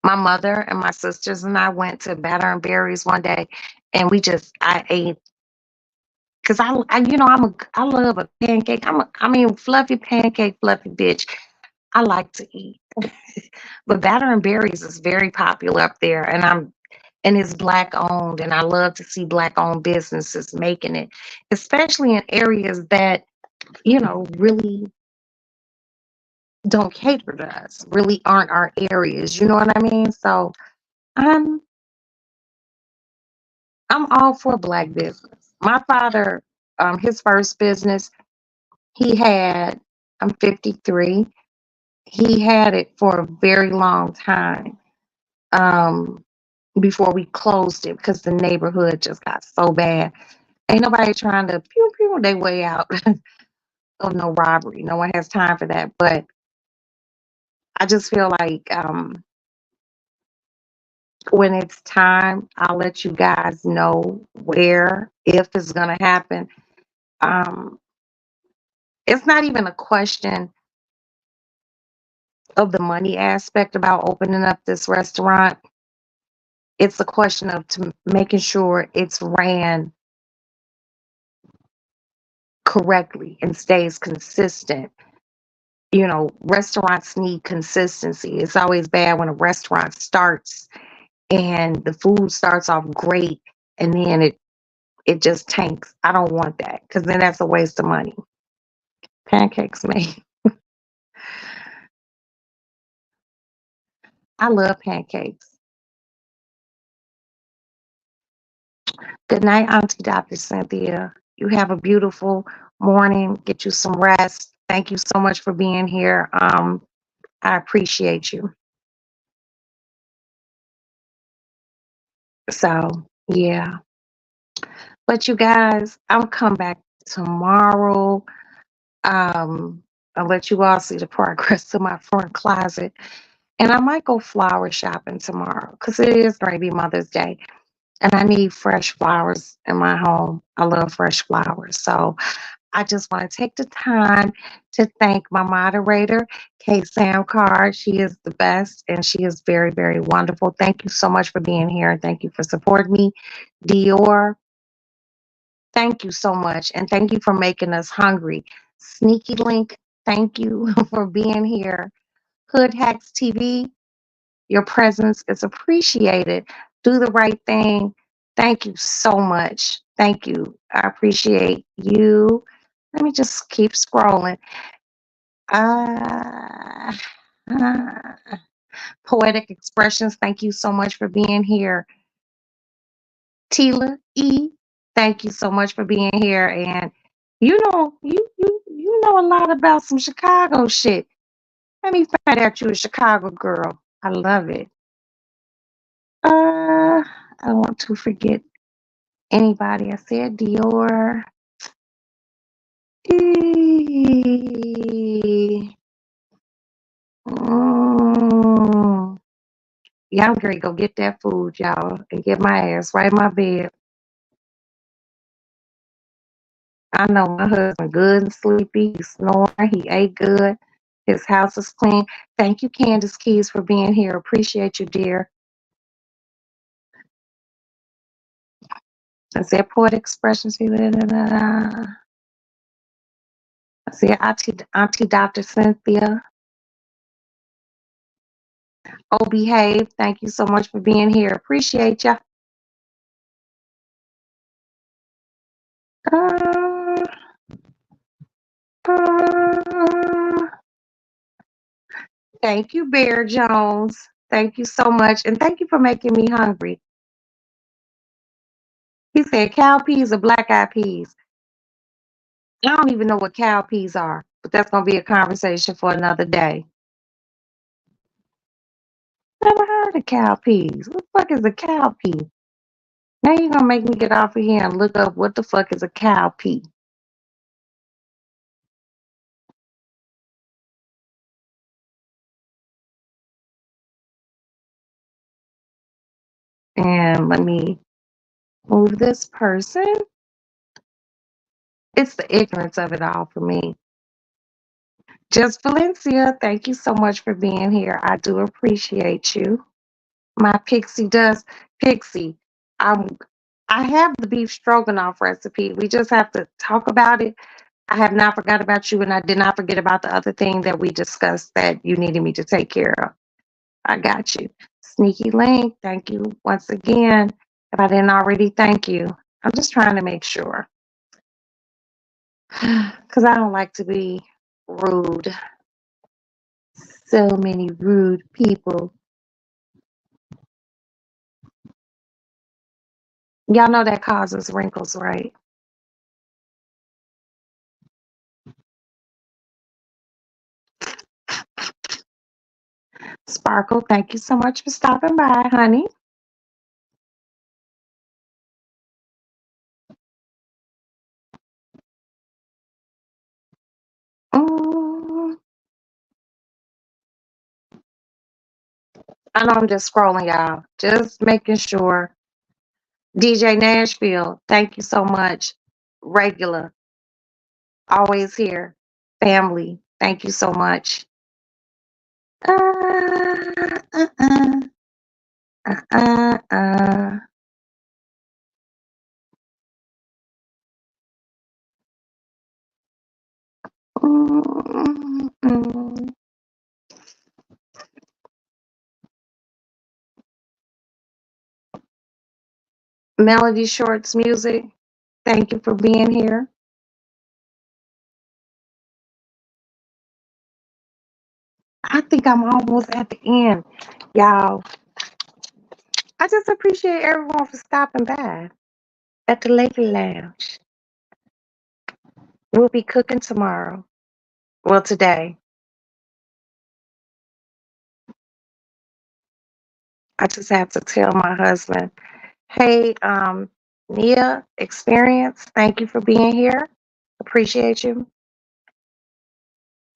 Speaker 1: My mother and my sisters and I went to Batter and Berries one day, and I ate because I love a pancake. Fluffy pancake, fluffy bitch. I like to eat. But Batter and Berries is very popular up there, and it's black owned, and I love to see black owned businesses making it, especially in areas that really don't cater to us, really aren't our areas. You know what I mean? So I'm I'm all for black business. My father, his first business, he had. I'm 53. He had it for a very long time. Um, Before we closed it because the neighborhood just got so bad. Ain't nobody trying to pew pew their way out of no robbery. No one has time for that. But I just feel like when it's time, I'll let you guys know where, if it's gonna happen. Um, it's not even a question of the money aspect about opening up this restaurant. It's a question of making sure it's ran correctly and stays consistent. Restaurants need consistency. It's always bad when a restaurant starts and the food starts off great and then it just tanks. I don't want that because then that's a waste of money. Pancakes made. I love pancakes. Good night, Auntie Dr. Cynthia. You have a beautiful morning. Get you some rest. Thank you so much for being here. I appreciate you. So yeah. But you guys, I'll come back tomorrow. I'll let you all see the progress to my front closet. And I might go flower shopping tomorrow because it is going to be Mother's Day. And I need fresh flowers in my home. I love fresh flowers. So I just want to take the time to thank my moderator, Kate Sam Card. She is the best and she is very, very wonderful. Thank you so much for being here and thank you for supporting me. Dior, thank you so much. And thank you for making us hungry. Sneaky Link, thank you for being here. Hood Hacks TV, your presence is appreciated. Do the right thing. Thank you so much. Thank you. I appreciate you. Let me just keep scrolling. Uh, uh, Poetic Expressions, thank you so much for being here. Tila E, thank you so much for being here. And know a lot about some Chicago shit. Let me find out you a Chicago girl. I love it. I don't want to forget anybody. I said Dior. Eee. Mm. Yeah, I'm ready to go get that food, y'all, and get my ass right in my bed. I know my husband good and sleepy. He's snoring. He ate good. His house is clean. Thank you, Candace Keys, for being here. Appreciate you, dear. I said poet expressions. I said Auntie Dr. Cynthia. Oh, behave. Thank you so much for being here. Appreciate ya. Uh, uh, thank you, Bear Jones. Thank you so much. And thank you for making me hungry. He said cow peas or black eyed peas. I don't even know what cow peas are, but that's going to be a conversation for another day. Never heard of cow peas. What the fuck is a cow pea? Now you're going to make me get off of here and look up what the fuck is a cow pea. And let me move this person. It's the ignorance of it all for me. Just Valencia, thank you so much for being here. I do appreciate you. My pixie dust. Pixie, I'm I have the beef stroganoff recipe. We just have to talk about it. I have not forgot about you, and I did not forget about the other thing that we discussed that you needed me to take care of. I got you. Sneaky Link, thank you once again. If I didn't already thank you, I'm just trying to make sure. Because I don't like to be rude. So many rude people. Y'all know that causes wrinkles, right? Sparkle, thank you so much for stopping by, honey. Mm, I know I'm just scrolling, y'all. Just making sure. DJ Nashville, thank you so much. Regular, always here. Family, thank you so much. Uh, uh, uh, uh, uh. Mm, mm. Melody Shorts Music, thank you for being here. I think I'm almost at the end. Y'all, I just appreciate everyone for stopping by at the Lady Lounge. We'll be cooking tomorrow. Well, today. I just have to tell my husband, hey, Nia, Experience, thank you for being here. Appreciate you.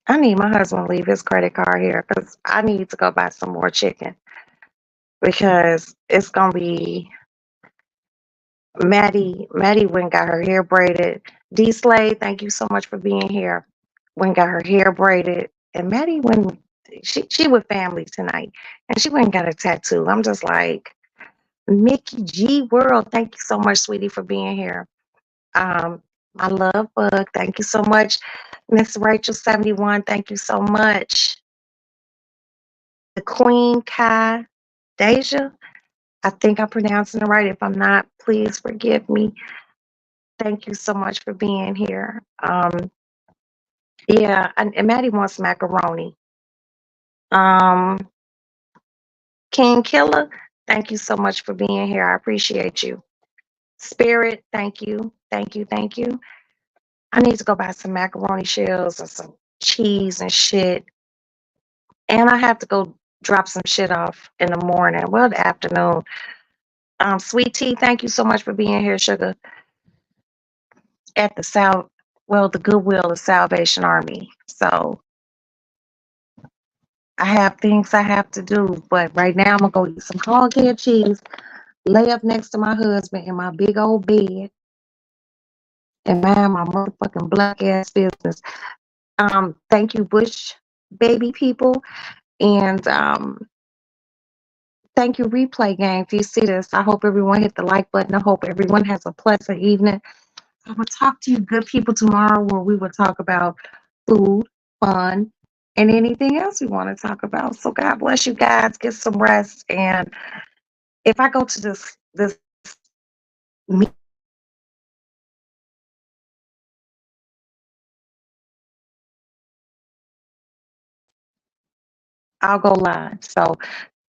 Speaker 1: I need my husband to leave his credit card here because I need to go buy some more chicken because it's going to be Maddie went and got her hair braided. D Slade, thank you so much for being here. Went and got her hair braided. And Maddie went, she with family tonight. And she went and got a tattoo. I'm just like, Mickey G World, thank you so much, sweetie, for being here. My love bug, thank you so much. Miss Rachel 71, thank you so much. The Queen Kai Deja, I think I'm pronouncing it right. If I'm not, please forgive me. Thank you so much for being here. Yeah, and Maddie wants macaroni. Um, King Killer, thank you so much for being here. I appreciate you. Spirit, thank you, thank you, thank you. I need to go buy some macaroni shells and some cheese and shit. And I have to go drop some shit off in the morning. Well, the afternoon. Sweet tea, thank you so much for being here, sugar, at the the Goodwill of Salvation Army. So I have things I have to do, but right now I'm gonna go eat some hog head cheese, lay up next to my husband in my big old bed, and mind my motherfucking black ass business. Thank you, Bush baby people, and thank you, replay gang. If you see this, I hope everyone hit the like button. I hope everyone has a pleasant evening. I will talk to you good people tomorrow where we will talk about food, fun, and anything else we want to talk about. So God bless you guys. Get some rest. And if I go to this meeting, I'll go live. So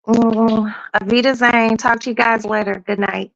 Speaker 1: Avita Zane, talk to you guys later. Good night.